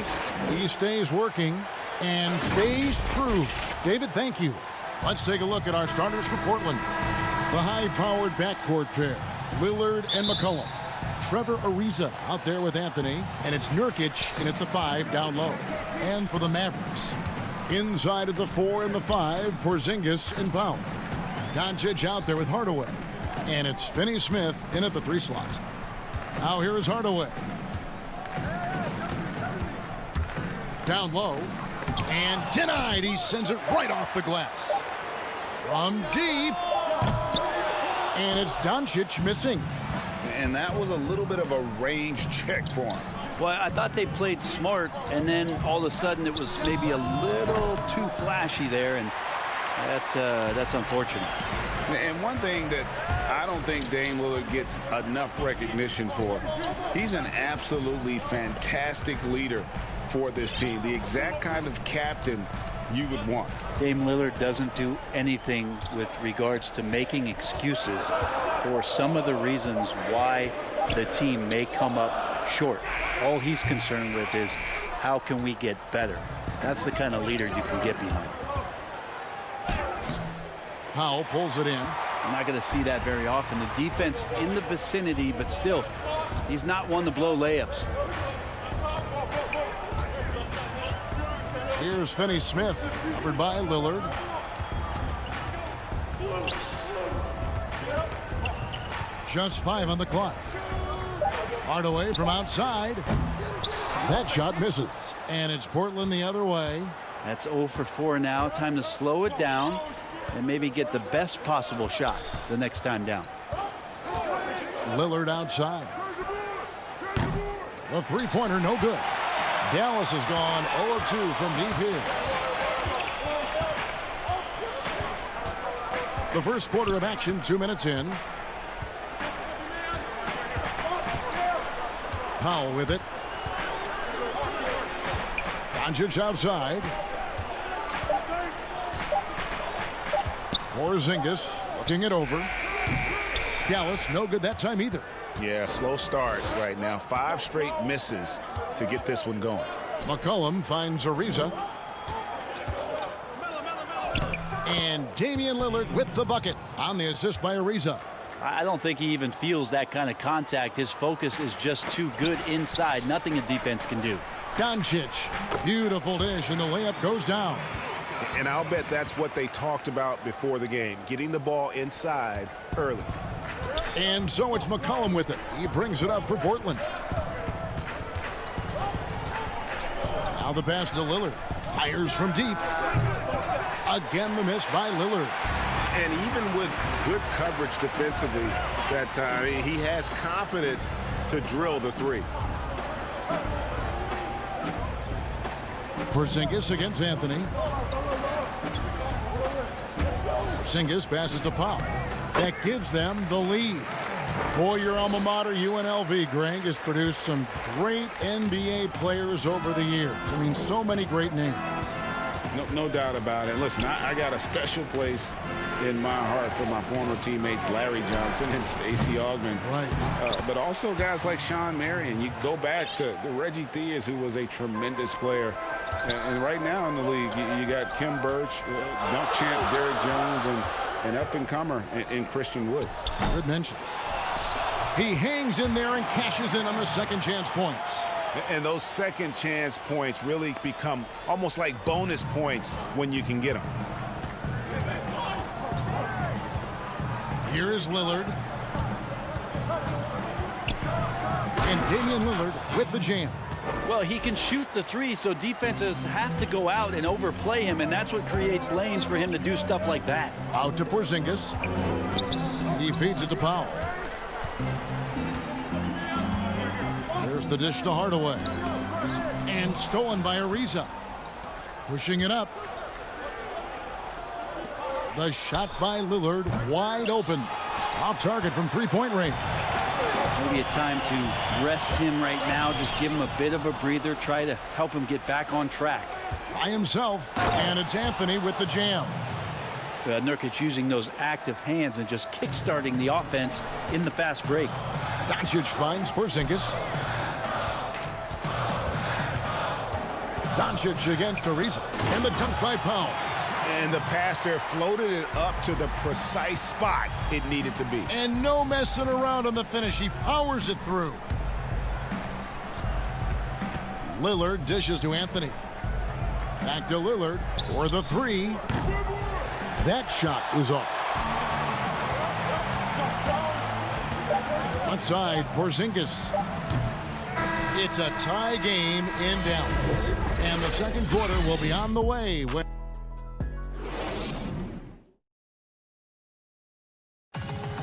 strengths. He stays working and stays true. David, thank you. Let's take a look at our starters for Portland. The high-powered backcourt pair, Lillard and McCollum. Trevor Ariza out there with Anthony, and it's Nurkic in at the 5 down low. And for the Mavericks, inside of the 4 and the 5, Porzingis and Powell. Doncic out there with Hardaway, and it's Finney-Smith in at the 3 slot. Now here is Hardaway. Down low, and denied. He sends it right off the glass. From deep, and it's Doncic missing. And that was a little bit of a range check for him. Well, I thought they played smart, and then all of a sudden it was maybe a little too flashy there, and that's unfortunate. And one thing that I don't think Dame Lillard gets enough recognition for, he's an absolutely fantastic leader for this team, the exact kind of captain you would want. Dame Lillard doesn't do anything with regards to making excuses for some of the reasons why the team may come up short. All he's concerned with is how can we get better. That's the kind of leader you can get behind. Powell pulls it in. I'm not going to see that very often. The defense in the vicinity, but still, he's not one to blow layups. Here's Finney-Smith, covered by Lillard. Just 5 on the clock. Hardaway from outside. That shot misses. And it's Portland the other way. That's 0 for 4 now. Time to slow it down and maybe get the best possible shot the next time down. Lillard outside. The three-pointer, no good. Dallas has gone 0 of 2 from deep here. The first quarter of action, 2 minutes in. Powell with it. Doncic outside. Porzingis looking it over. Dallas no good that time either. Yeah, slow start right now. 5 straight misses to get this one going. McCollum finds Ariza. And Damian Lillard with the bucket on the assist by Ariza. I don't think he even feels that kind of contact. His focus is just too good inside. Nothing a defense can do. Doncic, beautiful dish, and the layup goes down. And I'll bet that's what they talked about before the game, getting the ball inside early. And so it's McCollum with it. He brings it up for Portland. Now the pass to Lillard. Fires from deep. Again the miss by Lillard. And even with good coverage defensively that time, he has confidence to drill the 3. Porzingis against Anthony. Porzingis passes to Powell. That gives them the lead. Boy, your alma mater, UNLV, Greg, has produced some great NBA players over the years. I mean, so many great names. No doubt about it. Listen, I got a special place in my heart for my former teammates Larry Johnson and Stacey Augmon. Right. But also guys like Sean Marion. You go back to Reggie Theus, who was a tremendous player. And right now in the league, you got Kim Birch, dunk champ Derrick Jones, and up-and-comer in Christian Wood. Good mentions. He hangs in there and cashes in on the second chance points. And those second chance points really become almost like bonus points when you can get them. Here is Lillard. And Damian Lillard with the jam. Well, he can shoot the 3, so defenses have to go out and overplay him, and that's what creates lanes for him to do stuff like that. Out to Porzingis. He feeds it to Powell. There's the dish to Hardaway. And stolen by Ariza. Pushing it up. The shot by Lillard, wide open. Off target from three-point range. Maybe a time to rest him right now. Just give him a bit of a breather. Try to help him get back on track. By himself, and it's Anthony with the jam. Nurkic using those active hands and just kick-starting the offense in the fast break. Doncic finds Porzingis. Doncic against Ariza. And the dunk by Powell. And the pass there floated it up to the precise spot it needed to be. And no messing around on the finish. He powers it through. Lillard dishes to Anthony. Back to Lillard for the three. That shot is off. Left side, Porzingis. It's a tie game in Dallas. And the second quarter will be on the way.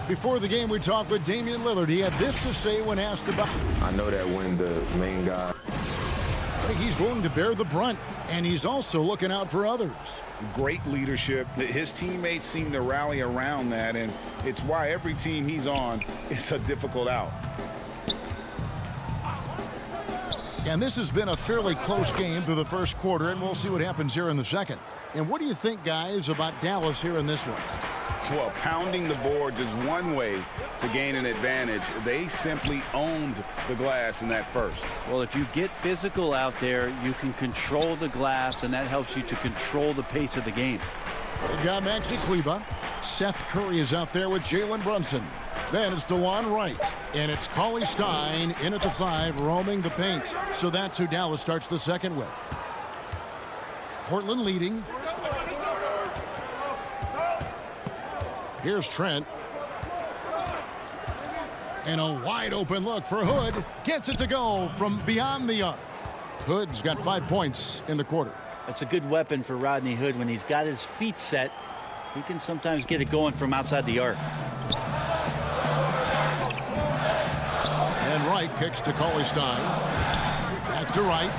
Before the game, we talked with Damian Lillard. He had this to say when asked about it. I know that when the main guy... He's willing to bear the brunt, and he's also looking out for others. Great leadership. His teammates seem to rally around that, and it's why every team he's on is a difficult out. And this has been a fairly close game through the first quarter, and we'll see what happens here in the second. And what do you think, guys, about Dallas here in this one? Well, pounding the boards is one way to gain an advantage. They simply owned the glass in that first. Well, if you get physical out there, you can control the glass, and that helps you to control the pace of the game. They've got Maxi Kleber. Seth Curry is out there with Jalen Brunson. Then it's DeLon Wright. And it's Cauley Stein in at the 5, roaming the paint. So that's who Dallas starts the second with. Portland leading. Here's Trent. And a wide open look for Hood. Gets it to go from beyond the arc. Hood's got 5 points in the quarter. That's a good weapon for Rodney Hood. When he's got his feet set, he can sometimes get it going from outside the arc. And Wright kicks to Cauley Stein. Back to Wright.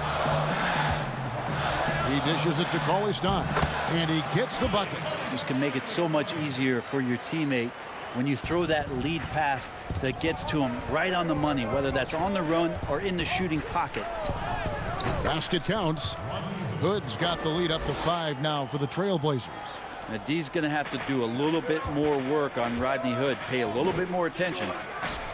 He dishes it to Cauley Stein. And he gets the bucket. This can make it so much easier for your teammate when you throw that lead pass that gets to him right on the money, whether that's on the run or in the shooting pocket. Basket counts. Hood's got the lead up to 5 now for the Trailblazers. Now, D's going to have to do a little bit more work on Rodney Hood, pay a little bit more attention.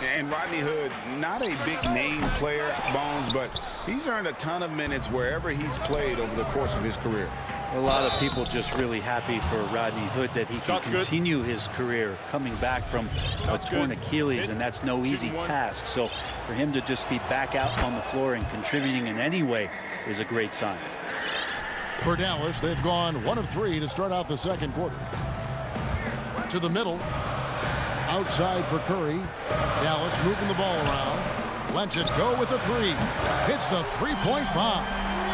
And Rodney Hood, not a big name player, Bones, but he's earned a ton of minutes wherever he's played over the course of his career. A lot of people just really happy for Rodney Hood that he can continue his career coming back from a torn Achilles, and that's no easy task. So for him to just be back out on the floor and contributing in any way is a great sign. For Dallas, they've gone 1 of 3 to start out the second quarter. To the middle. Outside for Curry. Dallas moving the ball around. Lets it go with the 3. Hits the three-point bomb.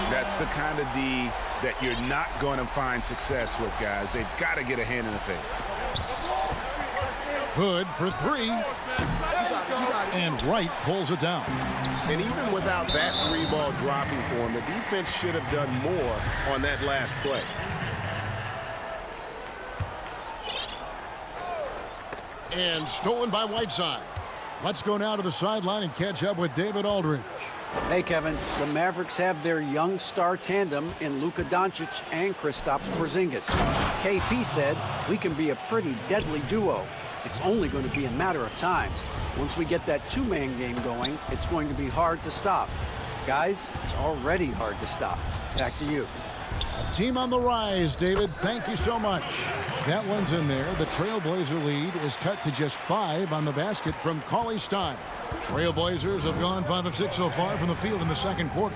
That's the kind of D that you're not going to find success with, guys. They've got to get a hand in the face. Hood for 3. And Wright pulls it down. And even without that 3 ball dropping for him, the defense should have done more on that last play. And stolen by Whiteside. Let's go now to the sideline and catch up with David Aldridge. Hey, Kevin, the Mavericks have their young star tandem in Luka Doncic and Kristaps Porzingis. KP said, we can be a pretty deadly duo. It's only going to be a matter of time. Once we get that two-man game going, it's going to be hard to stop. Guys, it's already hard to stop. Back to you. A team on the rise, David. Thank you so much. That one's in there. The Trailblazer lead is cut to just 5 on the basket from Cauley Stein. Trailblazers have gone 5 of 6 so far from the field in the second quarter.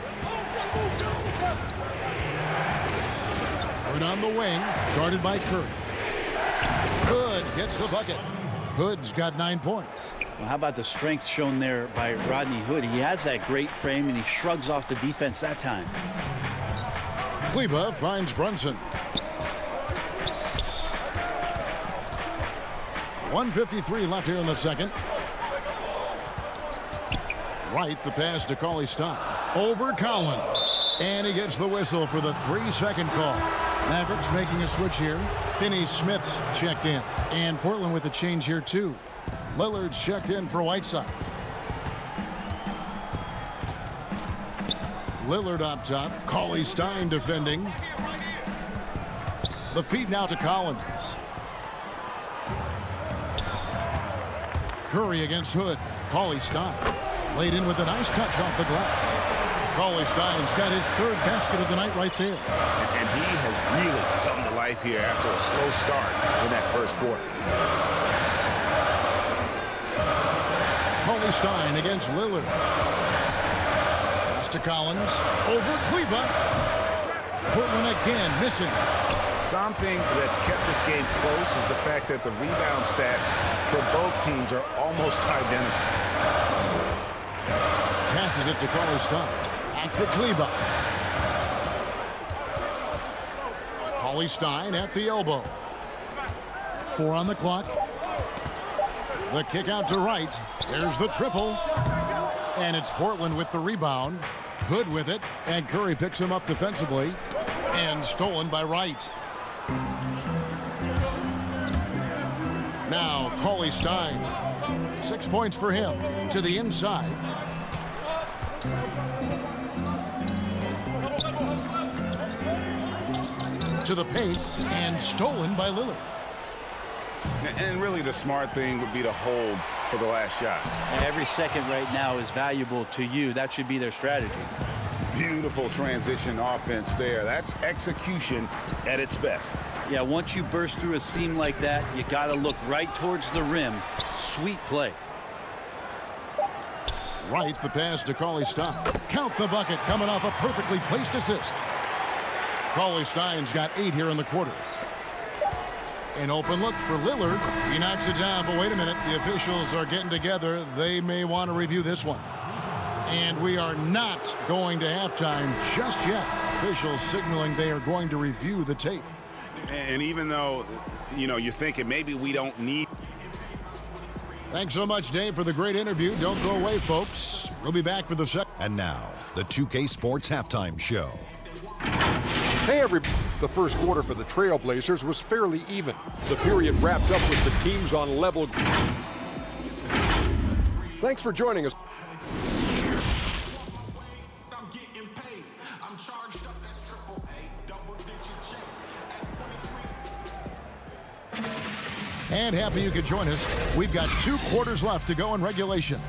Hood on the wing, guarded by Curry. Hood gets the bucket. Hood's got 9 points. Well, how about the strength shown there by Rodney Hood? He has that great frame, and he shrugs off the defense that time. Kleber finds Brunson. 1:53 left here in the second. Wright, the pass to Cauley Stein. Over Collins. And he gets the whistle for the 3-second call. Mavericks making a switch here. Finney-Smith's checked in. And Portland with a change here, too. Lillard's checked in for Whiteside. Lillard up top. Cauley Stein defending. The feed now to Collins. Curry against Hood. Cauley Stein. Laid in with a nice touch off the glass. Cauley Stein's got his third basket of the night right there. And he has really come to life here after a slow start in that first quarter. Cauley Stein against Lillard. Pass to Collins. Over Kleba. Portland again missing. Something that's kept this game close is the fact that the rebound stats for both teams are almost identical. Passes it to Cauley Stein. Back to Kleba. Cauley Stein at the elbow. 4 on the clock. The kick out to Wright. There's the triple. And it's Portland with the rebound. Hood with it. And Curry picks him up defensively. And stolen by Wright. Now Cauley Stein. 6 points for him. To the inside. To the paint. And stolen by Lillard. And really the smart thing would be to hold for the last shot. Every second right now is valuable to you. That should be their strategy. Beautiful transition offense there. That's execution at its best. Yeah, once you burst through a seam like that, you got to look right towards the rim. Sweet play. Right, the pass to Cauley Stein. Count the bucket coming off a perfectly placed assist. Cauley Stein's got 8 here in the quarter. An open look for Lillard. He knocks it down, but wait a minute. The officials are getting together. They may want to review this one. And we are not going to halftime just yet. Officials signaling they are going to review the tape. And even though, you're thinking maybe we don't need. Thanks so much, Dave, for the great interview. Don't go away, folks. We'll be back for the second. And now, the 2K Sports Halftime Show. Hey, everybody. The first quarter for the Trailblazers was fairly even. The period wrapped up with the teams on level. Thanks for joining us. And happy you could join us. We've got 2 quarters left to go in regulation.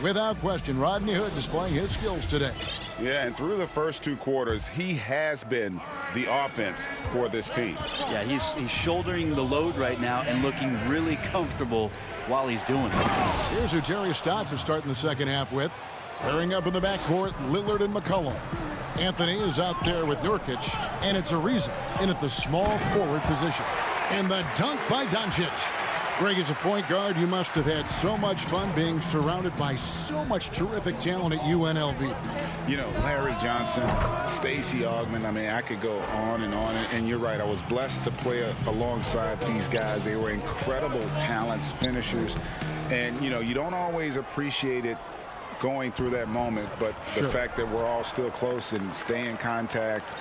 Without question, Rodney Hood displaying his skills today. Yeah, and through the first 2 quarters, he has been the offense for this team. Yeah, he's shouldering the load right now and looking really comfortable while he's doing it. Here's who Jerry Stotts is starting the second half with. Pairing up in the backcourt, Lillard and McCollum. Anthony is out there with Nurkic, and it's Ariza in at the small forward position. And the dunk by Doncic. Greg, as a point guard, you must have had so much fun being surrounded by so much terrific talent at UNLV. Larry Johnson, Stacey Augmon, I could go on. And you're right, I was blessed to play alongside these guys. They were incredible talents, finishers. And, you don't always appreciate it going through that moment, but the fact that we're all still close and stay in contact,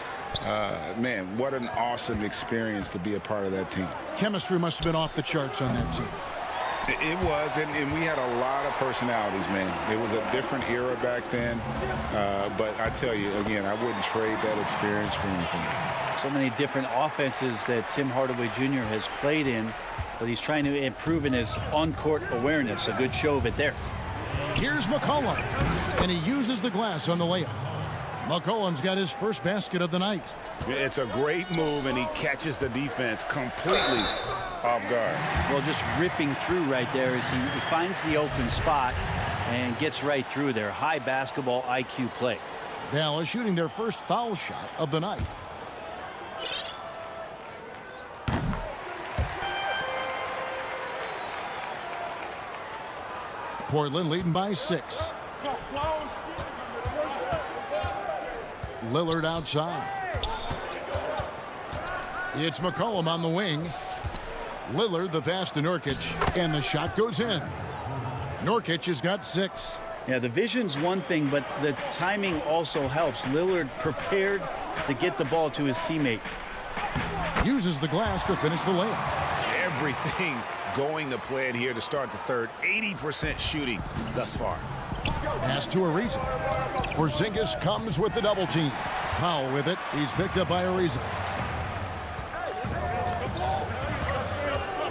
man, what an awesome experience to be a part of that team. Chemistry must have been off the charts on that team. It was, and we had a lot of personalities, man. It was a different era back then, but I tell you, again, I wouldn't trade that experience for anything. So many different offenses that Tim Hardaway Jr. has played in, but he's trying to improve in his on-court awareness. A good show of it there. Here's McCollum, and he uses the glass on the layup. McCollum's got his first basket of the night. It's a great move, and he catches the defense completely off guard. Well, just ripping through right there as he finds the open spot and gets right through there. High basketball IQ play. Dallas shooting their first foul shot of the night. Portland leading by 6. Lillard outside. It's McCollum on the wing. Lillard the pass to Nurkic, and the shot goes in. Nurkic has got 6. Yeah, the vision's one thing, but the timing also helps. Lillard prepared to get the ball to his teammate. Uses the glass to finish the layup. Everything going to plan here to start the third. 80% shooting thus far. Pass to Ariza. Porzingis comes with the double team. Powell with it. He's picked up by Ariza.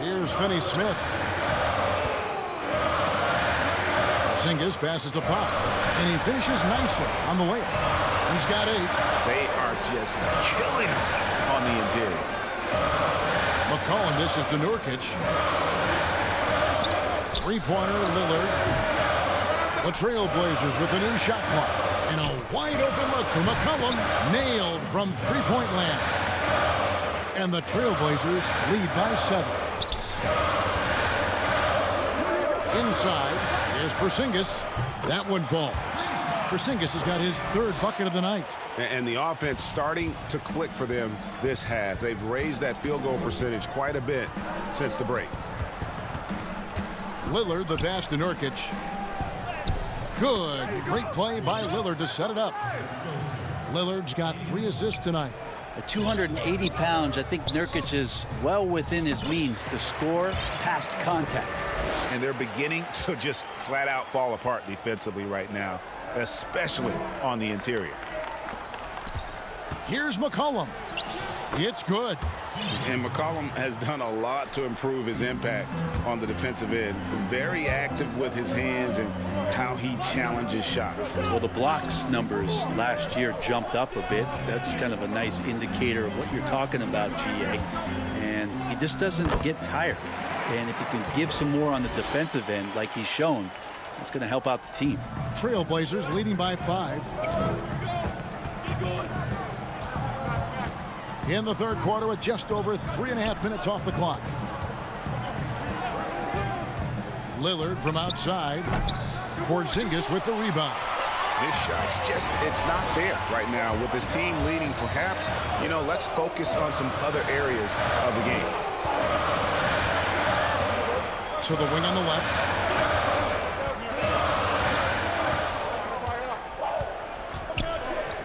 Here's Finney-Smith. Porzingis passes to Pop, and he finishes nicely on the layup. He's got 8. They are just killing him on the interior. McCollum dishes to Nurkic. Three-pointer Lillard. The Trailblazers with a new shot clock. And a wide-open look for McCollum. Nailed from three-point land. And the Trailblazers lead by 7. Inside is Porzingis. That one falls. Porzingis has got his 3rd bucket of the night. And the offense starting to click for them this half. They've raised that field goal percentage quite a bit since the break. Lillard, the pass to Nurkic. Good. Great play by Lillard to set it up. Lillard's got 3 assists tonight. At 280 pounds, I think Nurkic is well within his means to score past contact. And they're beginning to just flat out fall apart defensively right now, especially on the interior. Here's McCollum. It's good. And McCollum has done a lot to improve his impact on the defensive end. Very active with his hands and how he challenges shots. Well, the blocks numbers last year jumped up a bit. That's kind of a nice indicator of what you're talking about, GA. And he just doesn't get tired. And if he can give some more on the defensive end like he's shown, it's going to help out the team. Trailblazers leading by 5. In the 3rd quarter with just over 3.5 minutes off the clock. Lillard from outside. Porzingis with the rebound. His shot's just, it's not there right now. With his team leading, perhaps, let's focus on some other areas of the game. To the wing on the left.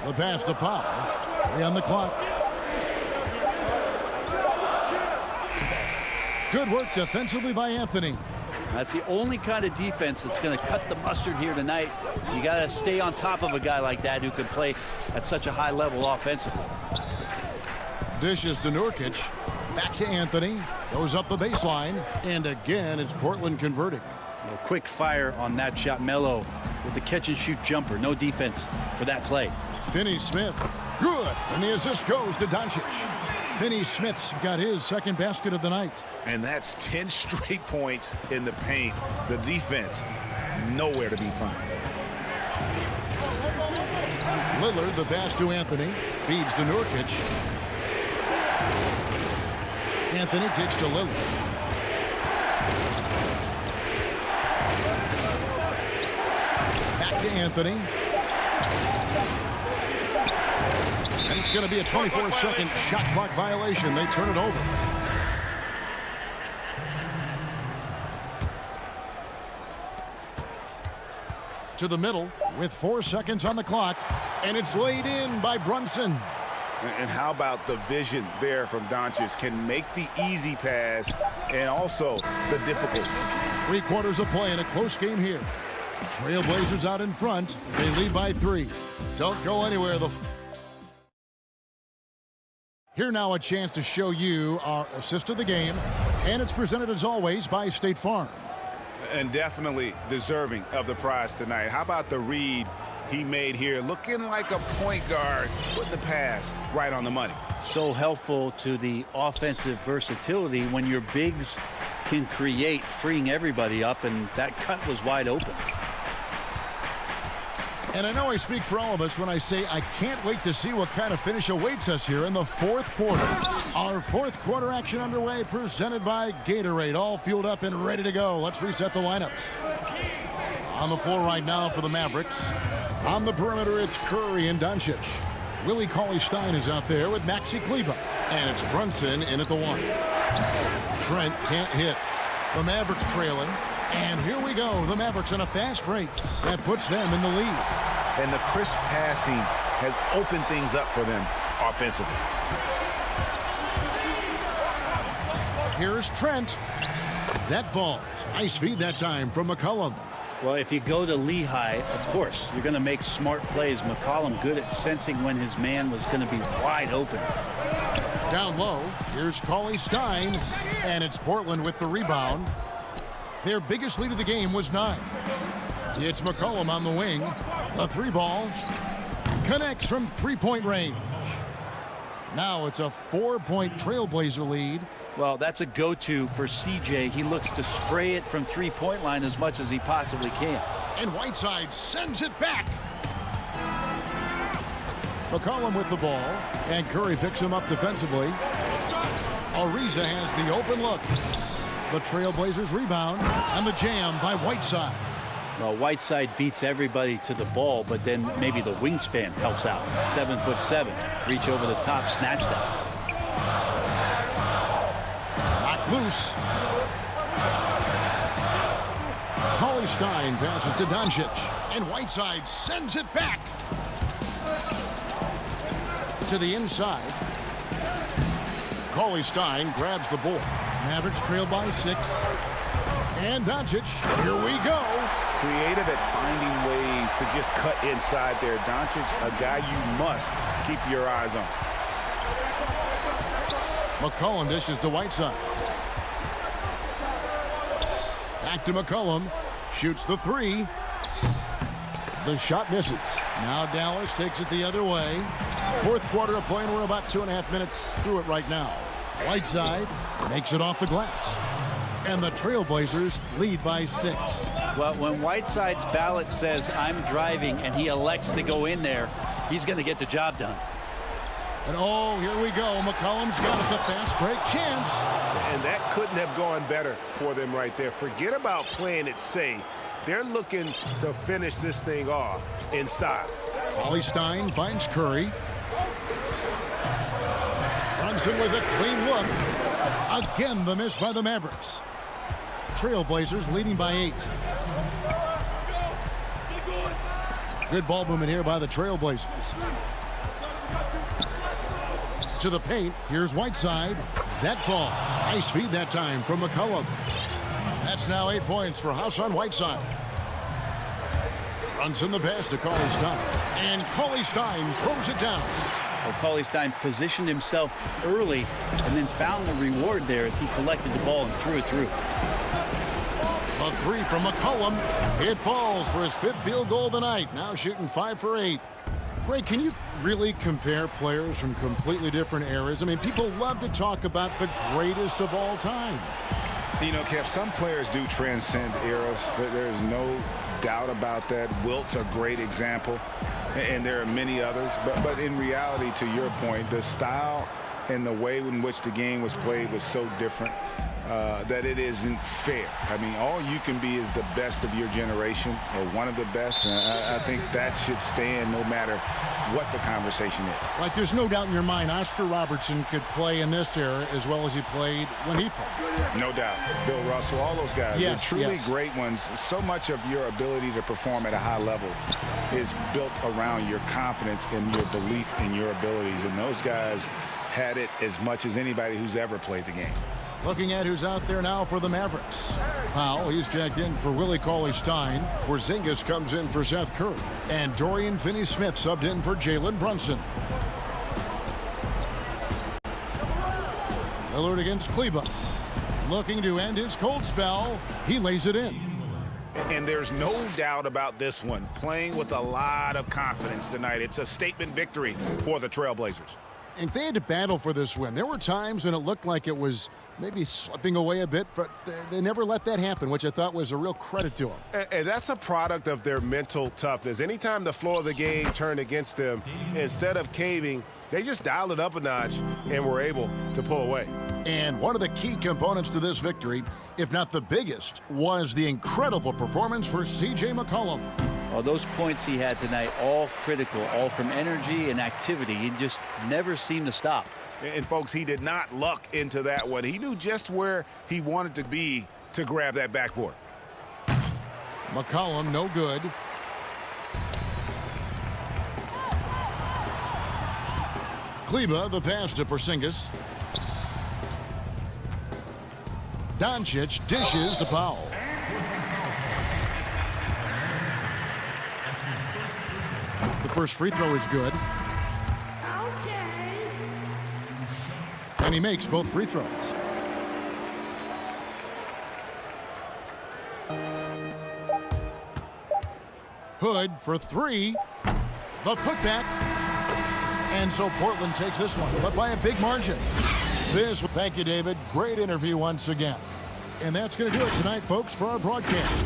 The pass to Powell. 3 on the clock. Good work defensively by Anthony. That's the only kind of defense that's going to cut the mustard here tonight. You got to stay on top of a guy like that who can play at such a high level offensively. Dishes to Nurkic. Back to Anthony. Goes up the baseline. And again, it's Portland converting. A quick fire on that shot. Melo with the catch-and-shoot jumper. No defense for that play. Finney-Smith. Good. And the assist goes to Doncic. Finney-Smith's got his 2nd basket of the night. And that's 10 straight points in the paint. The defense, nowhere to be found. Lillard, the pass to Anthony. Feeds to Nurkic. Anthony kicks to Lillard. Back to Anthony. And it's going to be a 24-second shot clock violation. They turn it over. To the middle with 4 seconds on the clock. And it's laid in by Brunson. And how about the vision there from Doncic? Can make the easy pass and also the difficult. 3 quarters of play in a close game here. Trailblazers out in front. They lead by 3. Don't go anywhere. Here now a chance to show you our assist of the game. And it's presented as always by State Farm. And definitely deserving of the prize tonight. How about the read he made here? Looking like a point guard, putting the pass right on the money. So helpful to the offensive versatility when your bigs can create, freeing everybody up, and that cut was wide open. And I know I speak for all of us when I say I can't wait to see what kind of finish awaits us here in the 4th quarter. Our 4th quarter action underway, presented by Gatorade, all fueled up and ready to go. Let's reset the lineups. On the floor right now for the Mavericks. On the perimeter, it's Curry and Doncic. Willie Cauley-Stein is out there with Maxi Kleber. And it's Brunson in at the 1. Trent can't hit. The Mavericks trailing. And here we go. The Mavericks on a fast break. That puts them in the lead. And the crisp passing has opened things up for them offensively. Here's Trent. That falls. Nice feed that time from McCollum. Well, if you go to Lehigh, of course, you're going to make smart plays. McCollum good at sensing when his man was going to be wide open. Down low, here's Cauley-Stein, and it's Portland with the rebound. Their biggest lead of the game was 9. It's McCollum on the wing. The 3-ball connects from 3-point range. Now it's a 4-point Trailblazer lead. Well, that's a go-to for CJ. He looks to spray it from 3-point line as much as he possibly can. And Whiteside sends it back. McCollum with the ball, and Curry picks him up defensively. Ariza has the open look. The Trailblazers rebound, and the jam by Whiteside. Well, Whiteside beats everybody to the ball, but then maybe the wingspan helps out. 7'7", reach over the top, snatch that. Knocked loose. Cauley Stein passes to Doncic, and Whiteside sends it back to the inside. Cauley Stein grabs the board. Mavericks trail by 6. And Doncic, here we go. Creative at finding ways to just cut inside there. Doncic, a guy you must keep your eyes on. McCollum dishes to Whiteside. Back to McCollum. Shoots the 3. The shot misses. Now Dallas takes it the other way. Fourth quarter of play, and we're about 2.5 minutes through it right now. Whiteside makes it off the glass. And the Trailblazers lead by 6. Well, when Whiteside's ballot says, I'm driving, and he elects to go in there, he's going to get the job done. And oh, here we go. McCollum's got it, the fast break chance. And that couldn't have gone better for them right there. Forget about playing it safe. They're looking to finish this thing off in style. Cauley Stein finds Curry. Brunson with a clean look. Again, the miss by the Mavericks. Trailblazers leading by 8. Good ball movement here by the Trailblazers. To the paint. Here's Whiteside. That falls. Nice feed that time from McCollum. That's now 8 points for Hassan Whiteside. Runs in the pass to Cauley Stein. And Cauley Stein throws it down. Well, Cauley Stein positioned himself early and then found the reward there as he collected the ball and threw it through. A 3 from McCollum. It falls for his 5th field goal of the night. Now shooting 5 for 8. Greg, can you really compare players from completely different eras? I mean, people love to talk about the greatest of all time. You know, Kev, some players do transcend eras. There's no doubt about that. Wilt's a great example, and there are many others. But in reality, to your point, the style and the way in which the game was played was so different that it isn't fair. I mean, all you can be is the best of your generation, or one of the best. And I think that should stand no matter what the conversation is. Like, there's no doubt in your mind Oscar Robertson could play in this era as well as he played when he played. No doubt. Bill Russell, all those guys. Yes, They're truly great ones. So much of your ability to perform at a high level is built around your confidence and your belief in your abilities. And those guys had it as much as anybody who's ever played the game. Looking at who's out there now for the Mavericks. Powell, he's jacked in for Willie Cauley-Stein. Porzingis comes in for Seth Curry. And Dorian Finney-Smith subbed in for Jalen Brunson. Lillard against Kleber. Looking to end his cold spell. He lays it in. And there's no doubt about this one. Playing with a lot of confidence tonight. It's a statement victory for the Trailblazers. And they had to battle for this win. There were times when it looked like it was maybe slipping away a bit, but they never let that happen, which I thought was a real credit to them. And that's a product of their mental toughness. Anytime the flow of the game turned against them, instead of caving, they just dialed it up a notch and were able to pull away. And one of the key components to this victory, if not the biggest, was the incredible performance for C.J. McCollum. Well, those points he had tonight, all critical, all from energy and activity. He just never seemed to stop. And, folks, he did not luck into that one. He knew just where he wanted to be to grab that backboard. McCollum, no good. Kleber, the pass to Porzingis. Doncic dishes to Powell. The first free throw is good. And he makes both free throws. Hood for three. The putback. And so Portland takes this one, but by a big margin. Thank you, David. Great interview once again. And that's going to do it tonight, folks, for our broadcast.